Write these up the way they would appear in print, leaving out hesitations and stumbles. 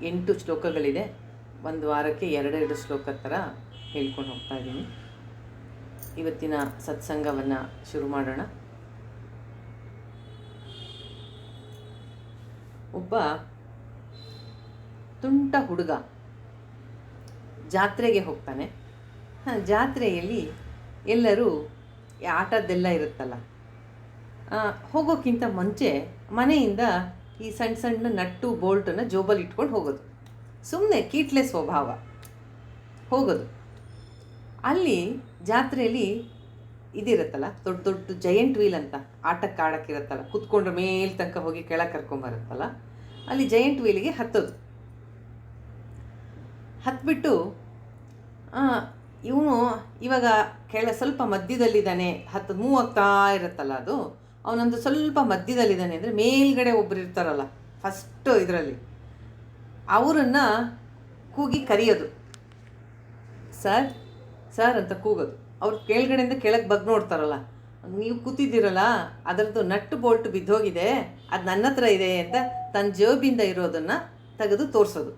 8 ಶ್ಲೋಕಗಳಿದೆ. ಒಂದು ವಾರಕ್ಕೆ 2 ಶ್ಲೋಕ ಥರ ಹೇಳ್ಕೊಂಡು ಹೋಗ್ತಾ ಇದ್ದೀನಿ. ಇವತ್ತಿನ ಸತ್ಸಂಗವನ್ನು ಶುರು ಮಾಡೋಣ. ಒಬ್ಬ ತುಂಟ ಹುಡುಗ ಜಾತ್ರೆಗೆ ಹೋಗ್ತಾನೆ. ಜಾತ್ರೆಯಲ್ಲಿ ಎಲ್ಲರೂ ಆಟದ್ದೆಲ್ಲ ಇರುತ್ತಲ್ಲ, ಹೋಗೋಕ್ಕಿಂತ ಮುಂಚೆ ಮನೆಯಿಂದ ಈ ಸಣ್ಣ ಸಣ್ಣ ನಟ್ಟು ಬೋಲ್ಟನ್ನು ಜೋಬಲ್ಲಿ ಇಟ್ಕೊಂಡು ಹೋಗೋದು. ಸುಮ್ಮನೆ ಕೀಟ್ಲೆ ಸ್ವಭಾವ ಹೋಗೋದು. ಅಲ್ಲಿ ಜಾತ್ರೆಯಲ್ಲಿ ಇದಿರುತ್ತಲ್ಲ, ದೊಡ್ಡ ದೊಡ್ಡ ಜಯಂಟ್ ವೀಲ್ ಅಂತ ಆಟಕ್ಕೆ ಆಡೋಕ್ಕಿರುತ್ತಲ್ಲ, ಕುತ್ಕೊಂಡ್ರೆ ಮೇಲೆ ತನಕ ಹೋಗಿ ಕೆಳಗೆ ಕರ್ಕೊಂಬರುತ್ತಲ್ಲ, ಅಲ್ಲಿ ಜಯಂಟ್ ವೀಲಿಗೆ ಹತ್ತೋದು. ಹತ್ಬಿಟ್ಟು ಇವನು ಇವಾಗ ಸ್ವಲ್ಪ ಮಧ್ಯದಲ್ಲಿದ್ದಾನೆ, ಮೂವ್ ಆಗ್ತಾ ಇರುತ್ತಲ್ಲ, ಅದು ಅವನೊಂದು ಸ್ವಲ್ಪ ಮಧ್ಯದಲ್ಲಿದ್ದಾನೆ ಅಂದರೆ ಮೇಲ್ಗಡೆ ಒಬ್ಬರು ಇರ್ತಾರಲ್ಲ ಫಸ್ಟು ಇದರಲ್ಲಿ, ಅವರನ್ನು ಕೂಗಿ ಕರೆಯೋದು, ಸರ್ ಸರ್ ಅಂತ ಕೂಗೋದು. ಅವ್ರು ಕೆಳಗಡೆಯಿಂದ ಕೆಳಗೆ ಬಗ್ ನೋಡ್ತಾರಲ್ಲ, ನೀವು ಕೂತಿದ್ದೀರಲ್ಲ ಅದರದ್ದು ನಟ್ಟು ಬೋಲ್ಟ್ ಬಿದ್ದೋಗಿದೆ, ಅದು ನನ್ನ ಹತ್ರ ಇದೆ ಅಂತ ತನ್ನ ಜೇಬಿಂದ ಇರೋದನ್ನು ತೆಗೆದು ತೋರಿಸೋದು.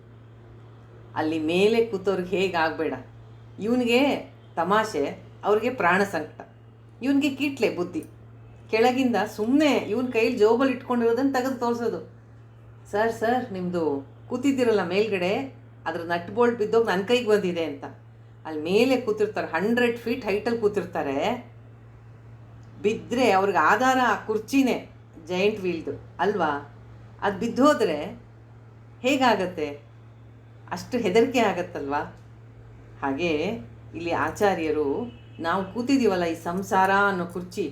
ಅಲ್ಲಿ ಮೇಲೆ ಕೂತವ್ರಿಗೆ ಹೇಗೆ ಆಗಬೇಡ, ಇವನಿಗೆ ತಮಾಷೆ, ಅವ್ರಿಗೆ ಪ್ರಾಣ ಸಂಕಟ, ಇವನಿಗೆ ಕೀಟ್ಲೆ ಬುದ್ಧಿ. ಕೆಳಗಿಂದ ಸುಮ್ಮನೆ ಇವನ ಕೈಯಲ್ಲಿ ಜೋಬಲ್ಲಿ ಇಟ್ಕೊಂಡಿರೋದನ್ನು ತೆಗೆದು ತೋರಿಸೋದು. ಸರ್ ಸರ್ ನಿಮ್ಮದು ಕೂತಿದ್ದೀರಲ್ಲ ಮೇಲ್ಗಡೆ, ಅದ್ರ ನಟ್ ಬೋಲ್ಟ್ ಬಿದ್ದೋಗಿ ನನ್ನ ಕೈಗೆ ಬಂದಿದೆ ಅಂತ. ಅಲ್ಲಿ ಮೇಲೆ ಕೂತಿರ್ತಾರೆ, 100 ಫೀಟ್ ಹೈಟಲ್ಲಿ ಕೂತಿರ್ತಾರೆ. ಬಿದ್ದರೆ ಅವ್ರಿಗೆ ಆಧಾರ ಆ ಕುರ್ಚಿನೇ, ಜೈಂಟ್ ವೀಲ್ದು ಅಲ್ವಾ, ಅದು ಬಿದ್ದೋದ್ರೆ ಹೇಗಾಗತ್ತೆ, ಅಷ್ಟು ಹೆದರಿಕೆ ಆಗತ್ತಲ್ವಾ. ಹಾಗೆ ಇಲ್ಲಿ ಆಚಾರ್ಯರು, ನಾವು ಕೂತಿದ್ದೀವಲ್ಲ ಈ ಸಂಸಾರ ಅನ್ನೋ ಕುರ್ಚಿ,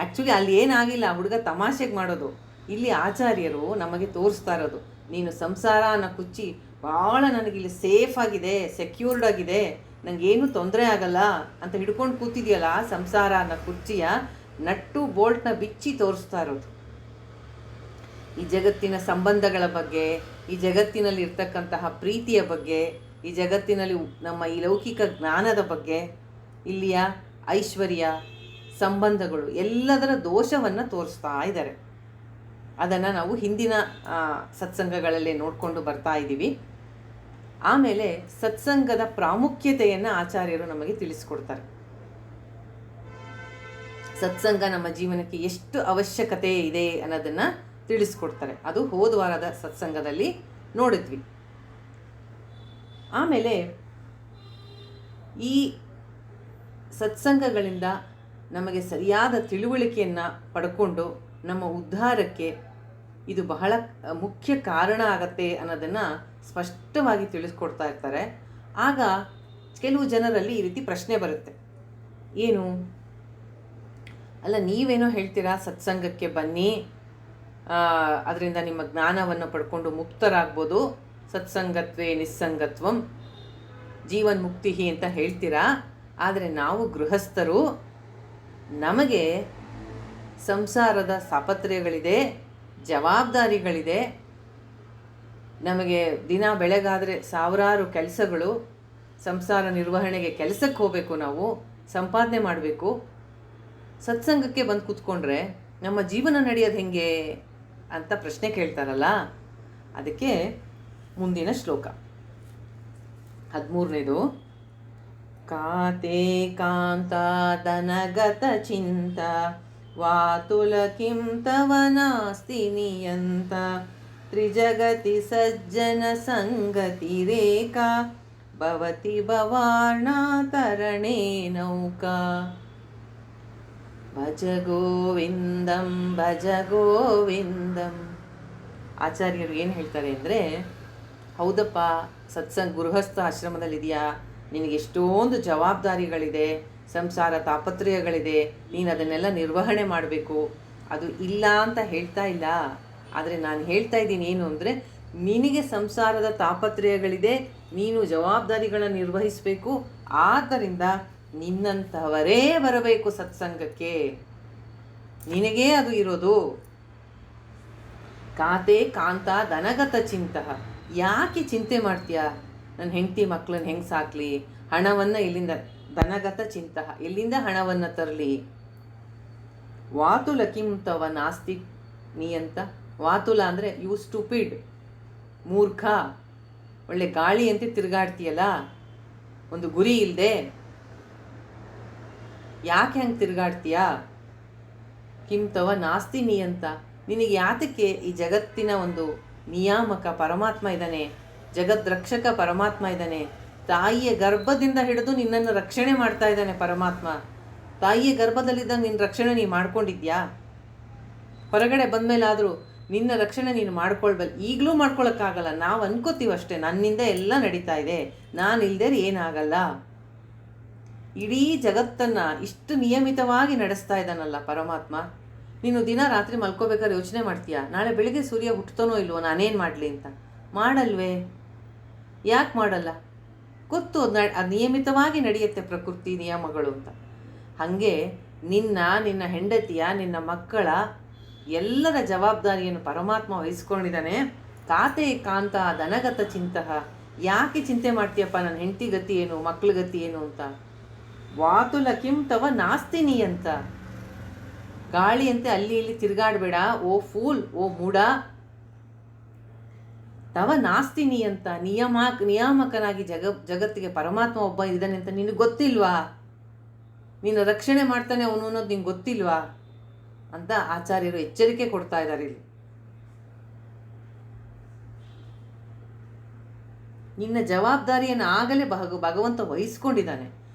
ಆ್ಯಕ್ಚುಲಿ ಅಲ್ಲಿ ಏನಾಗಿಲ್ಲ, ಹುಡುಗ ತಮಾಷೆಗೆ ಮಾಡೋದು. ಇಲ್ಲಿ ಆಚಾರ್ಯರು ನಮಗೆ ತೋರಿಸ್ತಾ ಇರೋದು, ನೀನು ಸಂಸಾರ ಅನ್ನೋ ಕುರ್ಚಿ ಭಾಳ ನನಗಿಲ್ಲಿ ಸೇಫ್ ಆಗಿದೆ, ಸೆಕ್ಯೂರ್ಡ್ ಆಗಿದೆ, ನನಗೇನು ತೊಂದರೆ ಆಗಲ್ಲ ಅಂತ ಹಿಡ್ಕೊಂಡು ಕೂತಿದೆಯಲ್ಲ, ಸಂಸಾರ ಅನ್ನೋ ಕುರ್ಚಿಯ ನಟ್ಟು ಬೋಲ್ಟ್ನ ಬಿಚ್ಚಿ ತೋರಿಸ್ತಾ ಇರೋದು. ಈ ಜಗತ್ತಿನ ಸಂಬಂಧಗಳ ಬಗ್ಗೆ, ಈ ಜಗತ್ತಿನಲ್ಲಿ ಇರ್ತಕ್ಕಂತಹ ಪ್ರೀತಿಯ ಬಗ್ಗೆ, ಈ ಜಗತ್ತಿನಲ್ಲಿ ನಮ್ಮ ಈ ಲೌಕಿಕ ಜ್ಞಾನದ ಬಗ್ಗೆ, ಇಲ್ಲಿಯ ಐಶ್ವರ್ಯ, ಸಂಬಂಧಗಳು ಎಲ್ಲದರ ದೋಷವನ್ನು ತೋರಿಸ್ತಾ ಇದ್ದಾರೆ. ಅದನ್ನು ನಾವು ಹಿಂದಿನ ಸತ್ಸಂಗಗಳಲ್ಲೇ ನೋಡಿಕೊಂಡು ಬರ್ತಾ ಇದ್ದೀವಿ. ಆಮೇಲೆ ಸತ್ಸಂಗದ ಪ್ರಾಮುಖ್ಯತೆಯನ್ನು ಆಚಾರ್ಯರು ನಮಗೆ ತಿಳಿಸ್ಕೊಡ್ತಾರೆ. ಸತ್ಸಂಗ ನಮ್ಮ ಜೀವನಕ್ಕೆ ಎಷ್ಟು ಅವಶ್ಯಕತೆ ಇದೆ ಅನ್ನೋದನ್ನು ತಿಳಿಸ್ಕೊಡ್ತಾರೆ. ಅದು ಹೋದ ವಾರದ ಸತ್ಸಂಗದಲ್ಲಿ ನೋಡಿದ್ವಿ. ಆಮೇಲೆ ಈ ಸತ್ಸಂಗಗಳಿಂದ ನಮಗೆ ಸರಿಯಾದ ತಿಳುವಳಿಕೆಯನ್ನು ಪಡ್ಕೊಂಡು ನಮ್ಮ ಉದ್ಧಾರಕ್ಕೆ ಇದು ಬಹಳ ಮುಖ್ಯ ಕಾರಣ ಆಗತ್ತೆ ಅನ್ನೋದನ್ನು ಸ್ಪಷ್ಟವಾಗಿ ತಿಳಿಸ್ಕೊಡ್ತಾ ಇರ್ತಾರೆ. ಆಗ ಕೆಲವು ಜನರಲ್ಲಿ ಈ ರೀತಿ ಪ್ರಶ್ನೆ ಬರುತ್ತೆ, ಏನು ಅಲ್ಲ, ನೀವೇನೋ ಹೇಳ್ತೀರಾ ಸತ್ಸಂಗಕ್ಕೆ ಬನ್ನಿ, ಅದರಿಂದ ನಿಮ್ಮ ಜ್ಞಾನವನ್ನು ಪಡ್ಕೊಂಡು ಮುಕ್ತರಾಗ್ಬೋದು, ಸತ್ಸಂಗತ್ವೇ ನಿಸ್ಸಂಗತ್ವಂ ಜೀವನ್ ಮುಕ್ತಿ ಅಂತ ಹೇಳ್ತೀರಾ, ಆದರೆ ನಾವು ಗೃಹಸ್ಥರು, ನಮಗೆ ಸಂಸಾರದ ತಾಪತ್ರಯಗಳಿದೆ, ಜವಾಬ್ದಾರಿಗಳಿದೆ, ನಮಗೆ ದಿನ ಬೆಳಗಾದರೆ ಸಾವಿರಾರು ಕೆಲಸಗಳು, ಸಂಸಾರ ನಿರ್ವಹಣೆಗೆ ಕೆಲಸಕ್ಕೆ ಹೋಗಬೇಕು, ನಾವು ಸಂಪಾದನೆ ಮಾಡಬೇಕು, ಸತ್ಸಂಗಕ್ಕೆ ಬಂದು ಕೂತ್ಕೊಂಡ್ರೆ ನಮ್ಮ ಜೀವನ ನಡೆಯೋದು ಹೆಂಗೆ ಅಂತ ಪ್ರಶ್ನೆ ಕೇಳ್ತಾರಲ್ಲ. ಅದಕ್ಕೆ ಮುಂದಿನ ಶ್ಲೋಕ 13ನೇದು, ಕಾತೆ ಕಾಂತ ದನಗತ ಚಿಂತ ವಾತುಲ ಕಿಂ ತವ ನಾಸ್ತಿ ನಿಯಂತ ತ್ರಿಜಗತಿ ಸಜ್ಜನ ಸಂಗತಿ ರೇಖಾ ಭವತಿ ಭವಾರ್ಣಾ ತರಣೇ ನೌಕಾ ಭಜ ಗೋವಿಂದಂ ಭಜ ಗೋವಿಂದಂ. ಆಚಾರ್ಯರು ಏನು ಹೇಳ್ತಾರೆ ಅಂದರೆ, ಹೌದಪ್ಪ, ಗೃಹಸ್ಥ ಆಶ್ರಮದಲ್ಲಿದೆಯಾ, ನಿನಗೆ ಎಷ್ಟೊಂದು ಜವಾಬ್ದಾರಿಗಳಿದೆ, ಸಂಸಾರ ತಾಪತ್ರಯಗಳಿದೆ, ನೀನು ಅದನ್ನೆಲ್ಲ ನಿರ್ವಹಣೆ ಮಾಡಬೇಕು, ಅದು ಇಲ್ಲ ಅಂತ ಹೇಳ್ತಾ ಇಲ್ಲ. ಆದರೆ ನಾನು ಹೇಳ್ತಾ ಇದ್ದೀನಿ ಏನು ಅಂದರೆ, ನಿನಗೆ ಸಂಸಾರದ ತಾಪತ್ರಯಗಳಿದೆ, ನೀನು ಜವಾಬ್ದಾರಿಗಳನ್ನು ನಿರ್ವಹಿಸಬೇಕು, ಆದ್ದರಿಂದ ನಿನ್ನಂಥವರೇ ಬರಬೇಕು ಸತ್ಸಂಗಕ್ಕೆ, ನಿನಗೇ ಅದು ಇರೋದು. ಕಾತೆ ಕಾಂತ ದನಗತ ಚಿಂತಃ, ಯಾಕೆ ಚಿಂತೆ ಮಾಡ್ತೀಯಾ, ನನ್ನ ಹೆಂಡತಿ ಮಕ್ಕಳನ್ನ ಹೆಂಗೆ ಸಾಕಲಿ, ಹಣವನ್ನು ಇಲ್ಲಿಂದ, ದನಗತ ಚಿಂತಃ ಎಲ್ಲಿಂದ ಹಣವನ್ನು ತರಲಿ. ವಾತುಲ ಕಿಂ ತವ ನಾಸ್ತಿ ನಿಯಂತ, ವಾತುಲ ಅಂದರೆ ಯು ಸ್ಟುಪಿಡ್, ಮೂರ್ಖ, ಒಳ್ಳೆ ಗಾಳಿಯಂತೆ ತಿರುಗಾಡ್ತೀಯಲ್ಲ, ಒಂದು ಗುರಿ ಇಲ್ಲದೆ ಯಾಕೆ ಹಂಗೆ ತಿರುಗಾಡ್ತೀಯಾ? ಕಿಂ ತವ ನಾಸ್ತಿ ನಿಯಂತ, ನಿನಗೆ ಯಾತಕ್ಕೆ ಈ ಜಗತ್ತಿನ ಒಂದು ನಿಯಾಮಕ ಪರಮಾತ್ಮ ಇದ್ದಾನೆ, ಜಗದ್ರಕ್ಷಕ ಪರಮಾತ್ಮ ಇದ್ದಾನೆ, ತಾಯಿಯ ಗರ್ಭದಿಂದ ಹಿಡಿದು ನಿನ್ನನ್ನು ರಕ್ಷಣೆ ಮಾಡ್ತಾ ಇದ್ದಾನೆ ಪರಮಾತ್ಮ. ತಾಯಿಯ ಗರ್ಭದಲ್ಲಿದ್ದಾಗ ನಿನ್ನ ರಕ್ಷಣೆ ನೀನು ಮಾಡ್ಕೊಂಡಿದ್ಯಾ? ಹೊರಗಡೆ ಬಂದಮೇಲಾದರೂ ನಿನ್ನ ರಕ್ಷಣೆ ನೀನು ಮಾಡ್ಕೊಳ್ಬಲ್ಲ. ಈಗಲೂ ಮಾಡ್ಕೊಳಕ್ಕಾಗಲ್ಲ, ನಾವು ಅನ್ಕೋತೀವಿ ಅಷ್ಟೇ, ನನ್ನಿಂದ ಎಲ್ಲ ನಡೀತಾ ಇದೆ, ನಾನು ಇಲ್ಲದೆ ಏನಾಗಲ್ಲ. ಇಡೀ ಜಗತ್ತನ್ನು ಇಷ್ಟು ನಿಯಮಿತವಾಗಿ ನಡೆಸ್ತಾ ಇದ್ದಾನಲ್ಲ ಪರಮಾತ್ಮ. ನೀನು ದಿನ ರಾತ್ರಿ ಮಲ್ಕೋಬೇಕಾದ್ರೆ ಯೋಚನೆ ಮಾಡ್ತೀಯಾ, ನಾಳೆ ಬೆಳಿಗ್ಗೆ ಸೂರ್ಯ ಹುಟ್ಟತಾನೋ ಇಲ್ವೋ, ನಾನೇನು ಮಾಡಲಿ ಅಂತ? ಮಾಡಲ್ವೇ? ಯಾಕೆ ಮಾಡಲ್ಲ? ಗೊತ್ತು ಅದು ನಿಯಮಿತವಾಗಿ ನಡೆಯುತ್ತೆ ಪ್ರಕೃತಿ ನಿಯಮಗಳು ಅಂತ. ಹಾಗೆ ನಿನ್ನ ಹೆಂಡತಿಯ, ನಿನ್ನ ಮಕ್ಕಳ ಎಲ್ಲರ ಜವಾಬ್ದಾರಿಯನ್ನು ಪರಮಾತ್ಮ ವಹಿಸ್ಕೊಂಡಿದ್ದಾನೆ. ಕಾತೆ ಕಾಂತ ಧನಗತ ಚಿಂತಃ, ಯಾಕೆ ಚಿಂತೆ ಮಾಡ್ತೀಯಪ್ಪ ನನ್ನ ಹೆಂಡತಿ ಗತಿ ಏನು, ಮಕ್ಕಳ ಗತಿ ಏನು ಅಂತ? ವಾತುಲ ಕಿಂ ತವ ನಾಸ್ತಿ ನಿಯಂತ, ಗಾಳಿಯಂತೆ ಅಲ್ಲಿ ಇಲ್ಲಿ ತಿರುಗಾಡಬೇಡ ಓ ಫೂಲ್, ಓ ಮೂಡ. ತವ ನಾಸ್ತಿ ನಿಯಂತ, ನಿಯಾಮಕನಾಗಿ ಜಗತ್ತಿಗೆ ಪರಮಾತ್ಮ ಒಬ್ಬ ಇದ್ದಾನೆ ಅಂತ ನಿನಗೆ ಗೊತ್ತಿಲ್ವಾ? ನೀನು ರಕ್ಷಣೆ ಮಾಡ್ತಾನೆ ಅವನು ಅನ್ನೋದು ನಿಂಗೆ ಗೊತ್ತಿಲ್ವಾ ಅಂತ ಆಚಾರ್ಯರು ಎಚ್ಚರಿಕೆ ಕೊಡ್ತಾ ಇದ್ದಾರೆ ಇಲ್ಲಿ. ನಿನ್ನ ಜವಾಬ್ದಾರಿಯನ್ನು ಆಗಲೇ ಭಗವಂತ ವಹಿಸ್ಕೊಂಡಿದ್ದಾನೆ.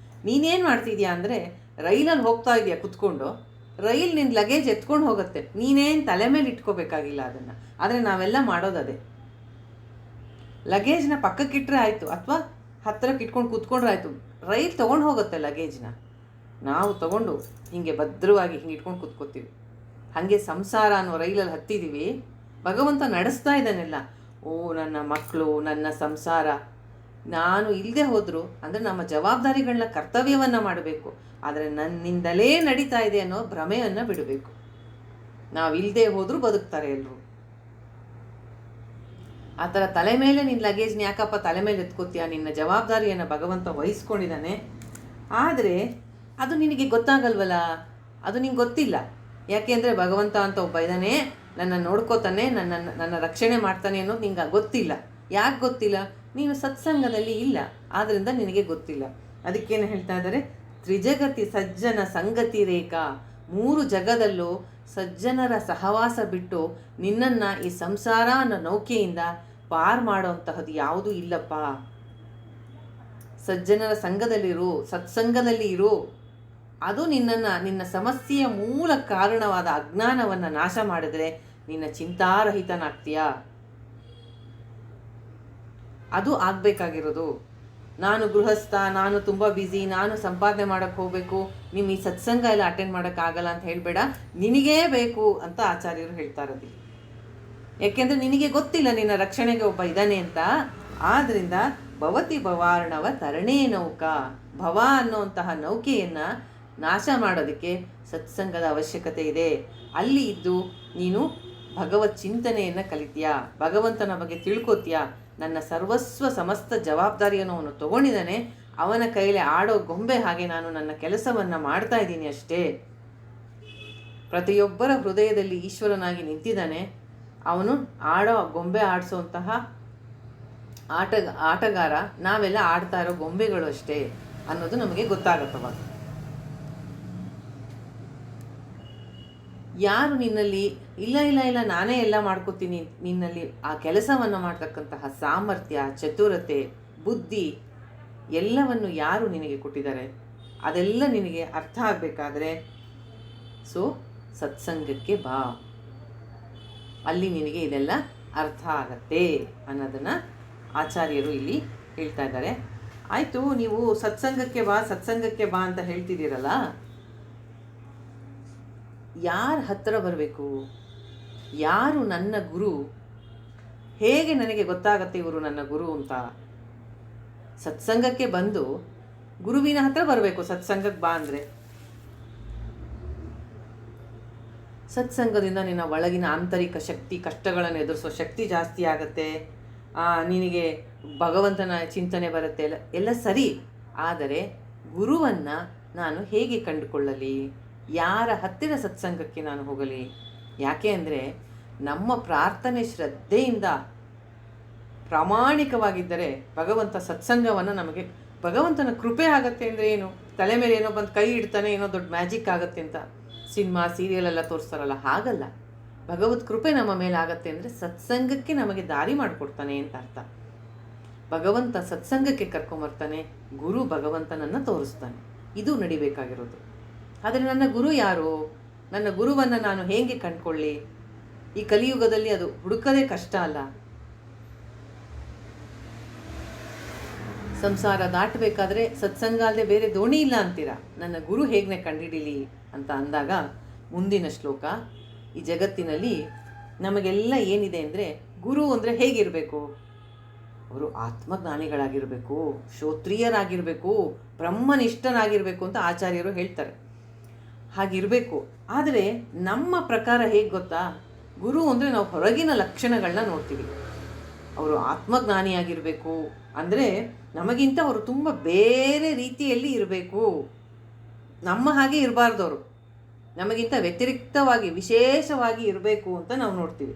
ನೀನೇನು ಮಾಡ್ತಿದ್ಯಾ ಅಂದರೆ, ರೈಲಲ್ಲಿ ಹೋಗ್ತಾ ಇದೆಯಾ ಕುತ್ಕೊಂಡು, ರೈಲ್ ನಿನ್ನ ಲಗೇಜ್ ಎತ್ಕೊಂಡು ಹೋಗುತ್ತೆ, ನೀನೇನು ತಲೆ ಮೇಲೆ ಇಟ್ಕೋಬೇಕಾಗಿಲ್ಲ ಅದನ್ನು. ಆದರೆ ನಾವೆಲ್ಲ ಮಾಡೋದದೇ, ಲಗೇಜ್ನ ಪಕ್ಕಕ್ಕಿಟ್ರೆ ಆಯಿತು, ಅಥವಾ ಹತ್ತಿರಕ್ಕೆ ಇಟ್ಕೊಂಡು ಕೂತ್ಕೊಂಡ್ರೆ ಆಯಿತು. ರೈಲ್ ತೊಗೊಂಡು ಹೋಗುತ್ತೆ ಲಗೇಜ್ನ, ನಾವು ತೊಗೊಂಡು ಹೀಗೆ ಭದ್ರವಾಗಿ ಹಿಂಗೆ ಇಟ್ಕೊಂಡು ಕೂತ್ಕೋತೀವಿ. ಹಾಗೆ ಸಂಸಾರ ಅನ್ನೋ ರೈಲಲ್ಲಿ ಹತ್ತಿದ್ದೀವಿ, ಭಗವಂತ ನಡೆಸ್ತಾ ಇದ್ದಾನೆಲ್ಲ. ಓ ನನ್ನ ಮಕ್ಕಳು, ನನ್ನ ಸಂಸಾರ, ನಾನು ಇಲ್ಲದೆ ಹೋದರು ಅಂದರೆ ನಮ್ಮ ಜವಾಬ್ದಾರಿಗಳನ್ನ, ಕರ್ತವ್ಯವನ್ನು ಮಾಡಬೇಕು. ಆದರೆ ನನ್ನಿಂದಲೇ ನಡೀತಾ ಇದೆ ಅನ್ನೋ ಭ್ರಮೆಯನ್ನು ಬಿಡಬೇಕು. ನಾವಿಲ್ಲದೆ ಹೋದರೂ ಬದುಕ್ತಾರೆ ಎಲ್ಲರೂ. ಆ ಥರ ತಲೆ ಮೇಲೆ ನಿನ್ನ ಲಗೇಜ್ನ ಯಾಕಪ್ಪ ತಲೆ ಮೇಲೆ ಎತ್ಕೋತೀಯ? ನಿನ್ನ ಜವಾಬ್ದಾರಿಯನ್ನು ಭಗವಂತ ವಹಿಸ್ಕೊಂಡಿದ್ದಾನೆ. ಆದರೆ ಅದು ನಿನಗೆ ಗೊತ್ತಾಗಲ್ವಲ್ಲ, ಅದು ನಿಂಗೆ ಗೊತ್ತಿಲ್ಲ. ಯಾಕೆಂದರೆ ಭಗವಂತ ಅಂತ ಒಬ್ಬ ಇದ್ದಾನೆ, ನನ್ನ ನೋಡ್ಕೋತಾನೆ, ನನ್ನ ರಕ್ಷಣೆ ಮಾಡ್ತಾನೆ ಅನ್ನೋದು ನಿಂಗೆ ಗೊತ್ತಿಲ್ಲ. ಯಾಕೆ ಗೊತ್ತಿಲ್ಲ? ನೀನು ಸತ್ಸಂಗದಲ್ಲಿ ಇಲ್ಲ, ಆದ್ದರಿಂದ ನಿನಗೆ ಗೊತ್ತಿಲ್ಲ. ಅದಕ್ಕೇನು ಹೇಳ್ತಾ ಇದ್ದಾರೆ? ತ್ರಿಜಗತಿ ಸಜ್ಜನ ಸಂಗತಿ ರೇಖಾ, 3 ಜಗದಲ್ಲೂ ಸಜ್ಜನರ ಸಹವಾಸ ಬಿಟ್ಟು ನಿನ್ನನ್ನು ಈ ಸಂಸಾರ ಅನ್ನೋ ನೌಕೆಯಿಂದ ಪಾರು ಮಾಡೋಂತಹದ್ದು ಯಾವುದೂ ಇಲ್ಲಪ್ಪ. ಸಜ್ಜನರ ಸಂಘದಲ್ಲಿರು, ಸತ್ಸಂಗದಲ್ಲಿ ಇರು. ಅದು ನಿನ್ನ ಸಮಸ್ಯೆಯ ಮೂಲ ಕಾರಣವಾದ ಅಜ್ಞಾನವನ್ನು ನಾಶ ಮಾಡಿದ್ರೆ ನಿನ್ನ ಚಿಂತಾರಹಿತನಾಗ್ತೀಯ. ಅದು ಆಗಬೇಕಾಗಿರೋದು. ನಾನು ಗೃಹಸ್ಥ, ನಾನು ತುಂಬ ಬ್ಯುಸಿ, ನಾನು ಸಂಪಾದನೆ ಮಾಡೋಕ್ಕೆ ಹೋಗಬೇಕು, ನಿಮ್ಮ ಈ ಸತ್ಸಂಗ ಎಲ್ಲ ಅಟೆಂಡ್ ಮಾಡೋಕ್ಕಾಗಲ್ಲ ಅಂತ ಹೇಳಬೇಡ. ನಿನಗೇ ಬೇಕು ಅಂತ ಆಚಾರ್ಯರು ಹೇಳ್ತಾ ಇರೋದು. ಯಾಕೆಂದರೆ ನಿನಗೆ ಗೊತ್ತಿಲ್ಲ ನಿನ್ನ ರಕ್ಷಣೆಗೆ ಒಬ್ಬ ಇದ್ದಾನೆ ಅಂತ. ಆದ್ದರಿಂದ ಭವತಿ ಭವಾರ್ಣವ ತರಣೇ ನೌಕಾ, ಭವ ಅನ್ನುವಂತಹ ನೌಕೆಯನ್ನು ನಾಶ ಮಾಡೋದಕ್ಕೆ ಸತ್ಸಂಗದ ಅವಶ್ಯಕತೆ ಇದೆ. ಅಲ್ಲಿ ಇದ್ದು ನೀನು ಭಗವತ್ ಚಿಂತನೆಯನ್ನು ಕಲಿತೀಯಾ, ಭಗವಂತನ ಬಗ್ಗೆ ತಿಳ್ಕೊತೀಯಾ. ನನ್ನ ಸರ್ವಸ್ವ ಸಮಸ್ತ ಜವಾಬ್ದಾರಿಯನ್ನು ಅವನು ತಗೊಂಡಿದ್ದಾನೆ, ಅವನ ಕೈಲಿ ಆಡೋ ಗೊಂಬೆ ಹಾಗೆ ನಾನು ನನ್ನ ಕೆಲಸವನ್ನು ಮಾಡ್ತಾ ಇದ್ದೀನಿ ಅಷ್ಟೇ. ಪ್ರತಿಯೊಬ್ಬರ ಹೃದಯದಲ್ಲಿ ಈಶ್ವರನಾಗಿ ನಿಂತಿದ್ದಾನೆ. ಅವನು ಆಡೋ ಗೊಂಬೆ ಆಡಿಸೋಂತಹ ಆಟಗಾರ, ನಾವೆಲ್ಲ ಆಡ್ತಾ ಇರೋ ಗೊಂಬೆಗಳು ಅಷ್ಟೇ ಅನ್ನೋದು ನಮಗೆ ಗೊತ್ತಾಗುತ್ತವಾಗ. ಯಾರು ನಿನ್ನಲ್ಲಿ ಇಲ್ಲ ನಾನೇ ಎಲ್ಲ ಮಾಡ್ಕೋತೀನಿ, ನಿನ್ನಲ್ಲಿ ಆ ಕೆಲಸವನ್ನು ಮಾಡ್ತಕ್ಕಂತಹ ಸಾಮರ್ಥ್ಯ, ಚತುರತೆ, ಬುದ್ಧಿ ಎಲ್ಲವನ್ನು ಯಾರು ನಿನಗೆ ಕೊಟ್ಟಿದ್ದಾರೆ? ಅದೆಲ್ಲ ನಿನಗೆ ಅರ್ಥ ಆಗಬೇಕಾದ್ರೆ ಸತ್ಸಂಗಕ್ಕೆ ಬಾ, ಅಲ್ಲಿ ನಿನಗೆ ಇದೆಲ್ಲ ಅರ್ಥ ಆಗತ್ತೆ ಅನ್ನೋದನ್ನು ಆಚಾರ್ಯರು ಇಲ್ಲಿ ಹೇಳ್ತಾ ಇದ್ದಾರೆ. ಆಯಿತು, ನೀವು ಸತ್ಸಂಗಕ್ಕೆ ಬಾ ಅಂತ ಹೇಳ್ತಿದ್ದೀರಲ್ಲ, ಯಾರ ಹತ್ತಿರ ಬರಬೇಕು? ಯಾರು ನನ್ನ ಗುರು? ಹೇಗೆ ನನಗೆ ಗೊತ್ತಾಗತ್ತೆ ಇವರು ನನ್ನ ಗುರು ಅಂತ? ಸತ್ಸಂಗಕ್ಕೆ ಬಂದು ಗುರುವಿನ ಹತ್ರ ಬರಬೇಕು. ಸತ್ಸಂಗಕ್ಕೆ ಬಾ ಅಂದರೆ ಸತ್ಸಂಗದಿಂದ ನಿನ್ನ ಒಳಗಿನ ಆಂತರಿಕ ಶಕ್ತಿ, ಕಷ್ಟಗಳನ್ನು ಎದುರಿಸೋ ಶಕ್ತಿ ಜಾಸ್ತಿ ಆಗತ್ತೆ. ನಿನಗೆ ಭಗವಂತನ ಚಿಂತನೆ ಬರುತ್ತೆ, ಎಲ್ಲ ಸರಿ. ಆದರೆ ಗುರುವನ್ನು ನಾನು ಹೇಗೆ ಕಂಡುಕೊಳ್ಳಲಿ? ಯಾರ ಹತ್ತಿರ ಸತ್ಸಂಗಕ್ಕೆ ನಾನು ಹೋಗಲಿ? ಯಾಕೆ ಅಂದರೆ ನಮ್ಮ ಪ್ರಾರ್ಥನೆ ಶ್ರದ್ಧೆಯಿಂದ ಪ್ರಾಮಾಣಿಕವಾಗಿದ್ದರೆ ಭಗವಂತ ಸತ್ಸಂಗವನ್ನು ನಮಗೆ, ಭಗವಂತನ ಕೃಪೆ ಆಗತ್ತೆ ಅಂದರೆ ಏನು, ತಲೆ ಮೇಲೆ ಏನೋ ಬಂದು ಕೈ ಇಡ್ತಾನೆ ಏನೋ ದೊಡ್ಡ ಮ್ಯಾಜಿಕ್ ಆಗುತ್ತೆ ಅಂತ ಸಿನಿಮಾ ಸೀರಿಯಲೆಲ್ಲ ತೋರಿಸ್ತಾರಲ್ಲ, ಹಾಗಲ್ಲ. ಭಗವತ್ ಕೃಪೆ ನಮ್ಮ ಮೇಲೆ ಆಗತ್ತೆ ಅಂದರೆ ಸತ್ಸಂಗಕ್ಕೆ ನಮಗೆ ದಾರಿ ಮಾಡಿಕೊಡ್ತಾನೆ ಅಂತ ಅರ್ಥ. ಭಗವಂತ ಸತ್ಸಂಗಕ್ಕೆ ಕರ್ಕೊಂಬರ್ತಾನೆ, ಗುರು ಭಗವಂತನನ್ನು ತೋರಿಸ್ತಾನೆ. ಇದು ನಡಿಬೇಕಾಗಿರೋದು. ಆದರೆ ನನ್ನ ಗುರು ಯಾರು, ನನ್ನ ಗುರುವನ್ನು ನಾನು ಹೇಗೆ ಕಂಡುಕೊಳ್ಳಿ? ಈ ಕಲಿಯುಗದಲ್ಲಿ ಅದು ಹುಡುಕದೇ ಕಷ್ಟ ಅಲ್ಲ. ಸಂಸಾರ ದಾಟಬೇಕಾದ್ರೆ ಸತ್ಸಂಗ ಅಲ್ಲದೆ ಬೇರೆ ದೋಣಿ ಇಲ್ಲ ಅಂತೀರಾ. ನನ್ನ ಗುರು ಹೇಗೆ ಕಂಡುಹಿಡೀಲಿ ಅಂತ ಅಂದಾಗ ಮುಂದಿನ ಶ್ಲೋಕ, ಈ ಜಗತ್ತಿನಲ್ಲಿ ನಮಗೆಲ್ಲ ಏನಿದೆ ಅಂದರೆ, ಗುರು ಅಂದರೆ ಹೇಗಿರಬೇಕು? ಅವರು ಆತ್ಮಜ್ಞಾನಿಗಳಾಗಿರಬೇಕು, ಶ್ರೋತ್ರಿಯರಾಗಿರಬೇಕು, ಬ್ರಹ್ಮನಿಷ್ಠನಾಗಿರಬೇಕು ಅಂತ ಆಚಾರ್ಯರು ಹೇಳ್ತಾರೆ. ಹಾಗಿರಬೇಕು. ಆದರೆ ನಮ್ಮ ಪ್ರಕಾರ ಹೇಗೆ ಗೊತ್ತಾ, ಗುರು ಅಂದರೆ ನಾವು ಹೊರಗಿನ ಲಕ್ಷಣಗಳನ್ನ ನೋಡ್ತೀವಿ. ಅವರು ಆತ್ಮಜ್ಞಾನಿಯಾಗಿರಬೇಕು ಅಂದರೆ ನಮಗಿಂತ ಅವರು ತುಂಬ ಬೇರೆ ರೀತಿಯಲ್ಲಿ ಇರಬೇಕು, ನಮ್ಮ ಹಾಗೆ ಇರಬಾರ್ದು, ಅವರು ನಮಗಿಂತ ವ್ಯತಿರಿಕ್ತವಾಗಿ ವಿಶೇಷವಾಗಿ ಇರಬೇಕು ಅಂತ ನಾವು ನೋಡ್ತೀವಿ.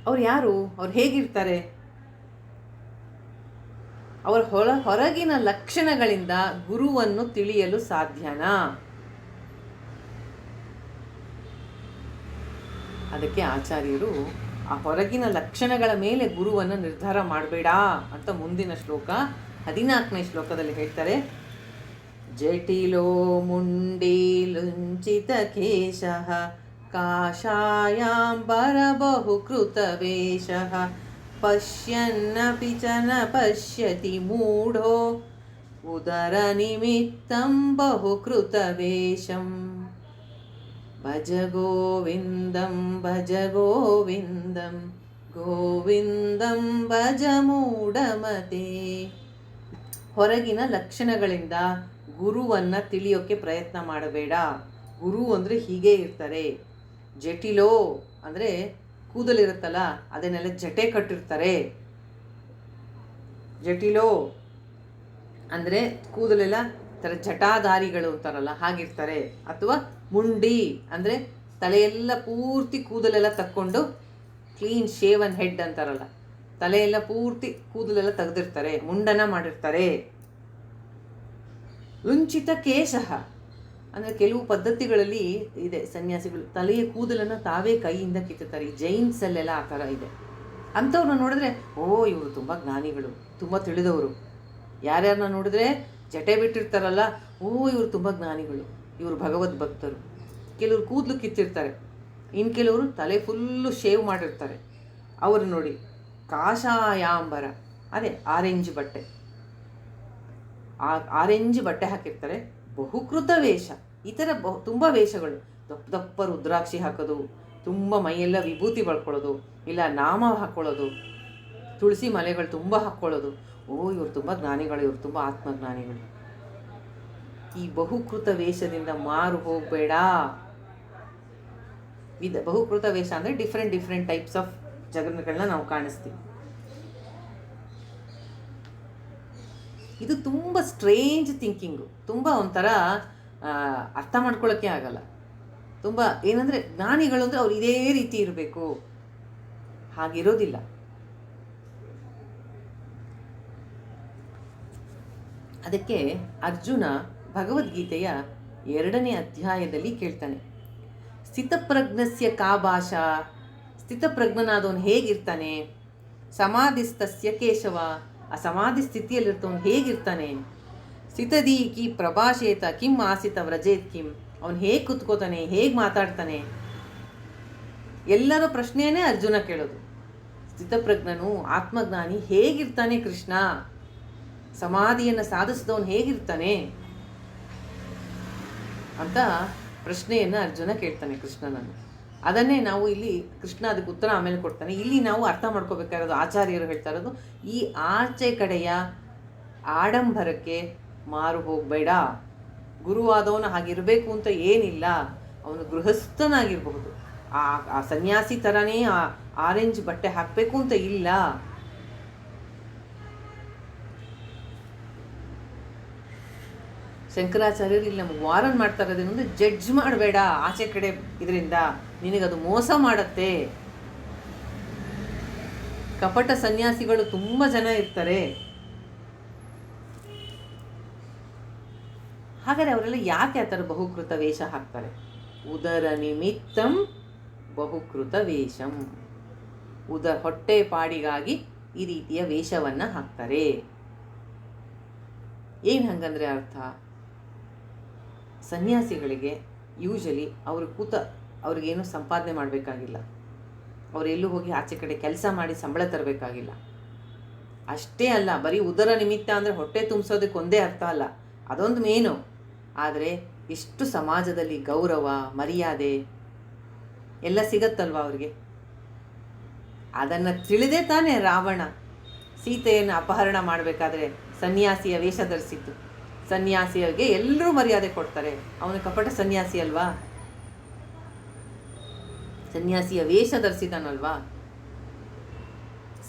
ಅವ್ರು ಯಾರು, ಅವ್ರು ಹೇಗಿರ್ತಾರೆ? ಅವರ ಹೊರಗಿನ ಲಕ್ಷಣಗಳಿಂದ ಗುರುವನ್ನು ತಿಳಿಯಲು ಸಾಧ್ಯನಾ? ಅದಕ್ಕೆ ಆಚಾರ್ಯರು ಆ ಹೊರಗಿನ ಲಕ್ಷಣಗಳ ಮೇಲೆ ಗುರುವನ್ನು ನಿರ್ಧಾರ ಮಾಡಬೇಡ ಅಂತ ಮುಂದಿನ ಶ್ಲೋಕ 14ನೇ ಶ್ಲೋಕದಲ್ಲಿ ಹೇಳ್ತಾರೆ. ಜಟಿಲೋ ಮುಂಡೀಲುಂಚಿತ ಕೇಶಃ ಕಾಷಾಯಾಂಬರ ಬಹುಕೃತ ವೇಷಃ ಪಶ್ಯನ್ನಪಿ ಚ ನ ಪಶ್ಯತಿ ಮೂಢೋ ಉದರ ನಿಮಿತ್ತಂ ಬಹುಕೃತ ವೇಷಂ ಭಜ ಗೋವಿಂದಂ ಗೋವಿಂದಂ ಭಜ ಮೂಢಮತೆ. ಹೊರಗಿನ ಲಕ್ಷಣಗಳಿಂದ ಗುರುವನ್ನು ತಿಳಿಯೋಕ್ಕೆ ಪ್ರಯತ್ನ ಮಾಡಬೇಡ. ಗುರು ಅಂದರೆ ಹೀಗೆ ಇರ್ತಾರೆ. ಜಟಿಲೋ ಅಂದರೆ ಕೂದಲಿರುತ್ತಲ್ಲ, ಅದನ್ನೆಲ್ಲ ಜಟೆ ಕಟ್ಟಿರ್ತಾರೆ. ಜಟಿಲೋ ಅಂದರೆ ಕೂದಲೆಲ್ಲ ಥರ ಜಟಾಧಾರಿಗಳು ಅಂತಾರಲ್ಲ, ಹಾಗಿರ್ತಾರೆ. ಅಥವಾ ಮುಂಡಿ ಅಂದರೆ ತಲೆಯೆಲ್ಲ ಪೂರ್ತಿ ಕೂದಲೆಲ್ಲ ತಕ್ಕೊಂಡು ಕ್ಲೀನ್ ಶೇವನ್ ಹೆಡ್ ಅಂತಾರಲ್ಲ, ತಲೆಯೆಲ್ಲ ಪೂರ್ತಿ ಕೂದಲೆಲ್ಲ ತೆಗೆದಿರ್ತಾರೆ, ಮುಂಡನ ಮಾಡಿರ್ತಾರೆ. ಲುಂಚಿತ ಕೇಶಃ ಅಂದರೆ ಕೆಲವು ಪದ್ಧತಿಗಳಲ್ಲಿ ಇದೆ, ಸನ್ಯಾಸಿಗಳು ತಲೆಯ ಕೂದಲನ್ನು ತಾವೇ ಕೈಯಿಂದ ಕಿತ್ತುತ್ತಾರೆ. ಈ ಜೈನ್ಸಲ್ಲೆಲ್ಲ ಆ ಥರ ಇದೆ. ಅಂಥವ್ರನ್ನ ನೋಡಿದ್ರೆ ಇವರು ತುಂಬ ಜ್ಞಾನಿಗಳು, ತುಂಬ ತಿಳಿದವರು. ಯಾರ್ಯಾರನ್ನ ನೋಡಿದ್ರೆ ಜಟೆ ಬಿಟ್ಟಿರ್ತಾರಲ್ಲ, ಇವರು ತುಂಬ ಜ್ಞಾನಿಗಳು, ಇವರು ಭಗವದ್ ಭಕ್ತರು. ಕೆಲವರು ಕೂದಲು ಕಿತ್ತಿರ್ತಾರೆ, ಇನ್ನು ಕೆಲವರು ತಲೆ ಫುಲ್ಲು ಶೇವ್ ಮಾಡಿರ್ತಾರೆ. ಅವರು ನೋಡಿ ಕಾಷಾಯಾಂಬರ, ಅದೇ ಆರೆಂಜ್ ಬಟ್ಟೆ, ಆರೆಂಜ್ ಬಟ್ಟೆ ಹಾಕಿರ್ತಾರೆ. ಬಹುಕೃತ ವೇಷ, ಈ ಥರ ತುಂಬ ವೇಷಗಳು. ದಪ್ಪ ದಪ್ಪ ರುದ್ರಾಕ್ಷಿ ಹಾಕೋದು, ತುಂಬ ಮೈಯೆಲ್ಲ ವಿಭೂತಿ ಬಳ್ಕೊಳ್ಳೋದು, ಇಲ್ಲ ನಾಮ ಹಾಕ್ಕೊಳ್ಳೋದು, ತುಳಸಿ ಮಲೆಗಳು ತುಂಬ ಹಾಕ್ಕೊಳ್ಳೋದು. ಇವರು ತುಂಬ ಜ್ಞಾನಿಗಳು, ಇವರು ತುಂಬ ಆತ್ಮಜ್ಞಾನಿಗಳು. ಈ ಬಹುಕೃತ ವೇಷದಿಂದ ಮಾರು ಹೋಗಬೇಡ. ಬಹುಕೃತ ವೇಷ ಅಂದರೆ ಡಿಫ್ರೆಂಟ್ ಟೈಪ್ಸ್ ಆಫ್ ಜಗನ್ಗಳನ್ನ ನಾವು ಕಾಣಿಸ್ತೀವಿ. ಇದು ತುಂಬ ಸ್ಟ್ರೇಂಜ್ ಥಿಂಕಿಂಗು, ತುಂಬ ಒಂಥರ ಅರ್ಥ ಮಾಡ್ಕೊಳ್ಳೋಕ್ಕೆ ಆಗಲ್ಲ. ತುಂಬ ಏನಂದರೆ ಜ್ಞಾನಿಗಳು ಅಂದರೆ ಅವ್ರು ಇದೇ ರೀತಿ ಇರಬೇಕು, ಹಾಗಿರೋದಿಲ್ಲ. ಅದಕ್ಕೆ ಅರ್ಜುನ ಭಗವದ್ಗೀತೆಯ 2ನೇ ಅಧ್ಯಾಯದಲ್ಲಿ ಕೇಳ್ತಾನೆ, ಸ್ಥಿತಪ್ರಜ್ಞಸ್ಯ ಕಾ ಭಾಷಾ, ಸ್ಥಿತಪ್ರಜ್ಞನಾದವನು ಹೇಗಿರ್ತಾನೆ? ಸಮಾಧಿಸ್ತಸ್ಯ ಕೇಶವ, ಆ ಸಮಾಧಿ ಸ್ಥಿತಿಯಲ್ಲಿರ್ತವನು ಹೇಗಿರ್ತಾನೆ? ಸ್ಥಿತದೀಕಿ ಪ್ರಭಾಷೇತ ಕಿಂ ಆಸಿತ ವ್ರಜೇತ್ ಕಿಂ, ಅವನು ಹೇಗೆ ಕುತ್ಕೋತಾನೆ, ಹೇಗೆ ಮಾತಾಡ್ತಾನೆ? ಎಲ್ಲರ ಪ್ರಶ್ನೆಯೇ ಅರ್ಜುನ ಕೇಳೋದು. ಸ್ಥಿತಪ್ರಜ್ಞನು ಆತ್ಮಜ್ಞಾನಿ ಹೇಗಿರ್ತಾನೆ ಕೃಷ್ಣ? ಸಮಾಧಿಯನ್ನು ಸಾಧಿಸಿದವನು ಹೇಗಿರ್ತಾನೆ ಅಂತ ಪ್ರಶ್ನೆಯನ್ನು ಅರ್ಜುನ ಕೇಳ್ತಾನೆ ಕೃಷ್ಣನನ್ನು. ಅದನ್ನೇ ನಾವು ಇಲ್ಲಿ ಕೃಷ್ಣ ಅದಕ್ಕೆ ಉತ್ತರ ಆಮೇಲೆ ಕೊಡ್ತಾನೆ. ಇಲ್ಲಿ ನಾವು ಅರ್ಥ ಮಾಡ್ಕೋಬೇಕಾಗಿರೋದು, ಆಚಾರ್ಯರು ಹೇಳ್ತಾ ಇರೋದು, ಈ ಆಚೆ ಕಡೆಯ ಆಡಂಬರಕ್ಕೆ ಮಾರು ಹೋಗಬೇಡ. ಗುರುವಾದವನು ಹಾಗಿರಬೇಕು ಅಂತ ಏನಿಲ್ಲ. ಅವನು ಗೃಹಸ್ಥನಾಗಿರಬಹುದು, ಆ ಸನ್ಯಾಸಿ ಥರನೇ ಆರೆಂಜ್ ಬಟ್ಟೆ ಹಾಕಬೇಕು ಅಂತ ಇಲ್ಲ. ಶಂಕರಾಚಾರ್ಯರು ಇಲ್ಲಿ ನಮಗೆ ವಾರನ್ ಮಾಡ್ತಾ ಇರೋದೇನೆಂದರೆ, ಜಡ್ಜ್ ಮಾಡಬೇಡ ಆಚೆ ಕಡೆ, ಇದರಿಂದ ನಿನಗದು ಮೋಸ ಮಾಡತ್ತೆ. ಕಪಟ ಸನ್ಯಾಸಿಗಳು ತುಂಬ ಜನ ಇರ್ತಾರೆ. ಹಾಗಾದರೆ ಅವರೆಲ್ಲ ಯಾಕೆ ಆ ಥರ ಬಹುಕೃತ ವೇಷ ಹಾಕ್ತಾರೆ? ಉದರ ನಿಮಿತ್ತಂ ಬಹುಕೃತ ವೇಷಂ. ಹೊಟ್ಟೆ ಪಾಡಿಗಾಗಿ ಈ ರೀತಿಯ ವೇಷವನ್ನು ಹಾಕ್ತಾರೆ. ಏನು ಹಂಗಂದರೆ ಅರ್ಥ? ಸನ್ಯಾಸಿಗಳಿಗೆ ಯೂಶಲಿ ಅವ್ರಿಗೇನು ಸಂಪಾದನೆ ಮಾಡಬೇಕಾಗಿಲ್ಲ. ಅವರೆಲ್ಲೂ ಹೋಗಿ ಆಚೆ ಕಡೆ ಕೆಲಸ ಮಾಡಿ ಸಂಬಳ ತರಬೇಕಾಗಿಲ್ಲ. ಅಷ್ಟೇ ಅಲ್ಲ, ಬರೀ ಉದರ ನಿಮಿತ್ತ ಅಂದರೆ ಹೊಟ್ಟೆ ತುಂಬಿಸೋದಕ್ಕೆ ಒಂದೇ ಅರ್ಥ ಅಲ್ಲ, ಅದೊಂದು ಮೇನು. ಆದರೆ ಎಷ್ಟು ಸಮಾಜದಲ್ಲಿ ಗೌರವ, ಮರ್ಯಾದೆ ಎಲ್ಲ ಸಿಗತ್ತಲ್ವ ಅವ್ರಿಗೆ. ಅದನ್ನು ತಿಳಿದೇ ತಾನೇ ರಾವಣ ಸೀತೆಯನ್ನು ಅಪಹರಣ ಮಾಡಬೇಕಾದ್ರೆ ಸನ್ಯಾಸಿಯ ವೇಷ ಧರಿಸಿತ್ತು. ಸನ್ಯಾಸಿಗೆ ಎಲ್ಲರೂ ಮರ್ಯಾದೆ ಕೊಡ್ತಾರೆ. ಅವನು ಕಪಟ ಸನ್ಯಾಸಿ ಅಲ್ವಾ, ಸನ್ಯಾಸಿಯ ವೇಷ ಧರಿಸಿದನಲ್ವಾ.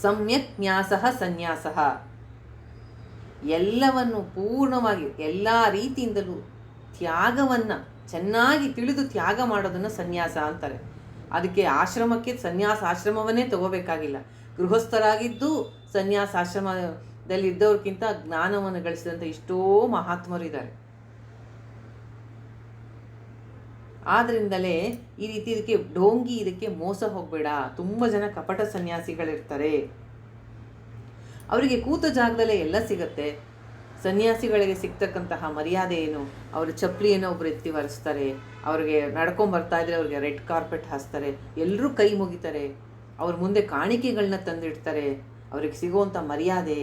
ಸಮ್ಯಕ್ ನ್ಯಾಸಃ ಸನ್ಯಾಸಃ. ಎಲ್ಲವನ್ನು ಪೂರ್ಣವಾಗಿ ಎಲ್ಲ ರೀತಿಯಿಂದಲೂ ತ್ಯಾಗವನ್ನು ಚೆನ್ನಾಗಿ ತಿಳಿದು ತ್ಯಾಗ ಮಾಡೋದನ್ನು ಸನ್ಯಾಸ ಅಂತಾರೆ. ಅದಕ್ಕೆ ಆಶ್ರಮಕ್ಕೆ ಆಶ್ರಮವನ್ನೇ ತಗೋಬೇಕಾಗಿಲ್ಲ. ಗೃಹಸ್ಥರಾಗಿದ್ದು ಆಶ್ರಮದಲ್ಲಿ ಇದ್ದವ್ರಿಗಿಂತ ಜ್ಞಾನವನ್ನು ಗಳಿಸಿದಂಥ ಎಷ್ಟೋ ಮಹಾತ್ಮರಿದ್ದಾರೆ. ಆದ್ದರಿಂದಲೇ ಈ ರೀತಿ ಇದಕ್ಕೆ ಮೋಸ ಹೋಗಬೇಡ. ತುಂಬ ಜನ ಕಪಟ ಸನ್ಯಾಸಿಗಳಿರ್ತಾರೆ. ಅವರಿಗೆ ಕೂತ ಜಾಗದಲ್ಲೇ ಎಲ್ಲ ಸಿಗತ್ತೆ. ಸನ್ಯಾಸಿಗಳಿಗೆ ಸಿಗ್ತಕ್ಕಂತಹ ಮರ್ಯಾದೆ ಏನು? ಅವ್ರ ಚಪ್ಪಲಿಯನ್ನು ಒಬ್ರು ಎತ್ತಿ ಒರೆಸ್ತಾರೆ. ಅವ್ರಿಗೆ ನಡ್ಕೊಂಬರ್ತಾ ಇದ್ರೆ ಅವ್ರಿಗೆ ರೆಡ್ ಕಾರ್ಪೆಟ್ ಹಾಸ್ತಾರೆ. ಎಲ್ಲರೂ ಕೈ ಮುಗಿತಾರೆ. ಅವ್ರ ಮುಂದೆ ಕಾಣಿಕೆಗಳನ್ನ ತಂದಿಡ್ತಾರೆ. ಅವ್ರಿಗೆ ಸಿಗುವಂಥ ಮರ್ಯಾದೆ,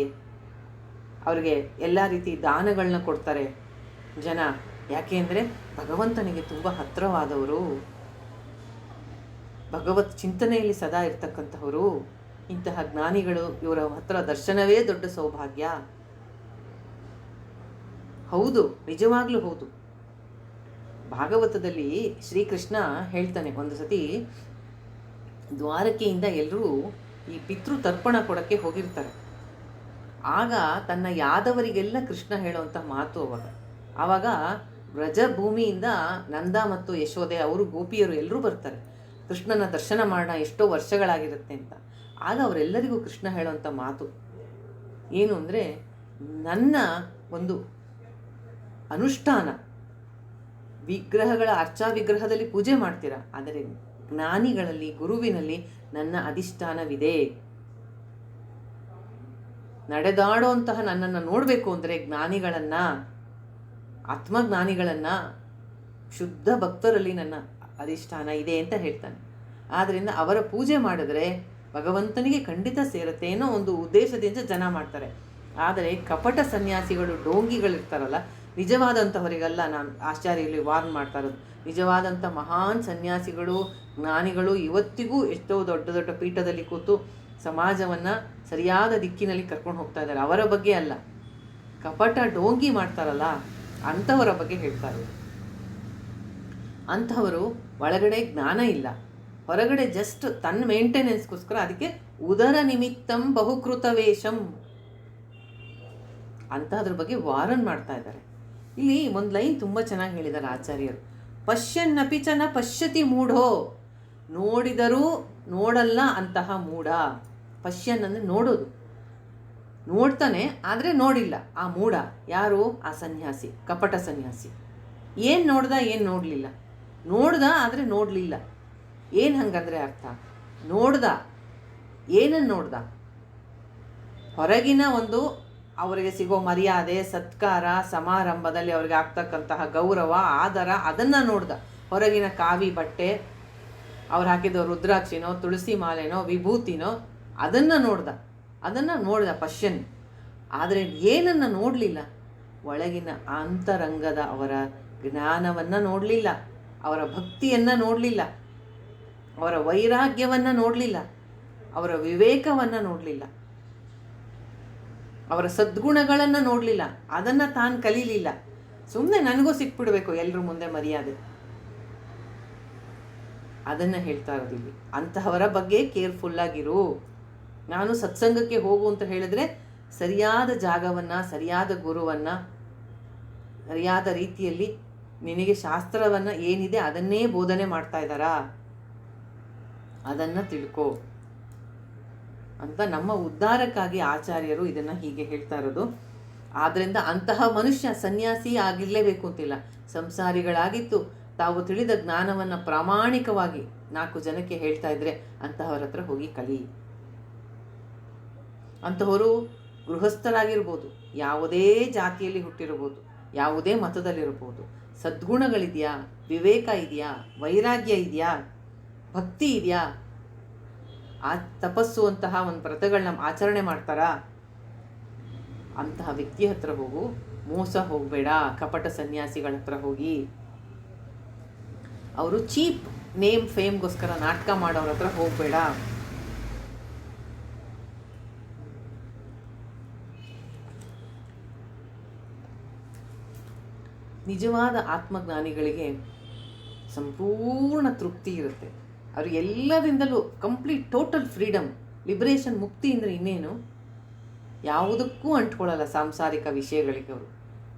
ಅವ್ರಿಗೆ ಎಲ್ಲ ರೀತಿ ದಾನಗಳನ್ನ ಕೊಡ್ತಾರೆ ಜನ. ಯಾಕೆ ಅಂದರೆ ಭಗವಂತನಿಗೆ ತುಂಬ ಹತ್ತಿರವಾದವರು, ಭಗವತ್ ಚಿಂತನೆಯಲ್ಲಿ ಸದಾ ಇರ್ತಕ್ಕಂಥವರು. ಇಂತಹ ಜ್ಞಾನಿಗಳು, ಇವರ ಹತ್ರ ದರ್ಶನವೇ ದೊಡ್ಡ ಸೌಭಾಗ್ಯ. ಹೌದು, ನಿಜವಾಗ್ಲೂ ಹೌದು. ಭಾಗವತದಲ್ಲಿ ಶ್ರೀಕೃಷ್ಣ ಹೇಳ್ತಾನೆ, ಒಂದು ಸತಿ ದ್ವಾರಕೆಯಿಂದ ಎಲ್ಲರೂ ಈ ಪಿತೃ ತರ್ಪಣ ಕೊಡೋಕ್ಕೆ ಹೋಗಿರ್ತಾರೆ. ಆಗ ತನ್ನ ಯಾದವರಿಗೆಲ್ಲ ಕೃಷ್ಣ ಹೇಳುವಂಥ ಮಾತು ಆವಾಗ ವ್ರಜಭೂಮಿಯಿಂದ ನಂದ ಮತ್ತು ಯಶೋದೆ ಅವರು ಗೋಪಿಯರು ಎಲ್ಲರೂ ಬರ್ತಾರೆ. ಕೃಷ್ಣನ ದರ್ಶನ ಮಾಡೋಣ, ಎಷ್ಟೋ ವರ್ಷಗಳಾಗಿರುತ್ತೆ ಅಂತ. ಆಗ ಅವರೆಲ್ಲರಿಗೂ ಕೃಷ್ಣ ಹೇಳುವಂಥ ಮಾತು ಏನು ಅಂದರೆ, ನನ್ನ ಒಂದು ಅನುಷ್ಠಾನ ಅರ್ಚಾ ವಿಗ್ರಹದಲ್ಲಿ ಪೂಜೆ ಮಾಡ್ತೀರಾ, ಆದರೆ ಜ್ಞಾನಿಗಳಲ್ಲಿ, ಗುರುವಿನಲ್ಲಿ ನನ್ನ ಅಧಿಷ್ಠಾನವಿದೆ. ನಡೆದಾಡುವಂತಹ ನನ್ನನ್ನು ನೋಡಬೇಕು ಅಂದರೆ ಜ್ಞಾನಿಗಳನ್ನು, ಆತ್ಮಜ್ಞಾನಿಗಳನ್ನು, ಶುದ್ಧ ಭಕ್ತರಲ್ಲಿ ನನ್ನ ಅಧಿಷ್ಠಾನ ಇದೆ ಅಂತ ಹೇಳ್ತಾನೆ. ಆದ್ದರಿಂದ ಅವರ ಪೂಜೆ ಮಾಡಿದ್ರೆ ಭಗವಂತನಿಗೆ ಖಂಡಿತ ಸೇರುತ್ತೆ ಅನ್ನೋ ಒಂದು ಉದ್ದೇಶದಿಂದ ಜನ ಮಾಡ್ತಾರೆ. ಆದರೆ ಕಪಟ ಸನ್ಯಾಸಿಗಳು, ಡೋಂಗಿಗಳಿರ್ತಾರಲ್ಲ, ನಿಜವಾದಂಥವರಿಗೆಲ್ಲ ನಾನು ಆಚಾರ್ಯಲ್ಲಿ ವಾರ್ನ್ ಮಾಡ್ತಾ ಇರೋದು, ನಿಜವಾದಂಥ ಮಹಾನ್ ಸನ್ಯಾಸಿಗಳು, ಜ್ಞಾನಿಗಳು ಇವತ್ತಿಗೂ ಎಷ್ಟೋ ದೊಡ್ಡ ದೊಡ್ಡ ಪೀಠದಲ್ಲಿ ಕೂತು ಸಮಾಜವನ್ನು ಸರಿಯಾದ ದಿಕ್ಕಿನಲ್ಲಿ ಕರ್ಕೊಂಡು ಹೋಗ್ತಾ ಇದ್ದಾರೆ. ಅವರ ಬಗ್ಗೆ ಅಲ್ಲ, ಕಪಟ ಡೋಂಗಿ ಮಾಡ್ತಾರಲ್ಲ ಅಂಥವರ ಬಗ್ಗೆ ಹೇಳ್ತಾ ಇರೋದು. ಅಂಥವರು ಒಳಗಡೆ ಜ್ಞಾನ ಇಲ್ಲ, ಹೊರಗಡೆ ಜಸ್ಟ್ ತನ್ನ ಮೇಂಟೆನೆನ್ಸ್ಗೋಸ್ಕರ. ಅದಕ್ಕೆ ಉದರ ನಿಮಿತ್ತಂ ಬಹುಕೃತ ವೇಷಂ ಅಂತಹದ್ರ ಬಗ್ಗೆ ವಾರನ್ ಮಾಡ್ತಾ ಇದ್ದಾರೆ. ಇಲ್ಲಿ ಒಂದು ಲೈನ್ ತುಂಬ ಚೆನ್ನಾಗಿ ಹೇಳಿದ್ದಾರೆ ಆಚಾರ್ಯರು. ಪಶ್ಯನ್ನಪಿ ಚ ನ ಪಶ್ಯತಿ ಮೂಢೋ. ನೋಡಿದರೂ ನೋಡಲ್ಲ ಅಂತಹ ಮೂಢ. ಪಶ್ಯನ್ ಅಂದರೆ ನೋಡೋದು, ನೋಡ್ತಾನೆ ಆದರೆ ನೋಡಿಲ್ಲ ಆ ಮೂಢ. ಯಾರು? ಆ ಸನ್ಯಾಸಿ, ಕಪಟ ಸನ್ಯಾಸಿ. ಏನು ನೋಡ್ದ, ಏನು ನೋಡಲಿಲ್ಲ. ನೋಡ್ದ ಆದರೆ ನೋಡಲಿಲ್ಲ. ಏನು ಹಂಗಂದರೆ ಅರ್ಥ? ನೋಡ್ದ, ಏನನ್ನು ನೋಡ್ದ? ಹೊರಗಿನ ಒಂದು ಅವರಿಗೆ ಸಿಗೋ ಮರ್ಯಾದೆ, ಸತ್ಕಾರ, ಸಮಾರಂಭದಲ್ಲಿ ಅವ್ರಿಗೆ ಆಗ್ತಕ್ಕಂತಹ ಗೌರವ, ಆದರ, ಅದನ್ನು ನೋಡ್ದ. ಹೊರಗಿನ ಕಾವಿ ಬಟ್ಟೆ, ಅವ್ರು ಹಾಕಿದ ರುದ್ರಾಕ್ಷಿನೋ, ತುಳಸಿ ಮಾಲೆನೋ, ವಿಭೂತಿನೋ, ಅದನ್ನು ನೋಡ್ದ ಪಶ್ಯನ್. ಆದರೆ ಏನನ್ನು ನೋಡಲಿಲ್ಲ? ಒಳಗಿನ ಅಂತರಂಗದ ಅವರ ಜ್ಞಾನವನ್ನು ನೋಡಲಿಲ್ಲ, ಅವರ ಭಕ್ತಿಯನ್ನು ನೋಡಲಿಲ್ಲ, ಅವರ ವೈರಾಗ್ಯವನ್ನು ನೋಡಲಿಲ್ಲ, ಅವರ ವಿವೇಕವನ್ನು ನೋಡಲಿಲ್ಲ, ಅವರ ಸದ್ಗುಣಗಳನ್ನು ನೋಡಲಿಲ್ಲ, ಅದನ್ನು ತಾನು ಕಲೀಲಿಲ್ಲ. ಸುಮ್ಮನೆ ನನಗೂ ಸಿಕ್ಬಿಡಬೇಕು ಎಲ್ಲರ ಮುಂದೆ ಮರ್ಯಾದೆ, ಅದನ್ನು ಹೇಳ್ತಾ ಇರೋದಿಲ್ಲಿ. ಅಂತಹವರ ಬಗ್ಗೆ ಕೇರ್ಫುಲ್ಲಾಗಿರು. ನಾನು ಸತ್ಸಂಗಕ್ಕೆ ಹೋಗು ಅಂತ ಹೇಳಿದ್ರೆ ಸರಿಯಾದ ಜಾಗವನ್ನು, ಸರಿಯಾದ ಗುರುವನ್ನು, ಸರಿಯಾದ ರೀತಿಯಲ್ಲಿ ನಿನಗೆ ಶಾಸ್ತ್ರವನ್ನು ಏನಿದೆ ಅದನ್ನೇ ಬೋಧನೆ ಮಾಡ್ತಾ ಇದ್ದಾರಾ, ಅದನ್ನು ತಿಳ್ಕೊ ಅಂತ ನಮ್ಮ ಉದ್ಧಾರಕ್ಕಾಗಿ ಆಚಾರ್ಯರು ಇದನ್ನು ಹೀಗೆ ಹೇಳ್ತಾ ಇರೋದು. ಆದ್ದರಿಂದ ಅಂತಹ ಮನುಷ್ಯ ಸನ್ಯಾಸಿ ಆಗಿರಲೇಬೇಕು ಅಂತಿಲ್ಲ. ಸಂಸಾರಿಗಳಾಗಿತ್ತು ತಾವು ತಿಳಿದ ಜ್ಞಾನವನ್ನು ಪ್ರಾಮಾಣಿಕವಾಗಿ 4 ಜನಕ್ಕೆ ಹೇಳ್ತಾ ಇದ್ರೆ ಅಂತಹವರ ಹತ್ರ ಹೋಗಿ ಕಲಿ. ಅಂತಹವರು ಗೃಹಸ್ಥರಾಗಿರ್ಬೋದು, ಯಾವುದೇ ಜಾತಿಯಲ್ಲಿ ಹುಟ್ಟಿರ್ಬೋದು, ಯಾವುದೇ ಮತದಲ್ಲಿರ್ಬೋದು. ಸದ್ಗುಣಗಳಿದೆಯಾ, ವಿವೇಕ ಇದೆಯಾ, ವೈರಾಗ್ಯ ಇದೆಯಾ, ಭಕ್ತಿ ಇದೆಯಾ, ತಪಸ್ಸು ಅಂತಹ ಒಂದು ವ್ರತಗಳನ್ನ ಆಚರಣೆ ಮಾಡ್ತಾರಾ, ಅಂತಹ ವ್ಯಕ್ತಿ ಹತ್ರ ಹೋಗು. ಮೋಸ ಹೋಗಬೇಡ. ಕಪಟ ಸನ್ಯಾಸಿಗಳ ಹತ್ರ ಹೋಗಿ ಅವರು ಚೀಪ್ ನೇಮ್ ಫೇಮ್ಗೋಸ್ಕರ ನಾಟಕ ಮಾಡೋರ ಹತ್ರ ಹೋಗಬೇಡ. ನಿಜವಾದ ಆತ್ಮಜ್ಞಾನಿಗಳಿಗೆ ಸಂಪೂರ್ಣ ತೃಪ್ತಿ ಇರುತ್ತೆ. ಅವರು ಎಲ್ಲರಿಂದಲೂ ಕಂಪ್ಲೀಟ್ ಟೋಟಲ್ ಫ್ರೀಡಮ್, ಲಿಬರೇಷನ್, ಮುಕ್ತಿ ಅಂದರೆ ಇನ್ನೇನು, ಯಾವುದಕ್ಕೂ ಅಂಟ್ಕೊಳ್ಳಲ್ಲ ಸಾಂಸಾರಿಕ ವಿಷಯಗಳಿಗೆ. ಅವರು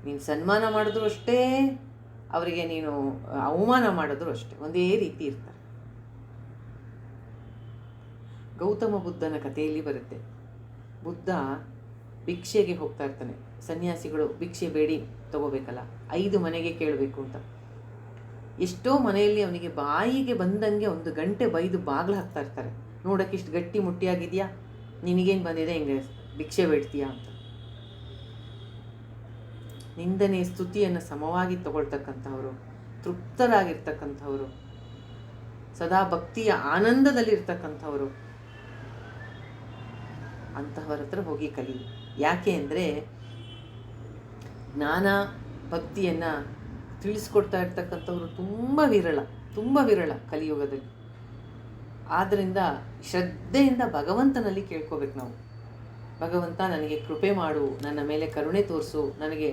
ನೀನು ಸನ್ಮಾನ ಮಾಡಿದ್ರು ಅಷ್ಟೇ, ಅವರಿಗೆ ನೀನು ಅವಮಾನ ಮಾಡಿದ್ರು ಅಷ್ಟೇ, ಒಂದೇ ರೀತಿ ಇರ್ತಾರೆ. ಗೌತಮ ಬುದ್ಧನ ಕಥೆಯಲ್ಲಿ ಬರುತ್ತೆ. ಬುದ್ಧ ಭಿಕ್ಷೆಗೆ ಹೋಗ್ತಾ ಇರ್ತಾನೆ. ಸನ್ಯಾಸಿಗಳು ಭಿಕ್ಷೆ ಬೇಡಿ ತಗೋಬೇಕಲ್ಲ, 5 ಮನೆಗೆ ಕೇಳಬೇಕು ಅಂತ. ಎಷ್ಟೋ ಮನೆಯಲ್ಲಿ ಅವನಿಗೆ ಬಾಯಿಗೆ ಬಂದಂಗೆ 1 ಗಂಟೆ ಬೈದು ಬಾಗಿಲು ಹಾಕ್ತಾ ಇರ್ತಾರೆ. ನೋಡೋಕೆ ಇಷ್ಟು ಗಟ್ಟಿ ಮುಟ್ಟಿಯಾಗಿದೆಯಾ, ನಿನಗೇನು ಬಂದಿದೆ, ಹಿಂಗೆ ಭಿಕ್ಷೆ ಬೇಡ್ತೀಯಾ ಅಂತ. ನಿಂದನೆ ಸ್ತುತಿಯನ್ನು ಸಮವಾಗಿ ತಗೊಳ್ತಕ್ಕಂಥವ್ರು, ತೃಪ್ತರಾಗಿರ್ತಕ್ಕಂಥವ್ರು, ಸದಾ ಭಕ್ತಿಯ ಆನಂದದಲ್ಲಿರ್ತಕ್ಕಂಥವ್ರು, ಅಂತಹವರ ಹತ್ರ ಹೋಗಿ ಕಲಿ. ಯಾಕೆ ಅಂದರೆ ಜ್ಞಾನ ಭಕ್ತಿಯನ್ನು ತಿಳಿಸ್ಕೊಡ್ತಾ ಇರ್ತಕ್ಕಂಥವ್ರು ತುಂಬ ವಿರಳ ಕಲಿಯುಗದಲ್ಲಿ. ಆದ್ದರಿಂದ ಶ್ರದ್ಧೆಯಿಂದ ಭಗವಂತನಲ್ಲಿ ಕೇಳ್ಕೋಬೇಕು ನಾವು. ಭಗವಂತ, ನನಗೆ ಕೃಪೆ ಮಾಡು, ನನ್ನ ಮೇಲೆ ಕರುಣೆ ತೋರಿಸು, ನನಗೆ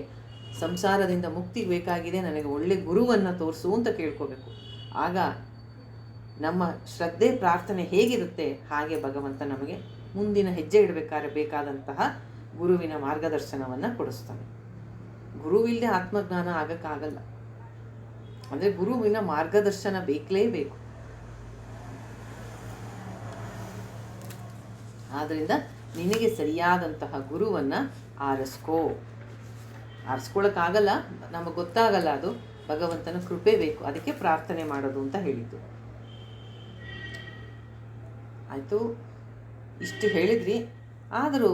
ಸಂಸಾರದಿಂದ ಮುಕ್ತಿ ಬೇಕಾಗಿದೆ, ನನಗೆ ಒಳ್ಳೆ ಗುರುವನ್ನು ತೋರಿಸು ಅಂತ ಕೇಳ್ಕೋಬೇಕು. ಆಗ ನಮ್ಮ ಶ್ರದ್ಧೆ ಪ್ರಾರ್ಥನೆ ಹೇಗಿರುತ್ತೆ ಹಾಗೆ ಭಗವಂತ ನಮಗೆ ಮುಂದಿನ ಹೆಜ್ಜೆ ಇಡಬೇಕಾದ್ರೆ ಬೇಕಾದಂತಹ ಗುರುವಿನ ಮಾರ್ಗದರ್ಶನವನ್ನು ಕೊಡಿಸ್ತಾನೆ. ಗುರುವಿಲ್ಲದೆ ಆತ್ಮಜ್ಞಾನ ಆಗಕ್ಕಾಗಲ್ಲ. ಅಂದರೆ ಗುರುವಿನ ಮಾರ್ಗದರ್ಶನ ಬೇಕಲೇಬೇಕು. ಆದ್ದರಿಂದ ನಿನಗೆ ಸರಿಯಾದಂತಹ ಗುರುವನ್ನು ಆರಿಸ್ಕೊಳ್ಳೋಕ್ಕಾಗಲ್ಲ, ನಮಗೆ ಗೊತ್ತಾಗಲ್ಲ, ಅದು ಭಗವಂತನ ಕೃಪೆ ಬೇಕು. ಅದಕ್ಕೆ ಪ್ರಾರ್ಥನೆ ಮಾಡೋದು ಅಂತ ಹೇಳಿದ್ದು. ಆಯಿತು, ಇಷ್ಟು ಹೇಳಿದ್ರಿ. ಆದರೂ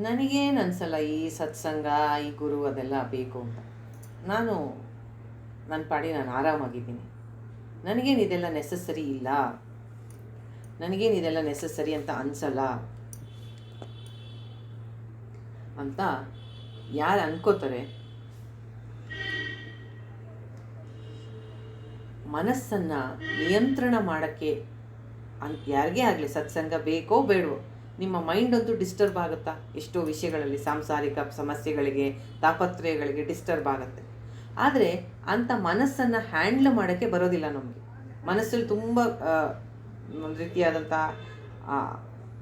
ನನಗೇನು ಅನಿಸಲ್ಲ ಈ ಸತ್ಸಂಗ, ಈ ಗುರು ಅದೆಲ್ಲ ಬೇಕು ಅಂತ. ನನ್ನ ಪಾಡಿ ನಾನು ಆರಾಮಾಗಿದ್ದೀನಿ. ನನಗೇನು ಇದೆಲ್ಲ ನೆಸಸರಿ ಇಲ್ಲ, ನನಗೇನು ಇದೆಲ್ಲ ನೆಸಸರಿ ಅಂತ ಅನಿಸಲ್ಲ ಅಂತ ಯಾರು ಅನ್ಕೋತಾರೆ, ಮನಸ್ಸನ್ನು ನಿಯಂತ್ರಣ ಮಾಡೋಕ್ಕೆ ಯಾರಿಗೇ ಆಗಲಿ ಸತ್ಸಂಗ ಬೇಕೋ ಬೇಡವೋ, ನಿಮ್ಮ ಮೈಂಡ್ ಅಂತೂ ಡಿಸ್ಟರ್ಬ್ ಆಗುತ್ತಾ? ಎಷ್ಟೋ ವಿಷಯಗಳಲ್ಲಿ ಸಾಂಸಾರಿಕ ಸಮಸ್ಯೆಗಳಿಗೆ, ತಾಪತ್ರಯಗಳಿಗೆ ಡಿಸ್ಟರ್ಬ್ ಆಗುತ್ತೆ. ಆದರೆ ಅಂಥ ಮನಸ್ಸನ್ನು ಹ್ಯಾಂಡ್ಲ್ ಮಾಡೋಕ್ಕೆ ಬರೋದಿಲ್ಲ ನಮಗೆ. ಮನಸ್ಸಲ್ಲಿ ತುಂಬ ಒಂದು ರೀತಿಯಾದಂಥ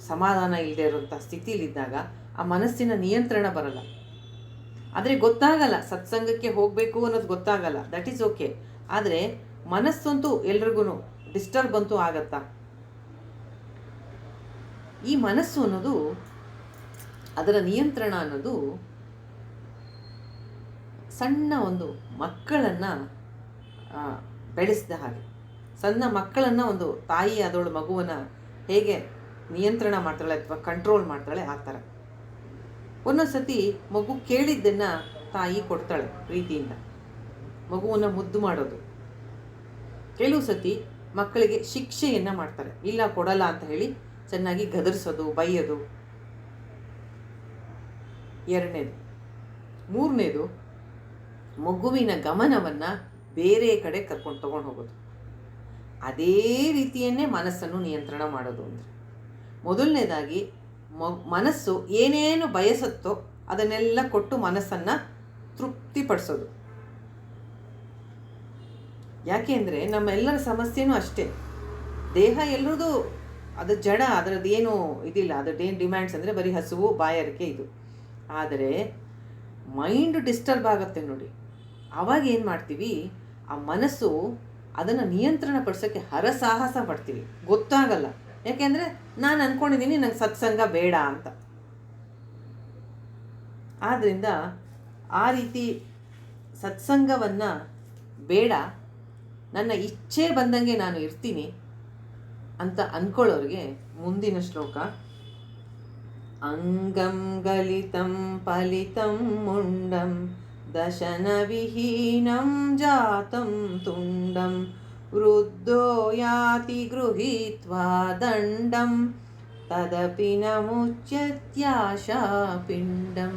ಸಮಾಧಾನ ಇಲ್ಲದೆ ಇರುವಂಥ ಸ್ಥಿತಿಲಿದ್ದಾಗ ಆ ಮನಸ್ಸಿನ ನಿಯಂತ್ರಣ ಬರಲ್ಲ. ಆದರೆ ಗೊತ್ತಾಗಲ್ಲ, ಸತ್ಸಂಗಕ್ಕೆ ಹೋಗಬೇಕು ಅನ್ನೋದು ಗೊತ್ತಾಗಲ್ಲ, ದಟ್ ಈಸ್ ಓಕೆ. ಆದರೆ ಮನಸ್ಸಂತೂ ಎಲ್ರಿಗೂ ಡಿಸ್ಟರ್ಬ್ ಅಂತೂ ಆಗತ್ತಾ? ಈ ಮನಸ್ಸು ಅನ್ನೋದು, ಅದರ ನಿಯಂತ್ರಣ ಅನ್ನೋದು ಸಣ್ಣ ಒಂದು ಮಕ್ಕಳನ್ನು ಬೆಳೆಸಿದ ಹಾಗೆ. ಸಣ್ಣ ಮಕ್ಕಳನ್ನು ಒಂದು ತಾಯಿ ಅದೊಳು ಮಗುವನ್ನು ಹೇಗೆ ನಿಯಂತ್ರಣ ಮಾಡ್ತಾಳೆ ಅಥವಾ ಕಂಟ್ರೋಲ್ ಮಾಡ್ತಾಳೆ ಆ ಥರ. ಒಂದೊಂದು ಸತಿ ಮಗು ಕೇಳಿದ್ದನ್ನು ತಾಯಿ ಕೊಡ್ತಾಳೆ ಪ್ರೀತಿಯಿಂದ, ಮಗುವನ್ನು ಮುದ್ದು ಮಾಡೋದು. ಕೆಲವು ಸತಿ ಮಕ್ಕಳಿಗೆ ಶಿಕ್ಷೆಯನ್ನು ಮಾಡ್ತಾರೆ, ಇಲ್ಲ ಕೊಡಲ್ಲ ಅಂತ ಹೇಳಿ ಚೆನ್ನಾಗಿ ಗದರಿಸೋದು, ಬೈಯೋದು. 2ನೇದು. 3ನೇದು, ಮಗುವಿನ ಗಮನವನ್ನು ಬೇರೆ ಕಡೆ ತಗೊಂಡು ಹೋಗೋದು. ಅದೇ ರೀತಿಯನ್ನೇ ಮನಸ್ಸನ್ನು ನಿಯಂತ್ರಣ ಮಾಡೋದು. ಅಂದರೆ ಮೊದಲನೇದಾಗಿ ಮನಸ್ಸು ಏನೇನು ಬಯಸುತ್ತೋ ಅದನ್ನೆಲ್ಲ ಕೊಟ್ಟು ಮನಸ್ಸನ್ನು ತೃಪ್ತಿಪಡಿಸೋದು. ಯಾಕೆ ಅಂದರೆ ನಮ್ಮೆಲ್ಲರ ಸಮಸ್ಯೆನೂ ಅಷ್ಟೇ. ದೇಹ ಎಲ್ಲರದು ಅದು ಜಡ, ಅದರದ್ದೇನು ಇದಿಲ್ಲ, ಅದರದ್ದೇನು ಡಿಮ್ಯಾಂಡ್ಸ್ ಅಂದರೆ ಬರೀ ಹಸುವು, ಬಾಯಾರಿಕೆ ಇದು. ಆದರೆ ಮೈಂಡ್ ಡಿಸ್ಟರ್ಬ್ ಆಗುತ್ತೆ ನೋಡಿ, ಆವಾಗ ಏನು ಮಾಡ್ತೀವಿ, ಆ ಮನಸ್ಸು ಅದನ್ನು ನಿಯಂತ್ರಣ ಪಡಿಸೋಕ್ಕೆ ಹರಸಾಹಸ ಪಡ್ತೀವಿ, ಗೊತ್ತಾಗಲ್ಲ. ಯಾಕೆಂದರೆ ನಾನು ಅಂದ್ಕೊಂಡಿದ್ದೀನಿ ನಂಗೆ ಸತ್ಸಂಗ ಬೇಡ ಅಂತ. ಆದ್ದರಿಂದ ಆ ರೀತಿ ಸತ್ಸಂಗವನ್ನು ಬೇಡ, ನನ್ನ ಇಚ್ಛೆ ಬಂದಂಗೆ ನಾನು ಇರ್ತೀನಿ ಅಂತ ಅಂದ್ಕೊಳ್ಳೋರಿಗೆ ಮುಂದಿನ ಶ್ಲೋಕ. ಅಂಗಂ ಗಲಿತಂ ಫಲಿತಂ ಮುಂಡಂ ದಶನ ವಿಹೀನಂ ಜಾತಂ ತುಂಡಂ ವೃದ್ಧೋ ಯಾತಿ ಗೃಹೀತ್ವಾ ದಂಡಂ ತದಪಿ ನ ಮುಚ್ಯತ್ಯಾಶಾ ಪಿಂಡಂ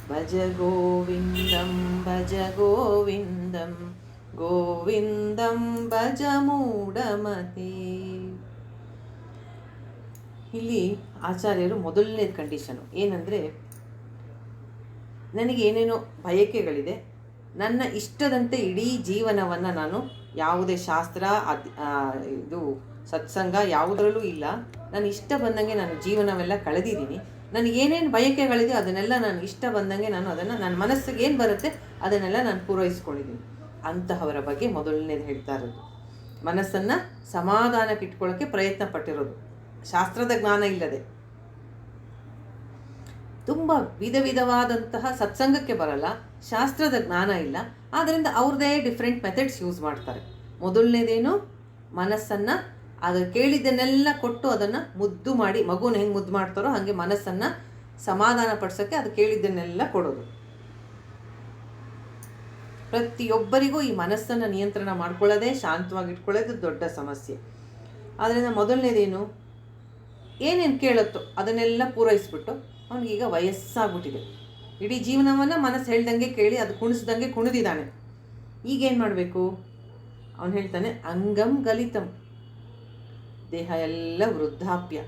ಭಜ ಗೋವಿಂದಂ ಭಜ ಗೋವಿಂದಂ ಗೋವಿಂದಂ ಭಜ ಮೂಢಮತೆ. ಇಲ್ಲಿ ಆಚಾರ್ಯರು ಮೊದಲನೇದು ಕಂಡೀಷನು ಏನಂದರೆ, ನನಗೇನೇನೋ ಬಯಕೆಗಳಿದೆ, ನನ್ನ ಇಷ್ಟದಂತೆ ಇಡೀ ಜೀವನವನ್ನು ನಾನು ಯಾವುದೇ ಶಾಸ್ತ್ರ ಇದು ಸತ್ಸಂಗ ಯಾವುದರಲ್ಲೂ ಇಲ್ಲ, ನಾನು ಇಷ್ಟ ಬಂದಂಗೆ ನಾನು ಜೀವನವೆಲ್ಲ ಕಳೆದಿದ್ದೀನಿ. ನನಗೇನೇನು ಬಯಕೆಗಳಿದೆ ಅದನ್ನೆಲ್ಲ ನಾನು ಇಷ್ಟ ಬಂದಂಗೆ ನಾನು ಅದನ್ನು ನನ್ನ ಮನಸ್ಸಿಗೆ ಏನು ಬರುತ್ತೆ ಅದನ್ನೆಲ್ಲ ನಾನು ಪೂರೈಸ್ಕೊಂಡಿದ್ದೀನಿ. ಅಂತಹವರ ಬಗ್ಗೆ ಮೊದಲನೇದು ಹೇಳ್ತಾ ಇರೋದು. ಮನಸ್ಸನ್ನು ಸಮಾಧಾನಕ್ಕೆ ಇಟ್ಕೊಳ್ಳೋಕ್ಕೆ ಪ್ರಯತ್ನ ಪಟ್ಟಿರೋದು, ಶಾಸ್ತ್ರದ ಜ್ಞಾನ ಇಲ್ಲದೆ. ತುಂಬ ವಿಧವಾದಂತಹ ಸತ್ಸಂಗಕ್ಕೆ ಬರಲ್ಲ, ಶಾಸ್ತ್ರದ ಜ್ಞಾನ ಇಲ್ಲ, ಆದ್ದರಿಂದ ಅವ್ರದ್ದೇ ಡಿಫ್ರೆಂಟ್ ಮೆಥಡ್ಸ್ ಯೂಸ್ ಮಾಡ್ತಾರೆ. ಮೊದಲನೇದೇನು, ಮನಸ್ಸನ್ನು ಅದು ಕೇಳಿದ್ದನ್ನೆಲ್ಲ ಕೊಟ್ಟು ಅದನ್ನು ಮುದ್ದು ಮಾಡಿ, ಮಗುನ ಹೆಂಗೆ ಮುದ್ದು ಮಾಡ್ತಾರೋ ಹಾಗೆ ಮನಸ್ಸನ್ನು ಸಮಾಧಾನ ಪಡಿಸೋಕ್ಕೆ ಅದು ಕೇಳಿದ್ದನ್ನೆಲ್ಲ ಕೊಡೋದು. ಪ್ರತಿಯೊಬ್ಬರಿಗೂ ಈ ಮನಸ್ಸನ್ನು ನಿಯಂತ್ರಣ ಮಾಡ್ಕೊಳ್ಳೋದೇ, ಶಾಂತವಾಗಿ ಇಟ್ಕೊಳ್ಳೋದು ದೊಡ್ಡ ಸಮಸ್ಯೆ. ಆದ್ದರಿಂದ ಮೊದಲನೇದೇನು, ಏನೇನು ಕೇಳುತ್ತೋ ಅದನ್ನೆಲ್ಲ ಪೂರೈಸ್ಬಿಟ್ಟು, ಅವನಿಗೀಗ ವಯಸ್ಸಾಗ್ಬಿಟ್ಟಿದೆ, ಇಡೀ ಜೀವನವನ್ನು ಮನಸ್ಸು ಹೇಳ್ದಂಗೆ ಕೇಳಿ ಅದು ಕುಣಿಸ್ದಂಗೆ ಕುಣಿದಿದ್ದಾನೆ. ಈಗೇನು ಮಾಡಬೇಕು? ಅವನು ಹೇಳ್ತಾನೆ ಅಂಗಂ ಗಲಿತಂ, ದೇಹ ಎಲ್ಲ ವೃದ್ಧಾಪ್ಯ,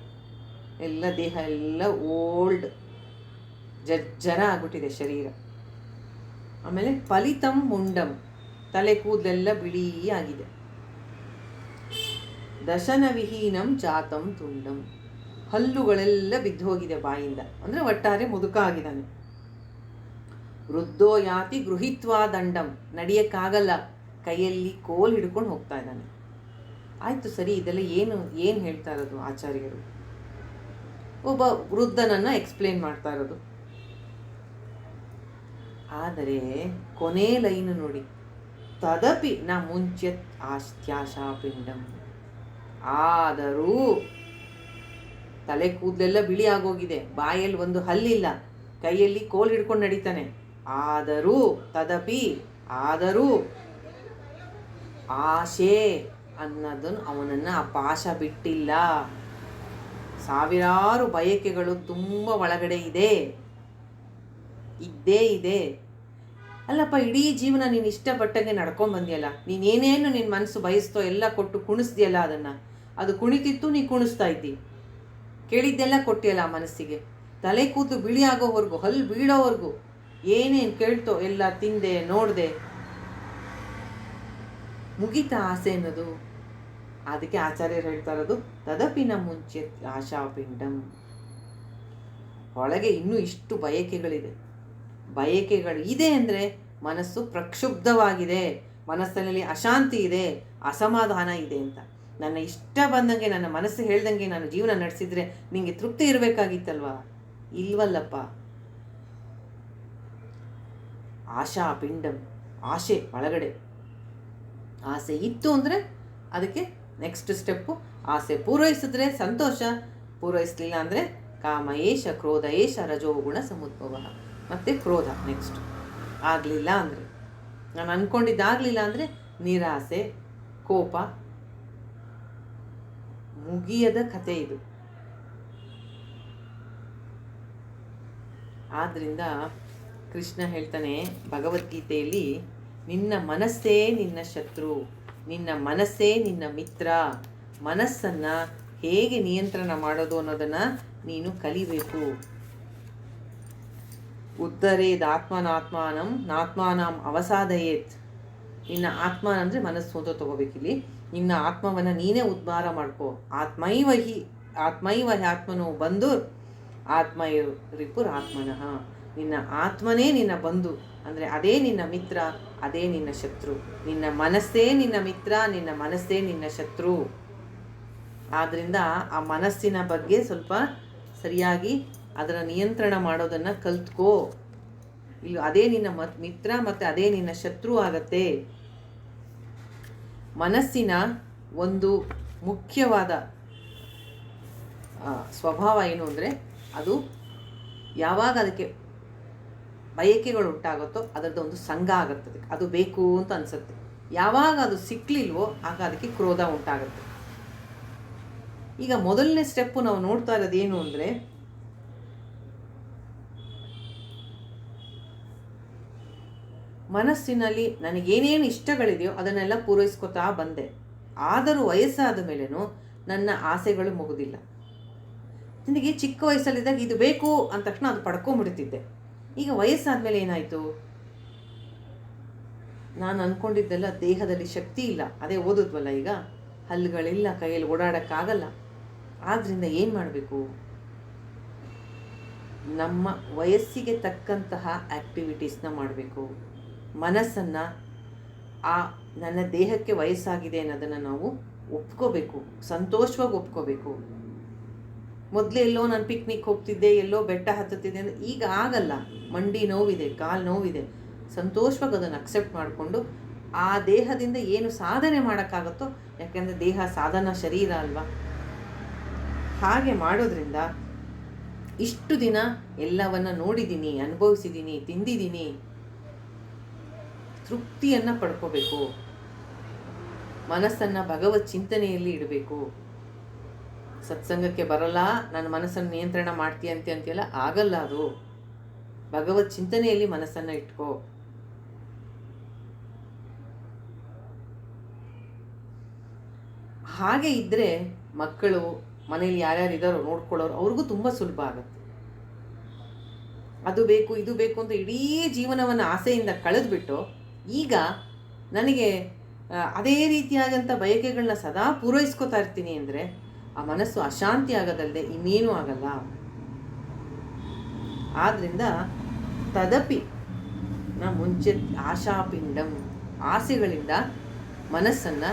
ಎಲ್ಲ ದೇಹ ಎಲ್ಲ ಓಲ್ಡ್, ಜಜ್ಜರ ಆಗ್ಬಿಟ್ಟಿದೆ ಶರೀರ. ಆಮೇಲೆ ಫಲಿತಂ ಮುಂಡಂ, ತಲೆ ಕೂದಲೆಲ್ಲ ಬಿಳಿ ಆಗಿದೆ. ದಶನ ವಿಹೀನಂ ಜಾತಂ ತುಂಡಂ, ಹಲ್ಲುಗಳೆಲ್ಲ ಬಿದ್ದು ಹೋಗಿದೆ ಬಾಯಿಂದ, ಅಂದರೆ ಒಟ್ಟಾರೆ ಮುದುಕ ಆಗಿದ್ದಾನೆ. ವೃದ್ಧೋ ಯಾತಿ ಗೃಹಿತ್ವಾ ದಂಡಂ, ನಡೆಯಕ್ಕಾಗಲ್ಲ, ಕೈಯಲ್ಲಿ ಕೋಲ್ ಹಿಡ್ಕೊಂಡು ಹೋಗ್ತಾ ಇದ್ದಾನೆ. ಆಯಿತು ಸರಿ, ಇದೆಲ್ಲ ಏನು ಹೇಳ್ತಾ ಇರೋದು ಆಚಾರ್ಯರು? ಒಬ್ಬ ವೃದ್ಧನನ್ನು ಎಕ್ಸ್ಪ್ಲೇನ್ ಮಾಡ್ತಾ ಇರೋದು. ಆದರೆ ಕೊನೆ ಲೈನು ನೋಡಿ, ತದಪಿ ನ ಮುಂಚ್ಯತ್ ಆಸ್ತ್ಯಾಶಾ ಪಿಂಡಂ, ಆದರೂ ತಲೆ ಕೂದಲೆಲ್ಲ ಬಿಳಿ ಆಗೋಗಿದೆ, ಬಾಯಲ್ಲಿ ಒಂದು ಹಲ್ಲಿಲ್ಲ, ಕೈಯಲ್ಲಿ ಕೋಲ್ ಹಿಡ್ಕೊಂಡು ನಡೀತಾನೆ. ಆದರೂ ತದಪಿ, ಆದರೂ ಆಶೆ ಅನ್ನೋದನ್ನು ಅವನನ್ನು ಆ ಪಾಶ ಬಿಟ್ಟಿಲ್ಲ. ಸಾವಿರಾರು ಬಯಕೆಗಳು ತುಂಬ ಒಳಗಡೆ ಇದ್ದೇ ಇದೆ. ಅಲ್ಲಪ್ಪ, ಇಡೀ ಜೀವನ ನೀನು ಇಷ್ಟಪಟ್ಟಂಗೆ ನಡ್ಕೊಂಡು ಬಂದಿಯಲ್ಲ, ನೀನೇನೇನು ನಿನ್ನ ಮನಸ್ಸು ಬಯಸ್ತೋ ಎಲ್ಲ ಕೊಟ್ಟು ಕುಣಿಸ್ದಿಯಲ್ಲ, ಅದು ಕುಣಿತಿತ್ತು, ನೀ ಕುಣಿಸ್ತಾ ಇದ್ದಿ, ಕೇಳಿದ್ದೆಲ್ಲ ಕೊಟ್ಟಿಯಲ್ಲ ಆ ಮನಸ್ಸಿಗೆ. ತಲೆ ಕೂತು ಬಿಳಿ ಆಗೋವರೆಗೂ, ಹಲ್ಲು ಬೀಳೋವರೆಗೂ ಏನೇನು ಕೇಳ್ತೋ ಎಲ್ಲ ತಿಂದೆ, ನೋಡಿದೆ, ಮುಗಿತಾ ಆಸೆ ಅನ್ನೋದು. ಅದಕ್ಕೆ ಆಚಾರ್ಯರು ಹೇಳ್ತಾ ಇರೋದು ತದಪಿನ ಮುಂಚೆ ಆಶಾಪಿಂಡಂ, ಒಳಗೆ ಇನ್ನೂ ಇಷ್ಟು ಬಯಕೆಗಳು ಇದೆ ಅಂದರೆ ಮನಸ್ಸು ಪ್ರಕ್ಷುಬ್ಧವಾಗಿದೆ, ಮನಸ್ಸಿನಲ್ಲಿ ಅಶಾಂತಿ ಇದೆ, ಅಸಮಾಧಾನ ಇದೆ ಅಂತ. ನನ್ನ ಇಷ್ಟ ಬಂದಂಗೆ, ನನ್ನ ಮನಸ್ಸು ಹೇಳ್ದಂಗೆ ನಾನು ಜೀವನ ನಡೆಸಿದ್ರೆ ನಿಮಗೆ ತೃಪ್ತಿ ಇರಬೇಕಾಗಿತ್ತಲ್ವಾ? ಇಲ್ವಲ್ಲಪ್ಪ. ಆಶಾ ಪಿಂಡಂ, ಆಸೆ ಒಳಗಡೆ ಆಸೆ ಇತ್ತು ಅಂದರೆ ಅದಕ್ಕೆ ನೆಕ್ಸ್ಟ್ ಸ್ಟೆಪ್ಪು, ಆಸೆ ಪೂರೈಸಿದ್ರೆ ಸಂತೋಷ, ಪೂರೈಸಲಿಲ್ಲ ಅಂದರೆ ಕಾಮಯೇಶ ಕ್ರೋಧಯೇಶ ರಜೋಗುಣ ಸಮುದ್ಭವ, ಮತ್ತು ಕ್ರೋಧ ನೆಕ್ಸ್ಟ್. ಆಗಲಿಲ್ಲ ಅಂದರೆ, ನಾನು ಅಂದ್ಕೊಂಡಿದ್ದಾಗಲಿಲ್ಲ ಅಂದರೆ ನಿರಾಸೆ, ಕೋಪ, ಮುಗಿಯದ ಕಥೆ ಇದು. ಆದ್ದರಿಂದ ಕೃಷ್ಣ ಹೇಳ್ತಾನೆ ಭಗವದ್ಗೀತೆಯಲ್ಲಿ, ನಿನ್ನ ಮನಸ್ಸೇ ನಿನ್ನ ಶತ್ರು, ನಿನ್ನ ಮನಸ್ಸೇ ನಿನ್ನ ಮಿತ್ರ. ಮನಸ್ಸನ್ನು ಹೇಗೆ ನಿಯಂತ್ರಣ ಮಾಡೋದು ಅನ್ನೋದನ್ನು ನೀನು ಕಲಿಬೇಕು. ಉದ್ಧರೇದಾತ್ಮನಾತ್ಮಾನಂ ನಾತ್ಮಾನಂ ಅವಸಾದಯೇತ್. ನಿನ್ನ ಆತ್ಮ ಅಂದರೆ ಮನಸ್ಸು ಅಂತ ತಗೋಬೇಕಿಲ್ಲಿ. ನಿನ್ನ ಆತ್ಮವನ್ನು ನೀನೇ ಉದ್ಧಾರ ಮಾಡ್ಕೋ. ಆತ್ಮೈವ ಆತ್ಮನೋ ಬಂಧು ಆತ್ಮೈರಿಪುರ್ ಆತ್ಮನಃ. ನಿನ್ನ ಆತ್ಮನೇ ನಿನ್ನ ಬಂಧು, ಅಂದರೆ ಅದೇ ನಿನ್ನ ಮಿತ್ರ, ಅದೇ ನಿನ್ನ ಶತ್ರು. ನಿನ್ನ ಮನಸ್ಸೇ ನಿನ್ನ ಮಿತ್ರ, ನಿನ್ನ ಮನಸ್ಸೇ ನಿನ್ನ ಶತ್ರು ಆದ್ದರಿಂದ ಆ ಮನಸ್ಸಿನ ಬಗ್ಗೆ ಸ್ವಲ್ಪ ಸರಿಯಾಗಿ ಅದರ ನಿಯಂತ್ರಣ ಮಾಡೋದನ್ನು ಕಲ್ತ್ಕೋ. ಇಲ್ಲಿ ಅದೇ ನಿನ್ನ ಮಿತ್ರ ಮತ್ತು ಅದೇ ನಿನ್ನ ಶತ್ರು ಆಗತ್ತೆ. ಮನಸ್ಸಿನ ಒಂದು ಮುಖ್ಯವಾದ ಸ್ವಭಾವ ಏನು ಅಂದರೆ, ಅದು ಯಾವಾಗ ಅದಕ್ಕೆ ಬಯಕೆಗಳು ಉಂಟಾಗುತ್ತೋ ಅದರದ್ದು ಒಂದು ಸಂಘ ಆಗುತ್ತದೆ, ಅದು ಬೇಕು ಅಂತ ಅನಿಸುತ್ತೆ. ಯಾವಾಗ ಅದು ಸಿಕ್ಕಲಿಲ್ವೋ ಆಗ ಅದಕ್ಕೆ ಕ್ರೋಧ ಉಂಟಾಗುತ್ತೆ. ಈಗ ಮೊದಲನೇ ಸ್ಟೆಪ್ಪು ನಾವು ನೋಡ್ತಾ ಇರೋದು ಏನು ಅಂದರೆ, ಮನಸ್ಸಿನಲ್ಲಿ ನನಗೇನೇನು ಇಷ್ಟಗಳಿದೆಯೋ ಅದನ್ನೆಲ್ಲ ಪೂರೈಸ್ಕೊತಾ ಬಂದೆ. ಆದರೂ ವಯಸ್ಸಾದ ಮೇಲೇನೂ ನನ್ನ ಆಸೆಗಳು ಮುಗುದಿಲ್ಲ. ನನಗೆ ಚಿಕ್ಕ ವಯಸ್ಸಲ್ಲಿದ್ದಾಗ ಇದು ಬೇಕು ಅಂದ ತಕ್ಷಣ ಅದು ಪಡ್ಕೊಂಬಿಡ್ತಿದ್ದೆ. ಈಗ ವಯಸ್ಸಾದ ಮೇಲೆ ಏನಾಯಿತು, ನಾನು ಅಂದ್ಕೊಂಡಿದ್ದೆಲ್ಲ ದೇಹದಲ್ಲಿ ಶಕ್ತಿ ಇಲ್ಲ. ಅದೇ ಓದಿದ್ವಲ್ಲ, ಈಗ ಹಲ್ಲುಗಳಿಲ್ಲ, ಕೈಯಲ್ಲಿ ಓಡಾಡೋಕ್ಕಾಗಲ್ಲ. ಆದ್ದರಿಂದ ಏನು ಮಾಡಬೇಕು, ನಮ್ಮ ವಯಸ್ಸಿಗೆ ತಕ್ಕಂತಹ ಆ್ಯಕ್ಟಿವಿಟೀಸ್ನ ಮಾಡಬೇಕು. ಮನಸ್ಸನ್ನು ನನ್ನ ದೇಹಕ್ಕೆ ವಯಸ್ಸಾಗಿದೆ ಅನ್ನೋದನ್ನು ನಾವು ಒಪ್ಕೋಬೇಕು, ಸಂತೋಷವಾಗಿ ಒಪ್ಕೋಬೇಕು. ಮೊದಲೇ ಎಲ್ಲೋ ನಾನು ಪಿಕ್ನಿಕ್ ಹೋಗ್ತಿದ್ದೆ, ಎಲ್ಲೋ ಬೆಟ್ಟ ಹತ್ತುತ್ತಿದ್ದೆ ಅಂದರೆ ಈಗ ಆಗಲ್ಲ. ಮಂಡಿ ನೋವಿದೆ, ಕಾಲು ನೋವಿದೆ, ಸಂತೋಷವಾಗಿ ಅದನ್ನು ಅಕ್ಸೆಪ್ಟ್ ಮಾಡಿಕೊಂಡು ಆ ದೇಹದಿಂದ ಏನು ಸಾಧನೆ ಮಾಡೋಕ್ಕಾಗುತ್ತೋ, ಯಾಕೆಂದರೆ ದೇಹ ಸಾಧನ ಶರೀರ ಅಲ್ವಾ, ಹಾಗೆ ಮಾಡೋದ್ರಿಂದ ಇಷ್ಟು ದಿನ ಎಲ್ಲವನ್ನು ನೋಡಿದ್ದೀನಿ, ಅನುಭವಿಸಿದ್ದೀನಿ, ತಿಂದಿದ್ದೀನಿ, ತೃಪ್ತಿಯನ್ನು ಪಡ್ಕೋಬೇಕು. ಮನಸ್ಸನ್ನು ಭಗವತ್ ಚಿಂತನೆಯಲ್ಲಿ ಇಡಬೇಕು. ಸತ್ಸಂಗಕ್ಕೆ ಬರಲ್ಲ, ನನ್ನ ಮನಸ್ಸನ್ನು ನಿಯಂತ್ರಣ ಮಾಡ್ತೀಯಂತೆ ಅಂತೆಲ್ಲ ಆಗಲ್ಲ. ಅದು ಭಗವತ್ ಚಿಂತನೆಯಲ್ಲಿ ಮನಸ್ಸನ್ನು ಇಟ್ಕೋ. ಹಾಗೆ ಇದ್ದರೆ ಮಕ್ಕಳು ಮನೇಲಿ ಯಾರ್ಯಾರು ಇದ್ದಾರೋ ನೋಡ್ಕೊಳ್ಳೋರು ಅವ್ರಿಗೂ ತುಂಬ ಸುಲಭ ಆಗುತ್ತೆ. ಅದು ಬೇಕು ಇದು ಬೇಕು ಅಂತ ಇಡೀ ಜೀವನವನ್ನು ಆಸೆಯಿಂದ ಕಳೆದುಬಿಟ್ಟು ಈಗ ನನಗೆ ಅದೇ ರೀತಿಯಾದಂಥ ಬಯಕೆಗಳನ್ನ ಸದಾ ಪೂರೈಸ್ಕೊತಾ ಇರ್ತೀನಿ ಅಂದರೆ ಆ ಮನಸ್ಸು ಅಶಾಂತಿ ಆಗೋದಲ್ಲದೆ ಇನ್ನೇನೂ ಆಗಲ್ಲ. ಆದ್ದರಿಂದ ತದಪಿ ಮುಂಚೆ ಆಶಾಪಿಂಡಂ, ಆಸೆಗಳಿಂದ ಮನಸ್ಸನ್ನು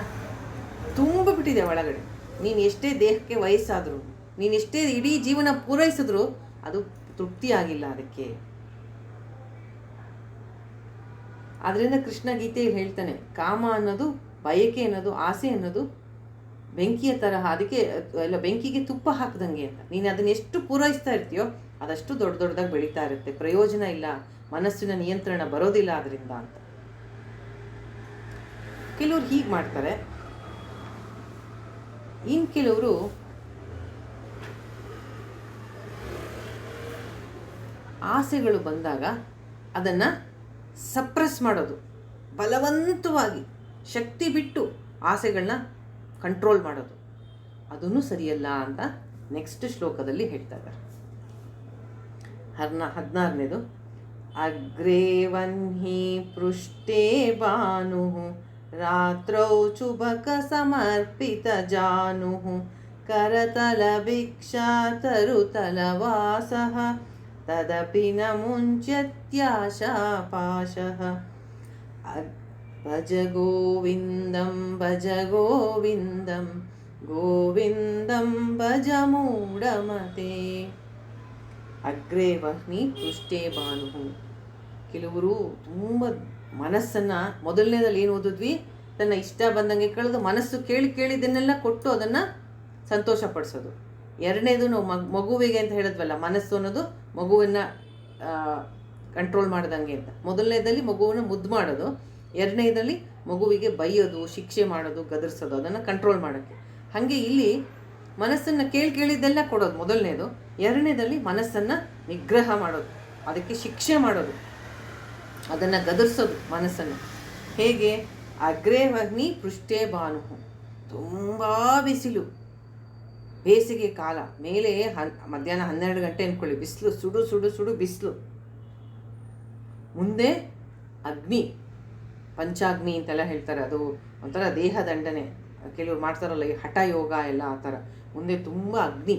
ತುಂಬಿಬಿಟ್ಟಿದೆ ಒಳಗಡೆ. ನೀನು ಎಷ್ಟೇ ದೇಹಕ್ಕೆ ವಯಸ್ಸಾದರೂ, ನೀನು ಎಷ್ಟೇ ಇಡೀ ಜೀವನ ಪೂರೈಸಿದ್ರೂ ಅದು ತೃಪ್ತಿಯಾಗಿಲ್ಲ ಅದಕ್ಕೆ. ಆದ್ದರಿಂದ ಕೃಷ್ಣ ಗೀತೆಯಲ್ಲಿ ಹೇಳ್ತಾನೆ, ಕಾಮ ಅನ್ನೋದು, ಬಯಕೆ ಅನ್ನೋದು, ಆಸೆ ಅನ್ನೋದು ಬೆಂಕಿಯ ತರಹ, ಅದಕ್ಕೆ ಎಲ್ಲ ಬೆಂಕಿಗೆ ತುಪ್ಪ ಹಾಕ್ದಂಗೆ ಅಂತ. ನೀನು ಅದನ್ನ ಎಷ್ಟು ಪೂರೈಸ್ತಾ ಇರ್ತೀಯೋ ಅದಷ್ಟು ದೊಡ್ಡ ದೊಡ್ಡದಾಗಿ ಬೆಳೀತಾ ಇರುತ್ತೆ, ಪ್ರಯೋಜನ ಇಲ್ಲ, ಮನಸ್ಸಿನ ನಿಯಂತ್ರಣ ಬರೋದಿಲ್ಲ ಅದರಿಂದ ಅಂತ. ಕೆಲವರು ಹೀಗೆ ಮಾಡ್ತಾರೆ, ಇನ್ನು ಕೆಲವರು ಆಸೆಗಳು ಬಂದಾಗ ಅದನ್ನು ಸಪ್ರೆಸ್ ಮಾಡೋದು, ಬಲವಂತವಾಗಿ ಶಕ್ತಿ ಬಿಟ್ಟು ಆಸೆಗಳನ್ನ ಕಂಟ್ರೋಲ್ ಮಾಡೋದು, ಅದೂ ಸರಿಯಲ್ಲ ಅಂತ ನೆಕ್ಸ್ಟ್ ಶ್ಲೋಕದಲ್ಲಿ ಹೇಳ್ತಾ ಇದ್ದಾರೆ. 16ನೇದು, ಅಗ್ರೇ ವನ್ಹಿ ಪೃಷ್ಠೇ ಭಾನು ರಾತ್ರೌ ಚುಬಕ ಸಮರ್ಪಿತ ಜಾನು ಕರತಲ ಭಿಕ್ಷಾ ತರುತಲ ವಾಸಃ ತದಪಿ ನ ಮುಂಚ್ಯತ್ಯಾಶಾಪಾಶಃ. ಭಜ ಗೋವಿಂದಂ ಭಜ ಗೋವಿಂದಂ ಗೋವಿಂದಂ ಭಜ ಮೂಢಮತೆ. ಅಗ್ರೇ ವಹ್ನಿ ಪೃಷ್ಠೇ ಭಾನು. ಕೆಲವರು ತುಂಬ ಮನಸ್ಸನ್ನು, ಮೊದಲನೇದಲ್ಲಿ ಏನು ಓದಿದ್ವಿ, ತನ್ನ ಇಷ್ಟ ಬಂದಂಗೆ ಕಳೆದು ಮನಸ್ಸು ಕೇಳಿದ್ದನ್ನೆಲ್ಲ ಕೊಟ್ಟು ಅದನ್ನು ಸಂತೋಷಪಡಿಸೋದು. ಎರಡನೇದು ನಾವು ಮಗುವಿಗೆ ಅಂತ ಹೇಳಿದ್ವಲ್ಲ, ಮನಸ್ಸು ಅನ್ನೋದು ಮಗುವನ್ನು ಕಂಟ್ರೋಲ್ ಮಾಡ್ದಂಗೆ ಅಂತ. ಮೊದಲನೇದಲ್ಲಿ ಮಗುವನ್ನು ಮುದ್ದು ಮಾಡೋದು, ಎರಡನೇದಲ್ಲಿ ಮಗುವಿಗೆ ಬೈಯೋದು, ಶಿಕ್ಷೆ ಮಾಡೋದು, ಗದರಿಸೋದು, ಅದನ್ನು ಕಂಟ್ರೋಲ್ ಮಾಡೋಕ್ಕೆ. ಹಾಗೆ ಇಲ್ಲಿ ಮನಸ್ಸನ್ನು ಕೇಳಿದ್ದೆಲ್ಲ ಕೊಡೋದು ಮೊದಲನೇದು, ಎರಡನೇದಲ್ಲಿ ಮನಸ್ಸನ್ನು ನಿಗ್ರಹ ಮಾಡೋದು, ಅದಕ್ಕೆ ಶಿಕ್ಷೆ ಮಾಡೋದು, ಅದನ್ನು ಗದರಿಸೋದು ಮನಸ್ಸನ್ನು. ಹೇಗೆ? ಅಗ್ರೇ ವಹ್ನಿ ಪೃಷ್ಠೇ ಭಾನು. ತುಂಬ ಬಿಸಿಲು, ಬೇಸಿಗೆ ಕಾಲ, ಮೇಲೆ ಮಧ್ಯಾಹ್ನ 12 ಗಂಟೆ ಅಂದ್ಕೊಳ್ಳಿ, ಬಿಸಿಲು, ಸುಡು ಸುಡು ಸುಡು ಬಿಸಿಲು. ಮುಂದೆ ಅಗ್ನಿ, ಪಂಚಾಗ್ನಿ ಅಂತೆಲ್ಲ ಹೇಳ್ತಾರೆ, ಅದು ಒಂಥರ ದೇಹ ದಂಡನೆ, ಕೆಲವ್ರು ಮಾಡ್ತಾರಲ್ಲ ಈ ಹಠ ಯೋಗ ಎಲ್ಲ ಆ ಥರ. ಮುಂದೆ ತುಂಬ ಅಗ್ನಿ,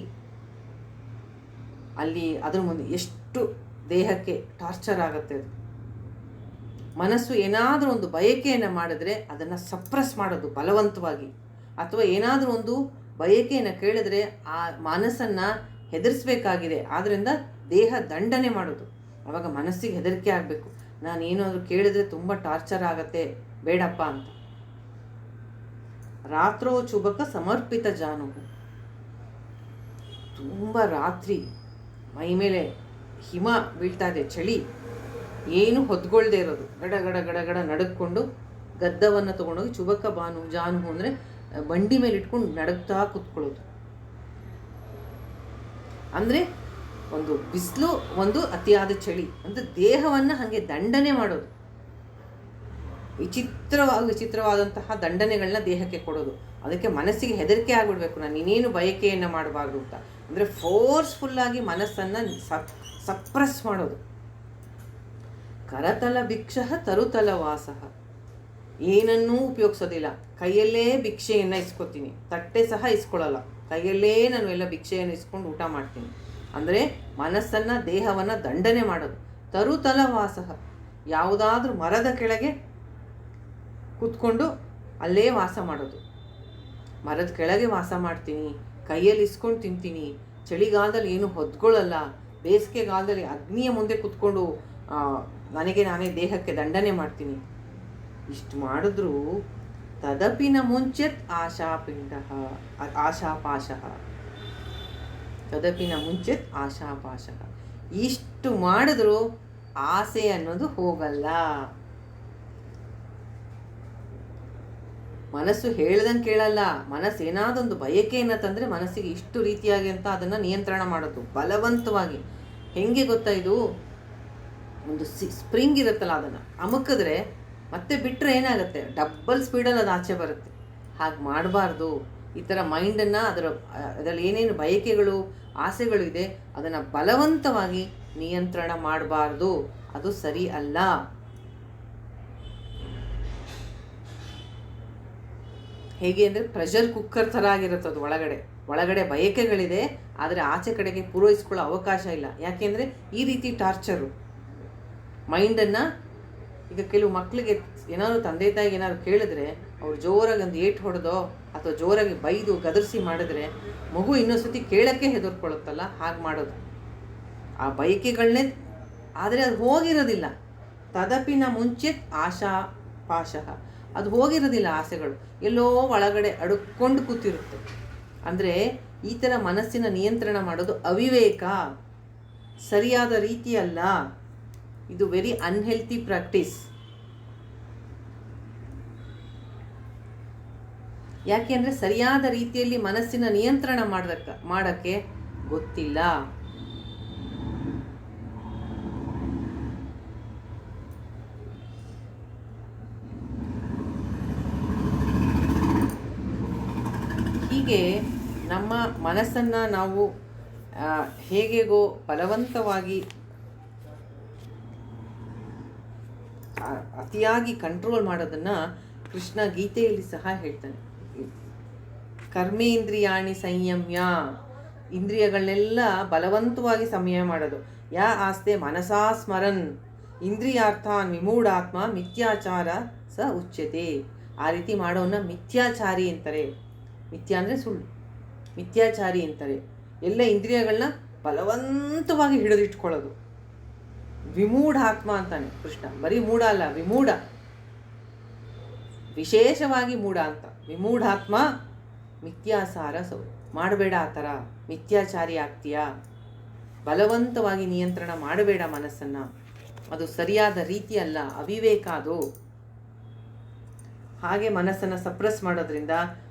ಅಲ್ಲಿ ಅದ್ರ ಮುಂದೆ ಎಷ್ಟು ದೇಹಕ್ಕೆ ಟಾರ್ಚರ್ ಆಗುತ್ತೆ ಅದು. ಮನಸ್ಸು ಏನಾದರೂ ಒಂದು ಬಯಕೆಯನ್ನು ಮಾಡಿದ್ರೆ ಅದನ್ನು ಸಪ್ರೆಸ್ ಮಾಡೋದು ಬಲವಂತವಾಗಿ, ಅಥವಾ ಏನಾದರೂ ಒಂದು ಬಯಕೆಯನ್ನು ಕೇಳಿದ್ರೆ ಆ ಮನಸ್ಸನ್ನು ಹೆದರಿಸ್ಬೇಕಾಗಿದೆ. ಆದ್ದರಿಂದ ದೇಹ ದಂಡನೆ ಮಾಡೋದು. ಆವಾಗ ಮನಸ್ಸಿಗೆ ಹೆದರಿಕೆ ಆಗಬೇಕು, ನಾನೇನಾದರೂ ಕೇಳಿದ್ರೆ ತುಂಬ ಟಾರ್ಚರ್ ಆಗತ್ತೆ, ಬೇಡಪ್ಪ ಅಂತ. ರಾತ್ರೋ ಚುಬಕ ಸಮರ್ಪಿತ ಜಾನುವು. ತುಂಬ ರಾತ್ರಿ ಮೈ ಮೇಲೆ ಹಿಮ ಬೀಳ್ತಾ ಇದೆ, ಚಳಿ, ಏನು ಹೊದ್ಗೊಳ್ದೇ ಇರೋದು, ಗಡ ಗಡ ಗಡ ಗಡ ನಡುಕೊಂಡು ಗದ್ದವನ್ನು ತೊಗೊಂಡೋಗಿ ಚುಬಕ ಜಾನುವು ಅಂದರೆ ಬಂಡಿ ಮೇಲೆ ಇಟ್ಕೊಂಡು ನಡುಗ್ತಾ ಕೂತ್ಕೊಳ್ಳೋದು. ಅಂದರೆ ಒಂದು ಬಿಸಿಲು, ಒಂದು ಅತಿಯಾದ ಚಳಿ, ಅಂದರೆ ದೇಹವನ್ನು ಹಾಗೆ ದಂಡನೆ ಮಾಡೋದು. ವಿಚಿತ್ರವಾದಂತಹ ದಂಡನೆಗಳನ್ನ ದೇಹಕ್ಕೆ ಕೊಡೋದು. ಅದಕ್ಕೆ ಮನಸ್ಸಿಗೆ ಹೆದರಿಕೆ ಆಗಿಬಿಡ್ಬೇಕು, ನಾನು ಇನ್ನೇನು ಬಯಕೆಯನ್ನು ಮಾಡಬಾರ್ದು ಅಂತ. ಅಂದರೆ ಫೋರ್ಸ್ಫುಲ್ಲಾಗಿ ಮನಸ್ಸನ್ನು ಸಪ್ರೆಸ್ ಮಾಡೋದು. ಕರತಲ ಭಿಕ್ಷಃ ತರುತಲ ವಾಸಃ. ಏನನ್ನೂ ಉಪಯೋಗಿಸೋದಿಲ್ಲ, ಕೈಯಲ್ಲೇ ಭಿಕ್ಷೆಯನ್ನು ಇಸ್ಕೊತೀನಿ, ತಟ್ಟೆ ಸಹ ಇಸ್ಕೊಳ್ಳಲ್ಲ, ಕೈಯಲ್ಲೇ ನಾನು ಎಲ್ಲ ಭಿಕ್ಷೆಯನ್ನು ಇಸ್ಕೊಂಡು ಊಟ ಮಾಡ್ತೀನಿ. ಅಂದರೆ ಮನಸ್ಸನ್ನು, ದೇಹವನ್ನು ದಂಡನೆ ಮಾಡೋದು. ತರುತಲ ವಾಸಃ, ಯಾವುದಾದ್ರೂ ಮರದ ಕೆಳಗೆ ಕೂತ್ಕೊಂಡು ಅಲ್ಲೇ ವಾಸ ಮಾಡೋದು. ಮರದ ಕೆಳಗೆ ವಾಸ ಮಾಡ್ತೀನಿ, ಕೈಯಲ್ಲಿ ಇಸ್ಕೊಂಡು ತಿಂತೀನಿ, ಚಳಿಗಾಲದಲ್ಲಿ ಏನು ಹೊದ್ಕೊಳ್ಳಲ್ಲ, ಬೇಸಿಗೆಗಾಲದಲ್ಲಿ ಅಗ್ನಿಯ ಮುಂದೆ ಕೂತ್ಕೊಂಡು ನನಗೆ ನಾನೇ ದೇಹಕ್ಕೆ ದಂಡನೆ ಮಾಡ್ತೀನಿ. ಇಷ್ಟು ಮಾಡಿದ್ರೂ ತದಪಿನ ಮುಂಚೆತ್ ಆಶಾಪಾಶಃ. ತದಪಿನ ಮುಂಚೆತ್ ಆಶಾಪಾಶಃ. ಇಷ್ಟು ಮಾಡಿದ್ರೂ ಆಸೆ ಅನ್ನೋದು ಹೋಗಲ್ಲ. ಮನಸ್ಸು ಹೇಳ್ದಂಗೆ ಕೇಳಲ್ಲ. ಮನಸ್ಸು ಏನಾದೊಂದು ಬಯಕೆಯನ್ನು ತಂದರೆ ಮನಸ್ಸಿಗೆ ಇಷ್ಟು ರೀತಿಯಾಗಿ ಅಂತ ಅದನ್ನು ನಿಯಂತ್ರಣ ಮಾಡೋದು ಬಲವಂತವಾಗಿ. ಹೆಂಗೆ ಗೊತ್ತಾ, ಇದು ಒಂದು ಸ್ಪ್ರಿಂಗ್ ಇರುತ್ತಲ್ಲ, ಅದನ್ನು ಅಮುಕಿದ್ರೆ ಮತ್ತೆ ಬಿಟ್ಟರೆ ಏನಾಗುತ್ತೆ, ಡಬ್ಬಲ್ ಸ್ಪೀಡಲ್ಲಿ ಅದು ಆಚೆ ಬರುತ್ತೆ. ಹಾಗೆ ಮಾಡಬಾರ್ದು. ಈ ಥರ ಮೈಂಡನ್ನು ಅದರಲ್ಲಿ ಏನೇನು ಬಯಕೆಗಳು, ಆಸೆಗಳು ಇದೆ ಅದನ್ನು ಬಲವಂತವಾಗಿ ನಿಯಂತ್ರಣ ಮಾಡಬಾರ್ದು. ಅದು ಸರಿ ಅಲ್ಲ. ಹೇಗೆ ಅಂದರೆ ಪ್ರೆಷರ್ ಕುಕ್ಕರ್ ಥರ ಆಗಿರುತ್ತೆ ಅದು. ಒಳಗಡೆ ಬಯಕೆಗಳಿದೆ, ಆದರೆ ಆಚೆ ಕಡೆಗೆ ಪೂರೈಸ್ಕೊಳ್ಳೋ ಅವಕಾಶ ಇಲ್ಲ. ಯಾಕೆಂದರೆ ಈ ರೀತಿ ಟಾರ್ಚರು ಮೈಂಡನ್ನು. ಈಗ ಕೆಲವು ಮಕ್ಕಳಿಗೆ ಏನಾದ್ರು ತಂದೆ ತಾಯಿಗೆ ಏನಾದ್ರು ಕೇಳಿದ್ರೆ ಅವ್ರು ಜೋರಾಗಿ ಒಂದು ಏಟು ಹೊಡೆದೋ ಅಥವಾ ಜೋರಾಗಿ ಬೈದು ಗದರಿಸಿ ಮಾಡಿದ್ರೆ ಮಗು ಇನ್ನೊಂದ್ಸತಿ ಕೇಳೋಕ್ಕೆ ಹೆದರ್ಕೊಳ್ಳುತ್ತಲ್ಲ, ಹಾಗೆ ಮಾಡೋದು. ಆ ಬಯಕೆಗಳನ್ನೇ, ಆದರೆ ಅದು ಹೋಗಿರೋದಿಲ್ಲ. ತದಪಿನ ಮುಂಚೆ ಆಶಾಪಾಶಃ, ಅದು ಹೋಗಿರೋದಿಲ್ಲ. ಆಸೆಗಳು ಎಲ್ಲೋ ಒಳಗಡೆ ಅಡುಕೊಂಡು ಕೂತಿರುತ್ತೆ. ಅಂದರೆ ಈ ಥರ ಮನಸ್ಸಿನ ನಿಯಂತ್ರಣ ಮಾಡೋದು ಅವಿವೇಕ, ಸರಿಯಾದ ರೀತಿಯಲ್ಲ. ಇದು ವೆರಿ ಅನ್ಹೆಲ್ತಿ ಪ್ರಾಕ್ಟೀಸ್. ಯಾಕೆ ಅಂದರೆ ಸರಿಯಾದ ರೀತಿಯಲ್ಲಿ ಮನಸ್ಸಿನ ನಿಯಂತ್ರಣ ಮಾಡೋಕ್ಕೆ ಗೊತ್ತಿಲ್ಲ. ಹೀಗೆ ನಮ್ಮ ಮನಸ್ಸನ್ನು ನಾವು ಹೇಗೆಗೋ ಬಲವಂತವಾಗಿ ಅತಿಯಾಗಿ ಕಂಟ್ರೋಲ್ ಮಾಡೋದನ್ನು ಕೃಷ್ಣ ಗೀತೆಯಲ್ಲಿ ಸಹ ಹೇಳ್ತಾನೆ. ಕರ್ಮೇಂದ್ರಿಯಾಣಿ ಸಂಯಮ್ಯ, ಇಂದ್ರಿಯಗಳನ್ನೆಲ್ಲ ಬಲವಂತವಾಗಿ ಸಂಯಮ ಮಾಡೋದು. ಯಾ ಆಸ್ತೆ ಮನಸಾ ಸ್ಮರನ್ ಇಂದ್ರಿಯಾರ್ಥಾನ್ ವಿಮೂಢಾತ್ಮ ಮಿಥ್ಯಾಚಾರ ಸ ಉಚ್ಯತೆ. ಆ ರೀತಿ ಮಾಡೋನ್ನ ಮಿಥ್ಯಾಚಾರಿ ಅಂತಾರೆ. ಮಿಥ್ಯಾ ಅಂದರೆ ಸುಳ್ಳು, ಮಿಥ್ಯಾಚಾರಿ ಅಂತಾರೆ. ಎಲ್ಲ ಇಂದ್ರಿಯಗಳನ್ನ ಬಲವಂತವಾಗಿ ಹಿಡಿದಿಟ್ಕೊಳ್ಳೋದು. ವಿಮೂಢಾತ್ಮ ಅಂತಾನೆ ಕೃಷ್ಣ. ಬರೀ ಮೂಢ ಅಲ್ಲ, ವಿಮೂಢ, ವಿಶೇಷವಾಗಿ ಮೂಢ ಅಂತ. ವಿಮೂಢಾತ್ಮ ಮಿಥ್ಯಾಚಾರ ಮಾಡಬೇಡ, ಆ ಥರ ಮಿಥ್ಯಾಚಾರಿ ಆಗ್ತೀಯಾ. ಬಲವಂತವಾಗಿ ನಿಯಂತ್ರಣ ಮಾಡಬೇಡ ಮನಸ್ಸನ್ನು, ಅದು ಸರಿಯಾದ ರೀತಿ ಅಲ್ಲ, ಅವಿವೇಕ ಅದು. ಹಾಗೆ ಮನಸ್ಸನ್ನು ಸಪ್ರೆಸ್ ಮಾಡೋದ್ರಿಂದ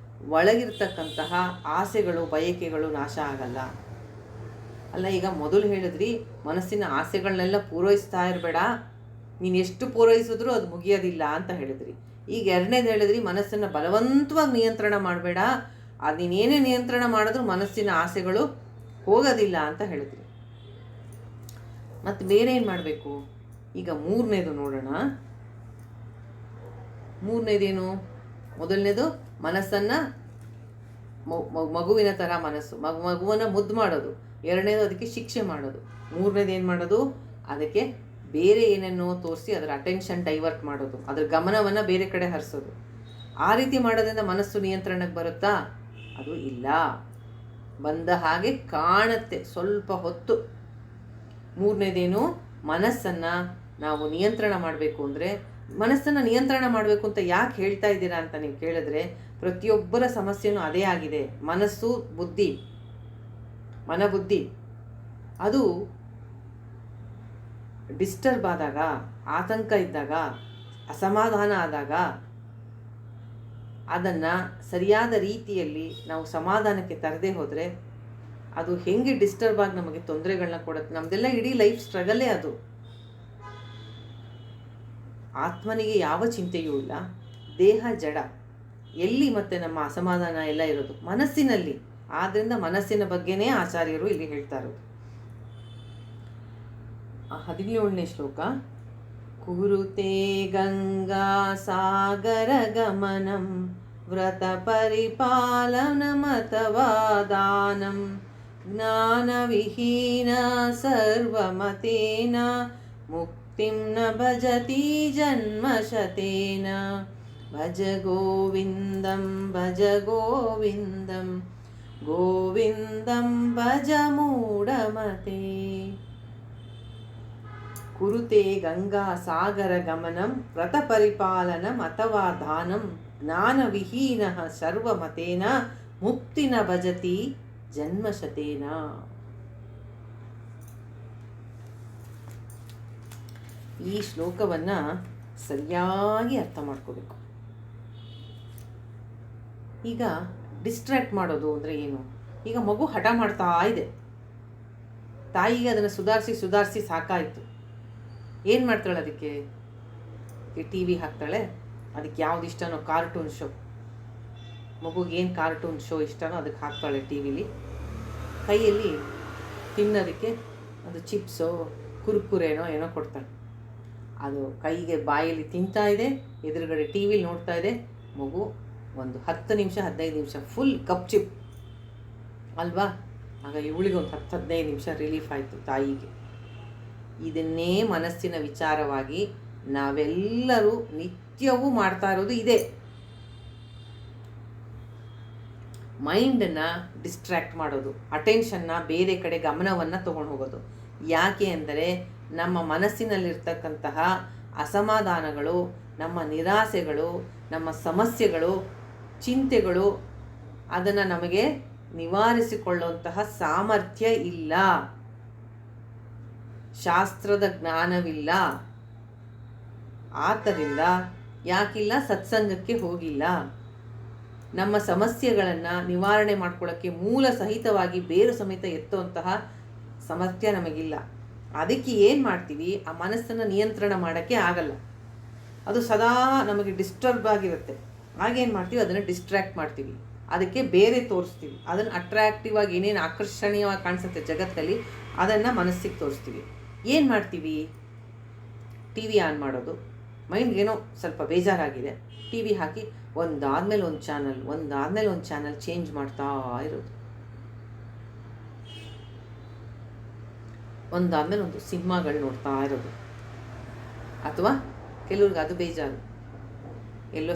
ಒಳಗಿರ್ತಕ್ಕಂತಹ ಆಸೆಗಳು, ಬಯಕೆಗಳು ನಾಶ ಆಗಲ್ಲ. ಅಲ್ಲ, ಈಗ ಮೊದಲು ಹೇಳಿದ್ರಿ ಮನಸ್ಸಿನ ಆಸೆಗಳನ್ನೆಲ್ಲ ಪೂರೈಸ್ತಾ ಇರಬೇಡ, ನೀನು ಎಷ್ಟು ಪೂರೈಸಿದ್ರೂ ಅದು ಮುಗಿಯೋದಿಲ್ಲ ಅಂತ ಹೇಳಿದ್ರಿ. ಈಗ ಎರಡನೇದು ಹೇಳಿದ್ರಿ ಮನಸ್ಸನ್ನು ಬಲವಂತವಾಗಿ ನಿಯಂತ್ರಣ ಮಾಡಬೇಡ, ಅದು ನೀನೇನೇ ನಿಯಂತ್ರಣ ಮಾಡಿದ್ರೂ ಮನಸ್ಸಿನ ಆಸೆಗಳು ಹೋಗೋದಿಲ್ಲ ಅಂತ ಹೇಳಿದ್ರಿ. ಮತ್ತು ಬೇರೆ ಏನು ಮಾಡಬೇಕು? ಈಗ ಮೂರನೇದು ನೋಡೋಣ. ಮೂರನೇದೇನು? ಮೊದಲನೇದು ಮನಸ್ಸನ್ನು ಮಗುವಿನ ಥರ ಮನಸ್ಸು, ಮಗುವನ್ನು ಮುದ್ದು ಮಾಡೋದು. ಎರಡನೇದು ಅದಕ್ಕೆ ಶಿಕ್ಷೆ ಮಾಡೋದು. ಮೂರನೇದು ಏನು ಮಾಡೋದು? ಅದಕ್ಕೆ ಬೇರೆ ಏನನ್ನೋ ತೋರಿಸಿ ಅದರ ಅಟೆನ್ಷನ್ ಡೈವರ್ಟ್ ಮಾಡೋದು, ಅದರ ಗಮನವನ್ನು ಬೇರೆ ಕಡೆ ಹರಿಸೋದು. ಆ ರೀತಿ ಮಾಡೋದ್ರಿಂದ ಮನಸ್ಸು ನಿಯಂತ್ರಣಕ್ಕೆ ಬರುತ್ತಾ? ಅದು ಇಲ್ಲ. ಬಂದ ಹಾಗೆ ಕಾಣುತ್ತೆ ಸ್ವಲ್ಪ ಹೊತ್ತು. ಮೂರನೇದೇನು, ಮನಸ್ಸನ್ನು ನಾವು ನಿಯಂತ್ರಣ ಮಾಡಬೇಕು ಅಂದರೆ, ಮನಸ್ಸನ್ನು ನಿಯಂತ್ರಣ ಮಾಡಬೇಕು ಅಂತ ಯಾಕೆ ಹೇಳ್ತಾ ಇದ್ದೀರಾ ಅಂತ ನೀವು ಕೇಳಿದ್ರೆ, ಪ್ರತಿಯೊಬ್ಬರ ಸಮಸ್ಯೆನೂ ಅದೇ ಆಗಿದೆ. ಮನಸ್ಸು, ಬುದ್ಧಿ, ಮನಬುದ್ಧಿ ಅದು ಡಿಸ್ಟರ್ಬ್ ಆದಾಗ, ಆತಂಕ ಇದ್ದಾಗ, ಅಸಮಾಧಾನ ಆದಾಗ ಅದನ್ನು ಸರಿಯಾದ ರೀತಿಯಲ್ಲಿ ನಾವು ಸಮಾಧಾನಕ್ಕೆ ತರದೇ ಹೋದರೆ ಅದು ಹೆಂಗೆ ಡಿಸ್ಟರ್ಬ್ ಆಗಿ ನಮಗೆ ತೊಂದರೆಗಳನ್ನ ಕೊಡುತ್ತೆ. ನಮ್ಮದೆಲ್ಲ ಇಡೀ ಲೈಫ್ ಸ್ಟ್ರಗಲ್ಲೇ ಅದು. ಆತ್ಮನಿಗೆ ಯಾವ ಚಿಂತೆಯೂ ಇಲ್ಲ, ದೇಹ ಜಡ. ಎಲ್ಲಿ ಮತ್ತೆ ನಮ್ಮ ಅಸಮಾಧಾನ ಎಲ್ಲ ಇರೋದು? ಮನಸ್ಸಿನಲ್ಲಿ. ಆದ್ದರಿಂದ ಮನಸ್ಸಿನ ಬಗ್ಗೆನೇ ಆಚಾರ್ಯರು ಇಲ್ಲಿ ಹೇಳ್ತಾ ಇರೋದು. 17ನೇ ಶ್ಲೋಕ. ಕುರುತೆ ಗಂಗಾ ಸಾಗರ ಗಮನಂ ವ್ರತ ಪರಿಪಾಲನಮಥವಾ ದಾನಂ ಜ್ಞಾನವಿಹೀನ ಸರ್ವಮತೇನ ಮುಕ್ತಿಂ ನ ಭಜತಿ ಜನ್ಮಶತೇನ. ಭಜ ಗೋವಿಂದಂ ಭಜ ಗೋವಿಂದಂ ಗೋವಿಂದಂ ಭಜ ಮೂಢಮತೆ. ಕುರುತೆ ಗಂಗಾ ಸಾಗರ ಗಮನಂ ವ್ರತ ಪರಿಪಾಲನಂ ಅಥವಾ ದಾನಂ ಜ್ಞಾನವಿಹೀನ ಸರ್ವಮತೇನ ಮುಕ್ತಿನ ಭಜತಿ ಜನ್ಮಶತೇನ. ಈ ಶ್ಲೋಕವನ್ನು ಸರಿಯಾಗಿ ಅರ್ಥ ಮಾಡ್ಕೋಬೇಕು. ಈಗ ಡಿಸ್ಟ್ರ್ಯಾಕ್ಟ್ ಮಾಡೋದು ಅಂದರೆ ಏನು? ಈಗ ಮಗು ಹಠ ಮಾಡ್ತಾ ಇದೆ, ತಾಯಿಗೆ ಅದನ್ನು ಸುಧಾರಿಸಿ ಸಾಕಾಯಿತು. ಏನು ಮಾಡ್ತಾಳೆ? ಅದಕ್ಕೆ ಟಿ ವಿ ಹಾಕ್ತಾಳೆ. ಅದಕ್ಕೆ ಯಾವ್ದು ಇಷ್ಟನೋ ಕಾರ್ಟೂನ್ ಶೋ, ಮಗುಗೆ ಏನು ಕಾರ್ಟೂನ್ ಶೋ ಇಷ್ಟನೋ ಅದಕ್ಕೆ ಹಾಕ್ತಾಳೆ ಟಿ ವಿಲಿ. ಕೈಯಲ್ಲಿ ತಿನ್ನೋದಕ್ಕೆ ಅದು ಚಿಪ್ಸೋ ಕುರ್ಕುರೇನೋ ಏನೋ ಕೊಡ್ತಾಳೆ. ಅದು ಕೈಗೆ ಬಾಯಲ್ಲಿ ತಿಂತಾ ಇದೆ, ಎದುರುಗಡೆ ಟಿ ವಿಲಿ ನೋಡ್ತಾ ಇದೆ. ಮಗು ಒಂದು 10 ನಿಮಿಷ 15 ನಿಮಿಷ ಫುಲ್ ಕಪ್ ಚಿಪ್ ಅಲ್ವಾ? ಆಗ ಇವಳಿಗೆ ಒಂದು 10-15 ನಿಮಿಷ ರಿಲೀಫ್ ಆಯಿತು ತಾಯಿಗೆ. ಇದನ್ನೇ ಮನಸ್ಸಿನ ವಿಚಾರವಾಗಿ ನಾವೆಲ್ಲರೂ ನಿತ್ಯವೂ ಮಾಡ್ತಾ ಇರೋದು ಇದೆ. ಮೈಂಡನ್ನು ಡಿಸ್ಟ್ರ್ಯಾಕ್ಟ್ ಮಾಡೋದು, ಅಟೆನ್ಷನ್ನ ಬೇರೆ ಕಡೆ ಗಮನವನ್ನು ತೊಗೊಂಡು ಹೋಗೋದು. ಯಾಕೆ ಅಂದರೆ ನಮ್ಮ ಮನಸ್ಸಿನಲ್ಲಿರ್ತಕ್ಕಂತಹ ಅಸಮಾಧಾನಗಳು, ನಮ್ಮ ನಿರಾಸೆಗಳು, ನಮ್ಮ ಸಮಸ್ಯೆಗಳು, ಚಿಂತೆಗಳು ಅದನ್ನು ನಮಗೆ ನಿವಾರಿಸಿಕೊಳ್ಳುವಂತಹ ಸಾಮರ್ಥ್ಯ ಇಲ್ಲ, ಶಾಸ್ತ್ರದ ಜ್ಞಾನವಿಲ್ಲ. ಆದ್ದರಿಂದ ಯಾಕಿಲ್ಲ? ಸತ್ಸಂಗಕ್ಕೆ ಹೋಗಿಲ್ಲ. ನಮ್ಮ ಸಮಸ್ಯೆಗಳನ್ನು ನಿವಾರಣೆ ಮಾಡ್ಕೊಳ್ಳೋಕ್ಕೆ ಮೂಲ ಸಹಿತವಾಗಿ ಬೇರು ಸಮೇತ ಎತ್ತುವಂತಹ ಸಾಮರ್ಥ್ಯ ನಮಗಿಲ್ಲ. ಅದಕ್ಕೆ ಏನು ಮಾಡ್ತೀವಿ? ಆ ಮನಸ್ಸನ್ನು ನಿಯಂತ್ರಣ ಮಾಡೋಕ್ಕೆ ಆಗಲ್ಲ. ಅದು ಸದಾ ನಮಗೆ ಡಿಸ್ಟರ್ಬ್ ಆಗಿರುತ್ತೆ. ಆಗೇನು ಮಾಡ್ತೀವಿ? ಅದನ್ನು ಡಿಸ್ಟ್ರ್ಯಾಕ್ಟ್ ಮಾಡ್ತೀವಿ, ಅದಕ್ಕೆ ಬೇರೆ ತೋರಿಸ್ತೀವಿ. ಅದನ್ನು ಅಟ್ರಾಕ್ಟಿವ್ ಆಗಿ ಏನೇನು ಆಕರ್ಷಣೀಯವಾಗಿ ಕಾಣಿಸುತ್ತೆ ಜಗತ್ತಲ್ಲಿ ಅದನ್ನು ಮನಸ್ಸಿಗೆ ತೋರಿಸ್ತೀವಿ. ಏನು ಮಾಡ್ತೀವಿ? ಟಿ ವಿ ಆನ್ ಮಾಡೋದು. ಮೈಂಡ್ಗೇನೋ ಸ್ವಲ್ಪ ಬೇಜಾರಾಗಿದೆ, ಟಿ ವಿ ಹಾಕಿ ಒಂದಾದ್ಮೇಲೆ ಒಂದು ಚಾನಲ್ ಚೇಂಜ್ ಮಾಡ್ತಾ ಇರೋದು. ಒಂದಾದ್ಮೇಲೆ ಒಂದು ಸಿನಿಮಾಗಳು ನೋಡ್ತಾ ಇರೋದು. ಅಥವಾ ಕೆಲವ್ರಿಗೆ ಅದು ಬೇಜಾರು, ಎಲ್ಲೋ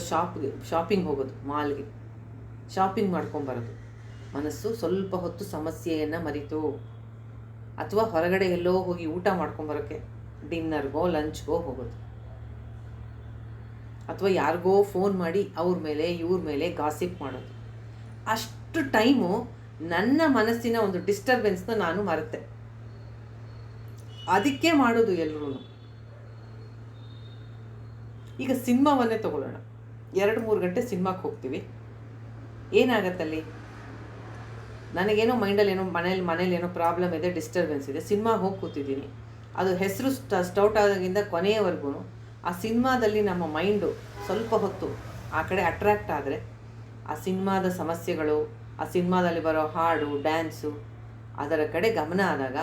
ಶಾಪಿಂಗ್ ಹೋಗೋದು, ಮಾಲ್ಗೆ ಶಾಪಿಂಗ್ ಮಾಡ್ಕೊಂಬರೋದು. ಮನಸ್ಸು ಸ್ವಲ್ಪ ಹೊತ್ತು ಸಮಸ್ಯೆಯನ್ನು ಮರಿತು. ಅಥವಾ ಹೊರಗಡೆ ಎಲ್ಲೋ ಹೋಗಿ ಊಟ ಮಾಡ್ಕೊಂಬರೋಕ್ಕೆ ಡಿನ್ನರ್ಗೋ ಲಂಚ್ಗೋ ಹೋಗೋದು. ಅಥವಾ ಯಾರಿಗೋ ಫೋನ್ ಮಾಡಿ ಅವ್ರ ಮೇಲೆ ಇವ್ರ ಮೇಲೆ ಗಾಸಿಪ್ ಮಾಡೋದು. ಅಷ್ಟು ಟೈಮು ನನ್ನ ಮನಸ್ಸಿನ ಒಂದು ಡಿಸ್ಟರ್ಬೆನ್ಸ್ನ ನಾನು ಮರೆತೆ. ಅದಕ್ಕೆ ಮಾಡೋದು ಎಲ್ಲರೂ. ಈಗ ಸಿನಿಮಾವನ್ನೇ ತಗೊಳ್ಳೋಣ. 2-3 ಗಂಟೆ ಸಿನಿಮಾಕ್ಕೆ ಹೋಗ್ತೀವಿ. ಏನಾಗತ್ತಲ್ಲಿ? ನನಗೇನೋ ಮೈಂಡಲ್ಲಿ ಏನೋ ಮನೇಲಿ ಏನೋ ಪ್ರಾಬ್ಲಮ್ ಇದೆ, ಡಿಸ್ಟರ್ಬೆನ್ಸ್ ಇದೆ. ಸಿನಿಮಾಗೆ ಹೋಗಿ ಕೂತಿದ್ದೀನಿ. ಅದು ಹೆಸರು ಸ್ಟೌಟ್ ಆದಾಗಿಂದ ಕೊನೆಯವರೆಗೂ ಆ ಸಿನಿಮಾದಲ್ಲಿ ನಮ್ಮ ಮೈಂಡು ಸ್ವಲ್ಪ ಹೊತ್ತು ಆ ಕಡೆ ಅಟ್ರ್ಯಾಕ್ಟ್ ಆದರೆ ಆ ಸಿನಿಮಾದ ಸಮಸ್ಯೆಗಳು, ಆ ಸಿನಿಮಾದಲ್ಲಿ ಬರೋ ಹಾಡು, ಡ್ಯಾನ್ಸು ಅದರ ಕಡೆ ಗಮನ ಆದಾಗ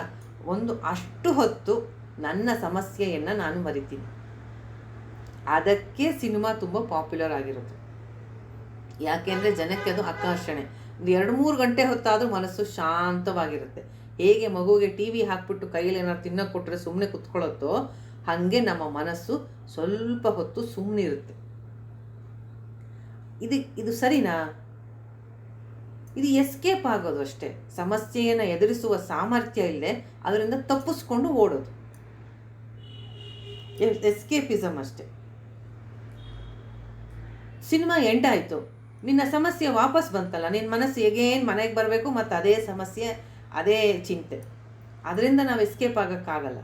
ಅಷ್ಟು ಹೊತ್ತು ನನ್ನ ಸಮಸ್ಯೆಯನ್ನು ನಾನು ಮರಿತೀನಿ. ಅದಕ್ಕೆ ಸಿನಿಮಾ ತುಂಬ ಪಾಪ್ಯುಲರ್ ಆಗಿರುತ್ತೆ. ಯಾಕೆಂದರೆ ಜನಕ್ಕೆ ಅದು ಆಕರ್ಷಣೆ. 2-3 ಗಂಟೆ ಹೊತ್ತಾದರೂ ಮನಸ್ಸು ಶಾಂತವಾಗಿರುತ್ತೆ. ಹೇಗೆ ಮಗುವಿಗೆ ಟಿ ವಿ ಹಾಕ್ಬಿಟ್ಟು ಕೈಯಲ್ಲಿ ಏನಾದ್ರು ತಿನ್ನೋಕೆ ಕೊಟ್ಟರೆ ಸುಮ್ಮನೆ ಕುತ್ಕೊಳ್ಳುತ್ತೋ, ಹಾಗೆ ನಮ್ಮ ಮನಸ್ಸು ಸ್ವಲ್ಪ ಹೊತ್ತು ಸುಮ್ಮನೆ ಇರುತ್ತೆ. ಇದು ಸರಿನಾ? ಇದು ಎಸ್ಕೇಪ್ ಆಗೋದು ಅಷ್ಟೇ. ಸಮಸ್ಯೆಯನ್ನು ಎದುರಿಸುವ ಸಾಮರ್ಥ್ಯ ಇಲ್ಲದೆ ಅದರಿಂದ ತಪ್ಪಿಸ್ಕೊಂಡು ಓಡೋದು, ಎಸ್ಕೇಪಿಸಮ್ ಅಷ್ಟೆ. ಸಿನಿಮಾ ಎಂಡ್ ಆಯಿತು, ನಿನ್ನ ಸಮಸ್ಯೆ ವಾಪಸ್ ಬಂತಲ್ಲ, ನಿನ್ನ ಮನಸ್ಸು ಹೇಗೇನು ಮನೆಗೆ ಬರಬೇಕು ಮತ್ತು ಅದೇ ಸಮಸ್ಯೆ, ಅದೇ ಚಿಂತೆ. ಅದರಿಂದ ನಾವು ಎಸ್ಕೇಪ್ ಆಗೋಕ್ಕಾಗಲ್ಲ.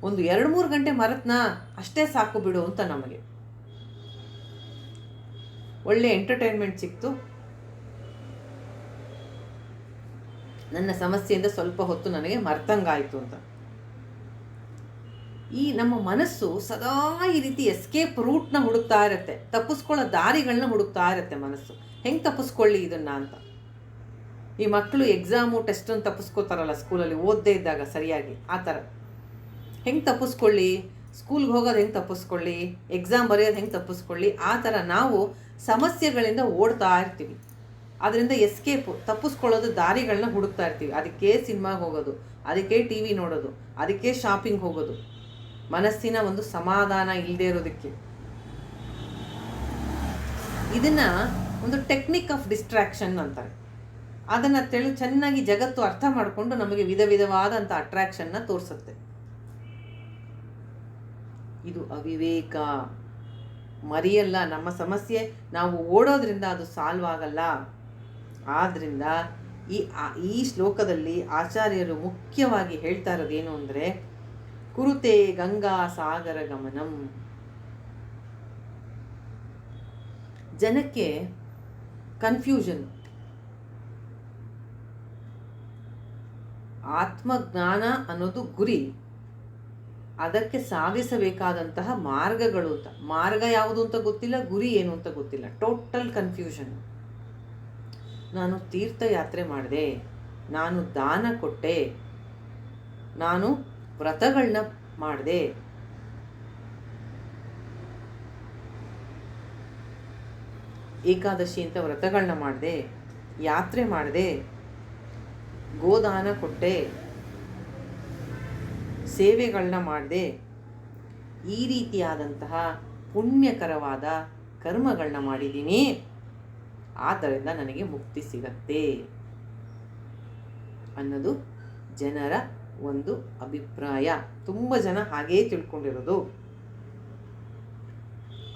ಒಂದು 2-3 ಗಂಟೆ ಮರೆತ್ನಾ ಅಷ್ಟೇ ಸಾಕು ಬಿಡು ಅಂತ ನಮಗೆ ಒಳ್ಳೆ ಎಂಟರ್ಟೈನ್ಮೆಂಟ್ ಸಿಕ್ತು, ನನ್ನ ಸಮಸ್ಯೆಯಿಂದ ಸ್ವಲ್ಪ ಹೊತ್ತು ನನಗೆ ಮರ್ತಂಗಾಯಿತು ಅಂತ. ಈ ನಮ್ಮ ಮನಸ್ಸು ಸದಾ ಈ ರೀತಿ ಎಸ್ಕೇಪ್ ರೂಟ್ನ ಹುಡುಕ್ತಾ ಇರುತ್ತೆ, ತಪ್ಪಿಸ್ಕೊಳ್ಳೋ ದಾರಿಗಳನ್ನ ಹುಡುಕ್ತಾ ಇರುತ್ತೆ ಮನಸ್ಸು. ಹೆಂಗೆ ತಪ್ಪಿಸ್ಕೊಳ್ಳಿ ಇದನ್ನ ಅಂತ. ಈ ಮಕ್ಕಳು ಎಕ್ಸಾಮು ಟೆಸ್ಟನ್ನು ತಪ್ಪಿಸ್ಕೋತಾರಲ್ಲ ಸ್ಕೂಲಲ್ಲಿ, ಓದದೇ ಇದ್ದಾಗ ಸರಿಯಾಗಿ, ಆ ಥರ ಹೆಂಗೆ ತಪ್ಪಿಸ್ಕೊಳ್ಳಿ, ಸ್ಕೂಲ್ಗೆ ಹೋಗೋದು ಹೆಂಗೆ ತಪ್ಪಿಸ್ಕೊಳ್ಳಿ, ಎಕ್ಸಾಮ್ ಬರೆಯೋದು ಹೆಂಗೆ ತಪ್ಪಿಸ್ಕೊಳ್ಳಿ, ಆ ಥರ ನಾವು ಸಮಸ್ಯೆಗಳಿಂದ ಓಡ್ತಾ ಇರ್ತೀವಿ. ಅದರಿಂದ ಎಸ್ಕೇಪು, ತಪ್ಪಿಸ್ಕೊಳ್ಳೋದು ದಾರಿಗಳನ್ನ ಹುಡುಕ್ತಾ ಇರ್ತೀವಿ. ಅದಕ್ಕೆ ಸಿನಿಮಾಗೆ ಹೋಗೋದು, ಅದಕ್ಕೆ ಟಿ ವಿ ನೋಡೋದು, ಅದಕ್ಕೆ ಶಾಪಿಂಗ್ ಹೋಗೋದು, ಮನಸ್ಸಿನ ಒಂದು ಸಮಾಧಾನ ಇಲ್ಲದೆ ಇರೋದಕ್ಕೆ. ಇದನ್ನು ಒಂದು ಟೆಕ್ನಿಕ್ ಆಫ್ ಡಿಸ್ಟ್ರಾಕ್ಷನ್ ಅಂತಾರೆ. ಅದನ್ನು ಚೆನ್ನಾಗಿ ಜಗತ್ತು ಅರ್ಥ ಮಾಡಿಕೊಂಡು ನಮಗೆ ವಿಧ ವಿಧವಾದಂಥ ಅಟ್ರಾಕ್ಷನ್ನ ತೋರಿಸುತ್ತೆ. ಇದು ಅವಿವೇಕ, ಮರಿಯಲ್ಲ. ನಮ್ಮ ಸಮಸ್ಯೆ ನಾವು ಓಡೋದ್ರಿಂದ ಅದು ಸಾಲ್ವ್ ಆಗಲ್ಲ. ಆದ್ದರಿಂದ ಈ ಶ್ಲೋಕದಲ್ಲಿ ಆಚಾರ್ಯರು ಮುಖ್ಯವಾಗಿ ಹೇಳ್ತಾ ಇರೋದೇನು ಅಂದರೆ, ಕುರುತೆ ಗಂಗಾ ಸಾಗರ ಗಮನಂ. ಜನಕ್ಕೆ ಕನ್ಫ್ಯೂಷನ್. ಆತ್ಮಜ್ಞಾನ ಅನ್ನೋದು ಗುರಿ, ಅದಕ್ಕೆ ಸಾಧಿಸಬೇಕಾದಂತಹ ಮಾರ್ಗಗಳು ಅಂತ. ಮಾರ್ಗ ಯಾವುದು ಅಂತ ಗೊತ್ತಿಲ್ಲ, ಗುರಿ ಏನು ಅಂತ ಗೊತ್ತಿಲ್ಲ, ಟೋಟಲ್ ಕನ್ಫ್ಯೂಷನ್. ನಾನು ತೀರ್ಥಯಾತ್ರೆ ಮಾಡಿದೆ, ನಾನು ದಾನ ಕೊಟ್ಟೆ, ನಾನು ವ್ರತಗಳನ್ನ ಮಾಡಿದೆ, ಏಕಾದಶಿ ಅಂತ ವ್ರತಗಳನ್ನ ಮಾಡಿದೆ, ಯಾತ್ರೆ ಮಾಡಿದೆ, ಗೋದಾನ ಕೊಟ್ಟೆ, ಸೇವೆಗಳನ್ನ ಮಾಡಿದೆ, ಈ ರೀತಿಯಾದಂತಹ ಪುಣ್ಯಕರವಾದ ಕರ್ಮಗಳನ್ನ ಮಾಡಿದ್ದೀನಿ, ಆದ್ದರಿಂದ ನನಗೆ ಮುಕ್ತಿ ಸಿಗತ್ತೆ ಅನ್ನೋದು ಜನರ ಒಂದು ಅಭಿಪ್ರಾಯ. ತುಂಬ ಜನ ಹಾಗೇ ತಿಳ್ಕೊಂಡಿರೋದು.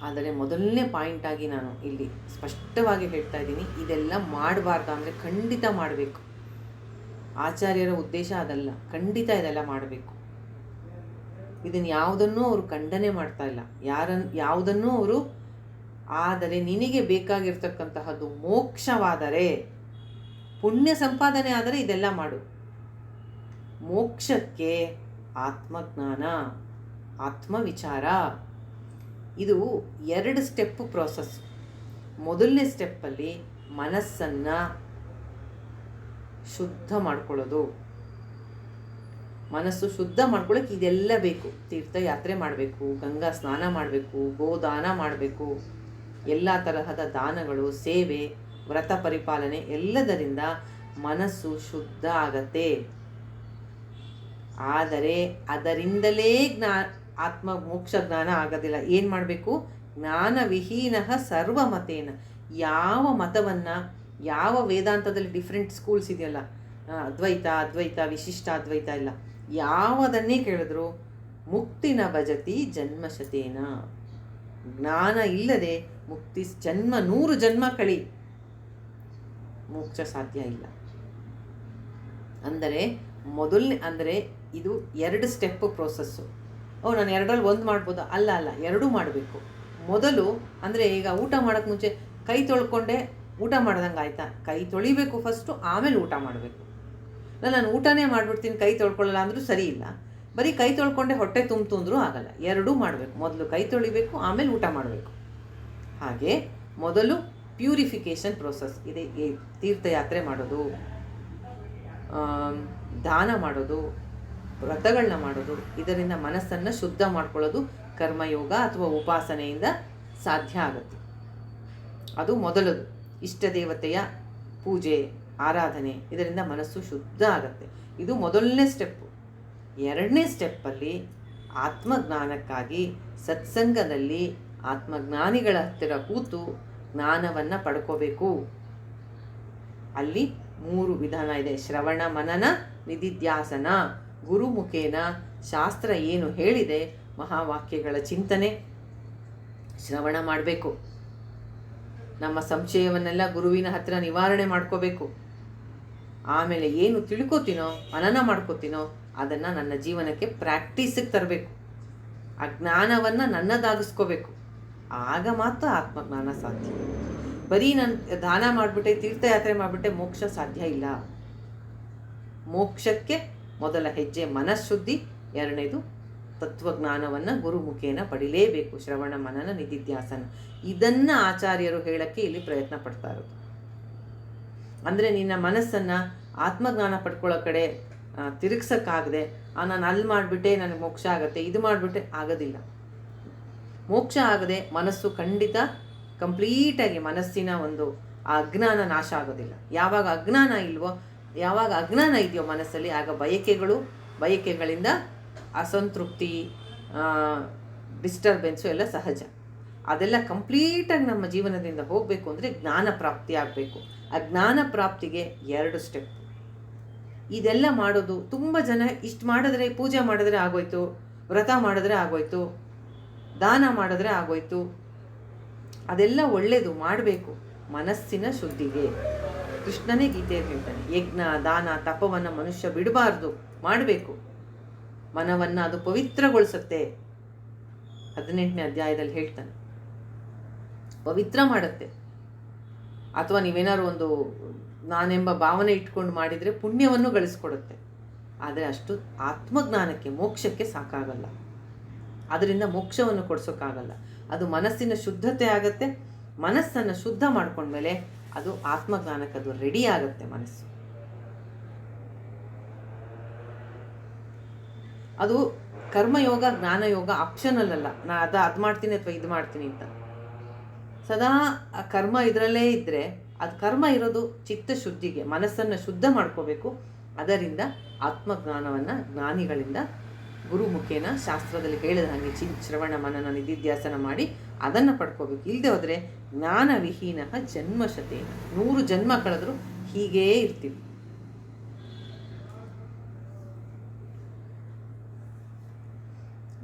ಆದರೆ ಮೊದಲನೇ ಪಾಯಿಂಟಾಗಿ ನಾನು ಇಲ್ಲಿ ಸ್ಪಷ್ಟವಾಗಿ ಹೇಳ್ತಾ ಇದ್ದೀನಿ, ಇದೆಲ್ಲ ಮಾಡಬಾರ್ದು ಅಂದರೆ ಖಂಡಿತ ಮಾಡಬೇಕು. ಆಚಾರ್ಯರ ಉದ್ದೇಶ ಅದಲ್ಲ, ಖಂಡಿತ ಇದೆಲ್ಲ ಮಾಡಬೇಕು. ಇದನ್ನು ಯಾವುದನ್ನೂ ಅವರು ಖಂಡನೆ ಮಾಡ್ತಾ ಇಲ್ಲ, ಯಾವುದನ್ನೂ ಅವರು. ಆದರೆ ನಿನಗೆ ಬೇಕಾಗಿರ್ತಕ್ಕಂತಹದ್ದು ಮೋಕ್ಷವಾದರೆ, ಪುಣ್ಯ ಸಂಪಾದನೆ ಆದರೆ ಇದೆಲ್ಲ ಮಾಡು. ಮೋಕ್ಷಕ್ಕೆ ಆತ್ಮಜ್ಞಾನ, ಆತ್ಮವಿಚಾರ, ಇದು 2 ಸ್ಟೆಪ್ ಪ್ರೋಸೆಸ್. ಮೊದಲನೇ ಸ್ಟೆಪ್ಪಲ್ಲಿ ಮನಸ್ಸನ್ನು ಶುದ್ಧ ಮಾಡ್ಕೊಳ್ಳೋದು. ಮನಸ್ಸು ಶುದ್ಧ ಮಾಡ್ಕೊಳ್ಳೋಕೆ ಇದೆಲ್ಲ ಬೇಕು. ತೀರ್ಥಯಾತ್ರೆ ಮಾಡಬೇಕು, ಗಂಗಾ ಸ್ನಾನ ಮಾಡಬೇಕು, ಗೋದಾನ ಮಾಡಬೇಕು, ಎಲ್ಲ ತರಹದ ದಾನಗಳು, ಸೇವೆ, ವ್ರತ ಪರಿಪಾಲನೆ ಎಲ್ಲದರಿಂದ ಮನಸ್ಸು ಶುದ್ಧ ಆಗತ್ತೆ. ಆದರೆ ಅದರಿಂದಲೇ ಆತ್ಮ ಮೋಕ್ಷ ಜ್ಞಾನ ಆಗೋದಿಲ್ಲ. ಏನು ಮಾಡಬೇಕು? ಜ್ಞಾನವಿಹೀನ ಸರ್ವಮತೇನ. ಯಾವ ಮತವನ್ನು, ಯಾವ ವೇದಾಂತದಲ್ಲಿ ಡಿಫ್ರೆಂಟ್ ಸ್ಕೂಲ್ಸ್ ಇದೆಯಲ್ಲ, ಅದ್ವೈತ, ವಿಶಿಷ್ಟ ಅದ್ವೈತ ಇಲ್ಲ, ಯಾವುದನ್ನೇ ಕೇಳಿದ್ರು ಮುಕ್ತಿನ ಭಜತಿ ಜನ್ಮಶತೇನ. ಜ್ಞಾನ ಇಲ್ಲದೆ ಮುಕ್ತಿ, 100 ಜನ್ಮ ಕಳಿ, ಮೋಕ್ಷ ಸಾಧ್ಯ ಇಲ್ಲ. ಅಂದರೆ ಇದು 2 ಸ್ಟೆಪ್ ಪ್ರೋಸೆಸ್ಸು. ನಾನು 2ರಲ್ಲಿ 1 ಮಾಡ್ಬೋದಾ? ಅಲ್ಲ, 2 ಮಾಡಬೇಕು. ಮೊದಲು ಅಂದರೆ ಈಗ ಊಟ ಮಾಡೋಕ್ಕೆ ಮುಂಚೆ ಕೈ ತೊಳ್ಕೊಂಡೆ ಊಟ ಮಾಡ್ದಂಗೆ ಆಯಿತಾ? ಕೈ ತೊಳಿಬೇಕು ಫಸ್ಟು, ಆಮೇಲೆ ಊಟ ಮಾಡಬೇಕು. ನಾನು ಊಟನೇ ಮಾಡಿಬಿಡ್ತೀನಿ, ಕೈ ತೊಳ್ಕೊಳ್ಳಲ್ಲ ಅಂದರೂ ಸರಿ ಇಲ್ಲ. ಬರೀ ಕೈ ತೊಳ್ಕೊಂಡೆ ಹೊಟ್ಟೆ ತುಂಬಿತು ಆಗಲ್ಲ. 2 ಮಾಡಬೇಕು. ಮೊದಲು ಕೈ ತೊಳಿಬೇಕು, ಆಮೇಲೆ ಊಟ ಮಾಡಬೇಕು. ಹಾಗೆ ಮೊದಲು ಪ್ಯೂರಿಫಿಕೇಷನ್ ಪ್ರೋಸೆಸ್ ಇದೆ. ತೀರ್ಥಯಾತ್ರೆ ಮಾಡೋದು, ದಾನ ಮಾಡೋದು, ವ್ರತಗಳನ್ನ ಮಾಡೋದು, ಇದರಿಂದ ಮನಸ್ಸನ್ನು ಶುದ್ಧ ಮಾಡ್ಕೊಳ್ಳೋದು ಕರ್ಮಯೋಗ ಅಥವಾ ಉಪಾಸನೆಯಿಂದ ಸಾಧ್ಯ ಆಗುತ್ತೆ. ಅದು ಮೊದಲದು. ಇಷ್ಟ ದೇವತೆಯ ಪೂಜೆ, ಆರಾಧನೆ, ಇದರಿಂದ ಮನಸ್ಸು ಶುದ್ಧ ಆಗುತ್ತೆ. ಇದು ಮೊದಲನೇ ಸ್ಟೆಪ್ಪು. 2ನೇ ಸ್ಟೆಪ್ಪಲ್ಲಿ ಆತ್ಮಜ್ಞಾನಕ್ಕಾಗಿ ಸತ್ಸಂಗದಲ್ಲಿ ಆತ್ಮಜ್ಞಾನಿಗಳ ಹತ್ತಿರ ಕೂತು ಜ್ಞಾನವನ್ನು ಪಡ್ಕೋಬೇಕು. ಅಲ್ಲಿ 3 ವಿಧಾನ ಇದೆ. ಶ್ರವಣ ಮನನ ನಿಧಿಧ್ಯಾಸನ. ಗುರುಮುಖೇನ ಶಾಸ್ತ್ರ ಏನು ಹೇಳಿದೆ, ಮಹಾವಾಕ್ಯಗಳ ಚಿಂತನೆ ಶ್ರವಣ ಮಾಡಬೇಕು. ನಮ್ಮ ಸಂಶಯವನ್ನೆಲ್ಲ ಗುರುವಿನ ಹತ್ರ ನಿವಾರಣೆ ಮಾಡ್ಕೋಬೇಕು. ಆಮೇಲೆ ಏನು ತಿಳ್ಕೊತೀನೋ, ಮನನ ಮಾಡ್ಕೋತೀನೋ ಅದನ್ನು ನನ್ನ ಜೀವನಕ್ಕೆ ಪ್ರಾಕ್ಟೀಸಿಗೆ ತರಬೇಕು. ಆ ಜ್ಞಾನವನ್ನು ನನ್ನದಾಗಿಸ್ಕೋಬೇಕು. ಆಗ ಮಾತ್ರ ಆತ್ಮಜ್ಞಾನ ಸಾಧ್ಯ. ಬರೀ ನಾನು ದಾನ ಮಾಡಿಬಿಟ್ಟೆ, ತೀರ್ಥಯಾತ್ರೆ ಮಾಡಿಬಿಟ್ಟೆ ಮೋಕ್ಷ ಸಾಧ್ಯ ಇಲ್ಲ. ಮೋಕ್ಷಕ್ಕೆ ಮೊದಲ ಹೆಜ್ಜೆ ಮನಃಶುದ್ಧಿ, ಎರಡನೇದು ತತ್ವಜ್ಞಾನವನ್ನು ಗುರುಮುಖೇನ ಪಡಿಲೇಬೇಕು. ಶ್ರವಣ ಮನನ ನಿಧಿಧ್ಯಾಸನ. ಇದನ್ನು ಆಚಾರ್ಯರು ಹೇಳೋಕ್ಕೆ ಇಲ್ಲಿ ಪ್ರಯತ್ನ ಪಡ್ತಾ ಇರೋದು. ಅಂದರೆ ನಿನ್ನ ಮನಸ್ಸನ್ನು ಆತ್ಮಜ್ಞಾನ ಪಡ್ಕೊಳ್ಳೋ ಕಡೆ ತಿರುಗ್ಸೋಕ್ಕಾಗದೆ, ನಾನು ಅಲ್ಲಿ ಮಾಡಿಬಿಟ್ಟೆ ನನಗೆ ಮೋಕ್ಷ ಆಗುತ್ತೆ, ಇದು ಮಾಡಿಬಿಟ್ಟೆ ಆಗೋದಿಲ್ಲ. ಮೋಕ್ಷ ಆಗದೆ ಮನಸ್ಸು ಖಂಡಿತ ಕಂಪ್ಲೀಟಾಗಿ ಮನಸ್ಸಿನ ಒಂದು ಅಜ್ಞಾನ ನಾಶ ಆಗೋದಿಲ್ಲ. ಯಾವಾಗ ಅಜ್ಞಾನ ಇಲ್ವೋ, ಯಾವಾಗ ಅಜ್ಞಾನ ಇದೆಯೋ ಮನಸ್ಸಲ್ಲಿ, ಆಗ ಬಯಕೆಗಳಿಂದ ಅಸಂತೃಪ್ತಿ, ಡಿಸ್ಟರ್ಬೆನ್ಸು ಎಲ್ಲ ಸಹಜ. ಅದೆಲ್ಲ ಕಂಪ್ಲೀಟಾಗಿ ನಮ್ಮ ಜೀವನದಿಂದ ಹೋಗಬೇಕು ಅಂದರೆ ಜ್ಞಾನ ಪ್ರಾಪ್ತಿ ಆಗಬೇಕು. ಆ ಜ್ಞಾನ ಪ್ರಾಪ್ತಿಗೆ 2 ಸ್ಟೆಪ್. ಇದೆಲ್ಲ ಮಾಡೋದು ತುಂಬ ಜನ ಇಷ್ಟು ಮಾಡಿದ್ರೆ, ಪೂಜೆ ಮಾಡಿದ್ರೆ ಆಗೋಯ್ತು, ವ್ರತ ಮಾಡಿದ್ರೆ ಆಗೋಯ್ತು, ದಾನ ಮಾಡಿದ್ರೆ ಆಗೋಯ್ತು, ಅದೆಲ್ಲ ಒಳ್ಳೆಯದು, ಮಾಡಬೇಕು. ಮನಸ್ಸಿನ ಶುದ್ಧಿಗೆ ಕೃಷ್ಣನೇ ಗೀತೆಯಲ್ಲಿ ಹೇಳ್ತಾನೆ, ಯಜ್ಞ ದಾನ ತಪವನ್ನು ಮನುಷ್ಯ ಬಿಡಬಾರ್ದು, ಮಾಡಬೇಕು. ಮನವನ್ನು ಅದು ಪವಿತ್ರಗೊಳಿಸುತ್ತೆ. 18ನೇ ಅಧ್ಯಾಯದಲ್ಲಿ ಹೇಳ್ತಾನೆ, ಪವಿತ್ರ ಮಾಡುತ್ತೆ. ಅಥವಾ ನೀವೇನಾದ್ರು ಒಂದು ನಾನೆಂಬ ಭಾವನೆ ಇಟ್ಕೊಂಡು ಮಾಡಿದರೆ ಪುಣ್ಯವನ್ನು ಗಳಿಸ್ಕೊಡುತ್ತೆ. ಆದರೆ ಅಷ್ಟು ಆತ್ಮಜ್ಞಾನಕ್ಕೆ, ಮೋಕ್ಷಕ್ಕೆ ಸಾಕಾಗಲ್ಲ. ಅದರಿಂದ ಮೋಕ್ಷವನ್ನು ಕೊಡಿಸೋಕ್ಕಾಗಲ್ಲ. ಅದು ಮನಸ್ಸಿನ ಶುದ್ಧತೆ ಆಗತ್ತೆ. ಮನಸ್ಸನ್ನು ಶುದ್ಧ ಮಾಡ್ಕೊಂಡ್ಮೇಲೆ ಅದು ಆತ್ಮಜ್ಞಾನಕ್ಕೆ ಅದು ರೆಡಿ ಆಗುತ್ತೆ ಮನಸ್ಸು. ಅದು ಕರ್ಮಯೋಗ ಜ್ಞಾನಯೋಗ ಆಪ್ಷನಲ್ ಅಲ್ಲ. ನಾನು ಅದು ಮಾಡ್ತೀನಿ ಅಥವಾ ಇದು ಮಾಡ್ತೀನಿ ಅಂತ. ಸದಾ ಆ ಕರ್ಮ ಇದರಲ್ಲೇ ಇದ್ದರೆ, ಅದು ಕರ್ಮ ಇರೋದು ಚಿತ್ತ ಶುದ್ಧಿಗೆ, ಮನಸ್ಸನ್ನು ಶುದ್ಧ ಮಾಡ್ಕೋಬೇಕು. ಅದರಿಂದ ಆತ್ಮಜ್ಞಾನವನ್ನು ಜ್ಞಾನಿಗಳಿಂದ ಗುರುಮುಖೇನ ಶಾಸ್ತ್ರದಲ್ಲಿ ಹೇಳಿದ ಹಾಗೆ ಶ್ರವಣ ಮನನ ನಿಧಿಧ್ಯಾಸನ ಮಾಡಿ ಅದನ್ನು ಪಡ್ಕೋಬೇಕು. ಇಲ್ಲದೆ ಹೋದರೆ ಜ್ಞಾನವಿಹೀನ ಜನ್ಮಶತೆ, 100 ಜನ್ಮ ಕಳೆದರೂ ಹೀಗೇ ಇರ್ತೀವಿ.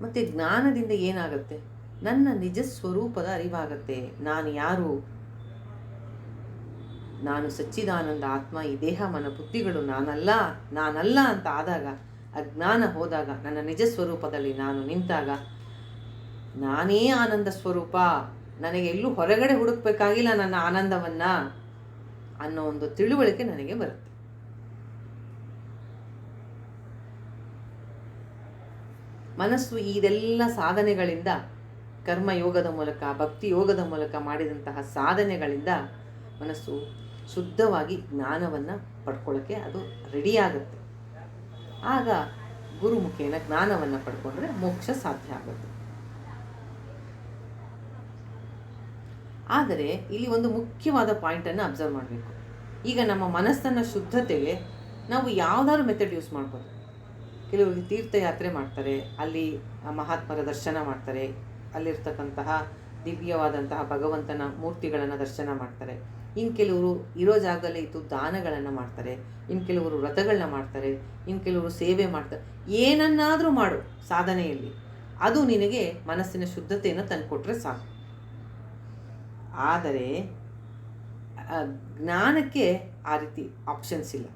ಮತ್ತು ಜ್ಞಾನದಿಂದ ಏನಾಗುತ್ತೆ, ನನ್ನ ನಿಜ ಸ್ವರೂಪದ ಅರಿವಾಗತ್ತೆ. ನಾನು ಯಾರು, ನಾನು ಸಚ್ಚಿದಾನಂದ ಆತ್ಮ, ಈ ದೇಹ ಮನ ಬುದ್ಧಿಗಳು ನಾನಲ್ಲ ಅಂತ ಆದಾಗ, ಅಜ್ಞಾನ ಹೋದಾಗ, ನನ್ನ ನಿಜ ಸ್ವರೂಪದಲ್ಲಿ ನಾನು ನಿಂತಾಗ, ನಾನೇ ಆನಂದ ಸ್ವರೂಪ, ನನಗೆ ಎಲ್ಲೂ ಹೊರಗಡೆ ಹುಡುಕಬೇಕಾಗಿಲ್ಲ ನನ್ನ ಆನಂದವನ್ನು ಅನ್ನೋ ಒಂದು ತಿಳುವಳಿಕೆ ನನಗೆ ಬರುತ್ತೆ. ಮನಸ್ಸು ಇದೆಲ್ಲ ಸಾಧನೆಗಳಿಂದ, ಕರ್ಮಯೋಗದ ಮೂಲಕ, ಭಕ್ತಿ ಯೋಗದ ಮೂಲಕ ಮಾಡಿದಂತಹ ಸಾಧನೆಗಳಿಂದ ಮನಸ್ಸು ಶುದ್ಧವಾಗಿ ಜ್ಞಾನವನ್ನು ಪಡ್ಕೊಳ್ಳೋಕ್ಕೆ ಅದು ರೆಡಿಯಾಗುತ್ತೆ. ಆಗ ಗುರುಮುಖೇನ ಜ್ಞಾನವನ್ನು ಪಡ್ಕೊಂಡ್ರೆ ಮೋಕ್ಷ ಸಾಧ್ಯ ಆಗುತ್ತೆ. ಆದರೆ ಇಲ್ಲಿ ಒಂದು ಮುಖ್ಯವಾದ ಪಾಯಿಂಟನ್ನು ಅಬ್ಸರ್ವ್ ಮಾಡಬೇಕು. ಈಗ ನಮ್ಮ ಮನಸ್ಸನ್ನು ಶುದ್ಧತೆಗೆ ನಾವು ಯಾವುದಾದ್ರು ಮೆಥಡ್ ಯೂಸ್ ಮಾಡ್ಬೋದು. ಕೆಲವರು ತೀರ್ಥಯಾತ್ರೆ ಮಾಡ್ತಾರೆ, ಅಲ್ಲಿ ಮಹಾತ್ಮರ ದರ್ಶನ ಮಾಡ್ತಾರೆ, ಅಲ್ಲಿರ್ತಕ್ಕಂತಹ ದಿವ್ಯವಾದಂತಹ ಭಗವಂತನ ಮೂರ್ತಿಗಳನ್ನು ದರ್ಶನ ಮಾಡ್ತಾರೆ. ಇನ್ನು ಕೆಲವರು ಇರೋ ಜಾಗದಲ್ಲಿ ಇದ್ದು ದಾನಗಳನ್ನು ಮಾಡ್ತಾರೆ, ಇನ್ನು ಕೆಲವರು ವ್ರತಗಳನ್ನ ಮಾಡ್ತಾರೆ, ಇನ್ನು ಕೆಲವರು ಸೇವೆ ಮಾಡ್ತಾರೆ. ಏನನ್ನಾದರೂ ಮಾಡು ಸಾಧನೆಯಲ್ಲಿ, ಅದು ನಿನಗೆ ಮನಸ್ಸಿನ ಶುದ್ಧತೆಯನ್ನು ತಂದುಕೊಟ್ರೆ ಸಾಕು. ಆದರೆ ಜ್ಞಾನಕ್ಕೆ ಆ ರೀತಿ ಆಪ್ಷನ್ಸ್ ಇಲ್ಲ.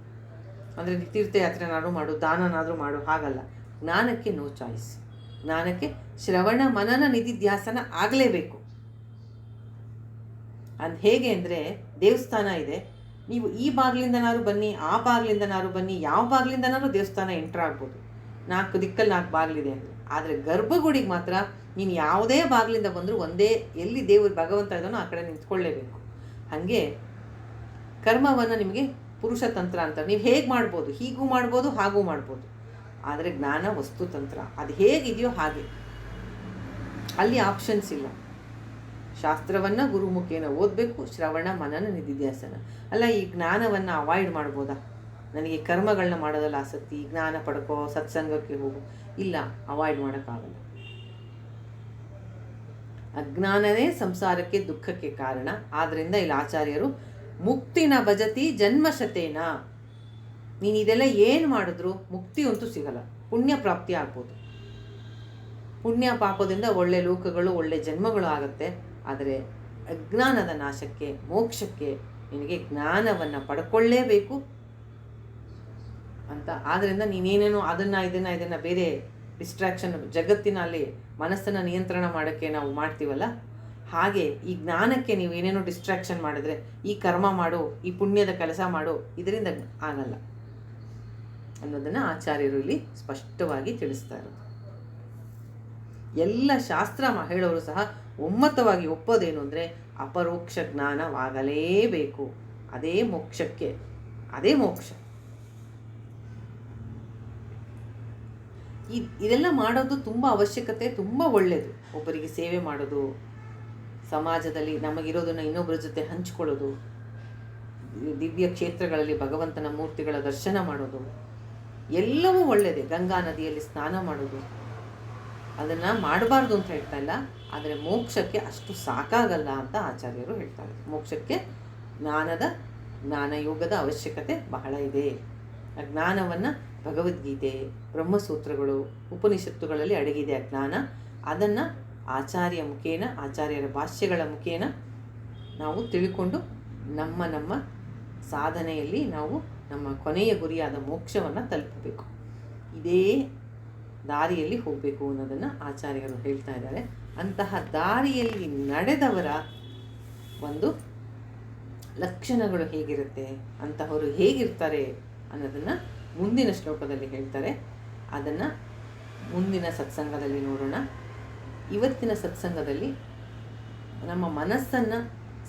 ಅಂದರೆ ತೀರ್ಥಯಾತ್ರೆನಾದರೂ ಮಾಡು, ದಾನನಾದರೂ ಮಾಡು, ಹಾಗಲ್ಲ. ಜ್ಞಾನಕ್ಕೆ ನೋ ಚಾಯ್ಸ್. ಜ್ಞಾನಕ್ಕೆ ಶ್ರವಣ ಮನನ ನಿಧಿಧ್ಯಾಸನ ಆಗಲೇಬೇಕು. ಅದು ಹೇಗೆ ಅಂದರೆ, ದೇವಸ್ಥಾನ ಇದೆ, ನೀವು ಈ ಬಾಗಿಲಿಂದನಾದ್ರು ಬನ್ನಿ, ಆ ಬಾಗಿಲಿಂದನಾದ್ರು ಬನ್ನಿ, ಯಾವ ಬಾಗಿಲಿಂದನಾದ್ರು ದೇವಸ್ಥಾನ ಎಂಟ್ರ್ ಆಗ್ಬೋದು. 4 ದಿಕ್ಕಲ್ಲಿ 4 ಬಾಗಿಲಿದೆ ಅಂದರೆ. ಆದರೆ ಗರ್ಭಗುಡಿಗೆ ಮಾತ್ರ ನೀನು ಯಾವುದೇ ಬಾಗಿಲಿಂದ ಬಂದರೂ ಒಂದೇ, ಎಲ್ಲಿ ದೇವರು ಭಗವಂತ ಇದ್ದಾನೋ ಆ ಕಡೆ ನಿಂತ್ಕೊಳ್ಳೇಬೇಕು. ಹಾಗೆ ಕರ್ಮವನ್ನು ನಿಮಗೆ ಪುರುಷತಂತ್ರ ಅಂತ ನೀವು ಹೇಗೆ ಮಾಡ್ಬೋದು, ಹೀಗೂ ಮಾಡ್ಬೋದು, ಹಾಗೂ ಮಾಡ್ಬೋದು. ಆದರೆ ಜ್ಞಾನ ವಸ್ತುತಂತ್ರ, ಅದು ಹೇಗಿದೆಯೋ ಹಾಗೆ, ಅಲ್ಲಿ ಆಪ್ಷನ್ಸ್ ಇಲ್ಲ. ಶಾಸ್ತ್ರವನ್ನು ಗುರುಮುಖೇನ ಓದಬೇಕು, ಶ್ರವಣ ಮನನ ನಿಧಿಧ್ಯಾಸನ. ಅಲ್ಲ, ಈ ಜ್ಞಾನವನ್ನು ಅವಾಯ್ಡ್ ಮಾಡ್ಬೋದಾ? ನನಗೆ ಕರ್ಮಗಳನ್ನ ಮಾಡೋದಲ್ಲ ಆಸಕ್ತಿ, ಜ್ಞಾನ ಪಡ್ಕೋ, ಸತ್ಸಂಗಕ್ಕೆ ಹೋಗು. ಇಲ್ಲ, ಅವಾಯ್ಡ್ ಮಾಡೋಕ್ಕಾಗಲ್ಲ. ಅಜ್ಞಾನವೇ ಸಂಸಾರಕ್ಕೆ ದುಃಖಕ್ಕೆ ಕಾರಣ. ಆದ್ದರಿಂದ ಇಲ್ಲಿ ಆಚಾರ್ಯರು ಮುಕ್ತಿನ ಭಜತಿ ಜನ್ಮಶತೇನ, ನೀನು ಇದೆಲ್ಲ ಏನು ಮಾಡಿದ್ರು ಮುಕ್ತಿ ಅಂತೂ ಸಿಗಲ್ಲ, ಪುಣ್ಯ ಪ್ರಾಪ್ತಿ ಆಗ್ಬೋದು, ಪುಣ್ಯ ಪಾಪದಿಂದ ಒಳ್ಳೆ ಲೋಕಗಳು ಒಳ್ಳೆ ಜನ್ಮಗಳು ಆಗುತ್ತೆ. ಆದರೆ ಅಜ್ಞಾನದ ನಾಶಕ್ಕೆ ಮೋಕ್ಷಕ್ಕೆ ನಿನಗೆ ಜ್ಞಾನವನ್ನು ಪಡ್ಕೊಳ್ಳೇಬೇಕು ಅಂತ. ಆದ್ದರಿಂದ ನೀನೇನೇನೋ ಇದನ್ನು ಬೇರೆ ಡಿಸ್ಟ್ರಾಕ್ಷನ್ ಜಗತ್ತಿನಲ್ಲಿ ಮನಸ್ಸನ್ನು ನಿಯಂತ್ರಣ ಮಾಡೋಕ್ಕೆ ನಾವು ಮಾಡ್ತೀವಲ್ಲ, ಹಾಗೆ ಈ ಜ್ಞಾನಕ್ಕೆ ನೀವು ಏನೇನೋ ಡಿಸ್ಟ್ರಾಕ್ಷನ್ ಮಾಡಿದ್ರೆ, ಈ ಕರ್ಮ ಮಾಡು, ಈ ಪುಣ್ಯದ ಕೆಲಸ ಮಾಡು, ಇದರಿಂದ ಆಗಲ್ಲ ಅನ್ನೋದನ್ನು ಆಚಾರ್ಯರು ಇಲ್ಲಿ ಸ್ಪಷ್ಟವಾಗಿ ತಿಳಿಸ್ತಾ ಇರೋದು. ಎಲ್ಲ ಶಾಸ್ತ್ರ ಹೇಳೋರು ಸಹ ಒಮ್ಮತವಾಗಿ ಒಪ್ಪೋದೇನು ಅಂದರೆ ಅಪರೋಕ್ಷ ಜ್ಞಾನವಾಗಲೇಬೇಕು, ಅದೇ ಮೋಕ್ಷಕ್ಕೆ, ಅದೇ ಮೋಕ್ಷ. ಇದೆಲ್ಲ ಮಾಡೋದು ತುಂಬ ಅವಶ್ಯಕತೆ, ತುಂಬ ಒಳ್ಳೆಯದು. ಒಬ್ಬರಿಗೆ ಸೇವೆ ಮಾಡೋದು, ಸಮಾಜದಲ್ಲಿ ನಮಗಿರೋದನ್ನು ಇನ್ನೊಬ್ಬರ ಜೊತೆ ಹಂಚ್ಕೊಳ್ಳೋದು, ದಿವ್ಯ ಕ್ಷೇತ್ರಗಳಲ್ಲಿ ಭಗವಂತನ ಮೂರ್ತಿಗಳ ದರ್ಶನ ಮಾಡೋದು, ಎಲ್ಲವೂ ಒಳ್ಳೆಯದೇ. ಗಂಗಾ ನದಿಯಲ್ಲಿ ಸ್ನಾನ ಮಾಡೋದು, ಅದನ್ನು ಮಾಡಬಾರ್ದು ಅಂತ ಹೇಳ್ತಾ ಇಲ್ಲ, ಆದರೆ ಮೋಕ್ಷಕ್ಕೆ ಅಷ್ಟು ಸಾಕಾಗಲ್ಲ ಅಂತ ಆಚಾರ್ಯರು ಹೇಳ್ತಾರೆ. ಮೋಕ್ಷಕ್ಕೆ ಜ್ಞಾನಯೋಗದ ಅವಶ್ಯಕತೆ ಬಹಳ ಇದೆ. ಆ ಜ್ಞಾನವನ್ನು ಭಗವದ್ಗೀತೆ, ಬ್ರಹ್ಮಸೂತ್ರಗಳು, ಉಪನಿಷತ್ತುಗಳಲ್ಲಿ ಅಡಗಿದೆ ಆ ಜ್ಞಾನ. ಅದನ್ನು ಆಚಾರ್ಯ ಮುಖೇನ, ಆಚಾರ್ಯರ ಭಾಷ್ಯಗಳ ಮುಖೇನ ನಾವು ತಿಳ್ಕೊಂಡು ನಮ್ಮ ಸಾಧನೆಯಲ್ಲಿ ನಾವು ನಮ್ಮ ಕೊನೆಯ ಗುರಿಯಾದ ಮೋಕ್ಷವನ್ನು ತಲುಪಬೇಕು. ಇದೇ ದಾರಿಯಲ್ಲಿ ಹೋಗಬೇಕು ಅನ್ನೋದನ್ನು ಆಚಾರ್ಯರು ಹೇಳ್ತಾ ಇದ್ದಾರೆ. ಅಂತಹ ದಾರಿಯಲ್ಲಿ ನಡೆದವರ ಒಂದು ಲಕ್ಷಣಗಳು ಹೇಗಿರುತ್ತೆ, ಅಂತಹವರು ಹೇಗಿರ್ತಾರೆ ಅನ್ನೋದನ್ನು ಮುಂದಿನ ಶ್ಲೋಕದಲ್ಲಿ ಹೇಳ್ತಾರೆ. ಅದನ್ನು ಮುಂದಿನ ಸತ್ಸಂಗದಲ್ಲಿ ನೋಡೋಣ. ಇವತ್ತಿನ ಸತ್ಸಂಗದಲ್ಲಿ ನಮ್ಮ ಮನಸ್ಸನ್ನು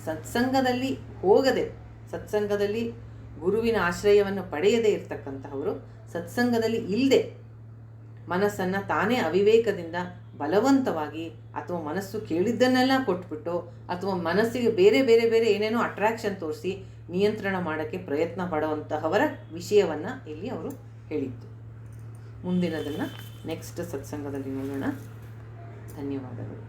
ಸತ್ಸಂಗದಲ್ಲಿ ಹೋಗದೆ, ಸತ್ಸಂಗದಲ್ಲಿ ಗುರುವಿನ ಆಶ್ರಯವನ್ನು ಪಡೆಯದೇ ಇರತಕ್ಕಂತಹವರು, ಸತ್ಸಂಗದಲ್ಲಿ ಇಲ್ಲದೆ ಮನಸ್ಸನ್ನು ತಾನೇ ಅವಿವೇಕದಿಂದ ಬಲವಂತವಾಗಿ ಅಥವಾ ಮನಸ್ಸು ಕೇಳಿದ್ದನ್ನೆಲ್ಲ ಕೊಟ್ಬಿಟ್ಟು ಅಥವಾ ಮನಸ್ಸಿಗೆ ಬೇರೆ ಬೇರೆ ಬೇರೆ ಏನೇನೋ ಅಟ್ರಾಕ್ಷನ್ ತೋರಿಸಿ ನಿಯಂತ್ರಣ ಮಾಡೋಕ್ಕೆ ಪ್ರಯತ್ನ ಪಡುವಂತಹವರ ವಿಷಯವನ್ನು ಇಲ್ಲಿ ಅವರು ಹೇಳಿದ್ದು. ಮುಂದಿನದನ್ನು ನೆಕ್ಸ್ಟ್ ಸತ್ಸಂಗದಲ್ಲಿ ನೋಡೋಣ. ಧನ್ಯವಾದಗಳು.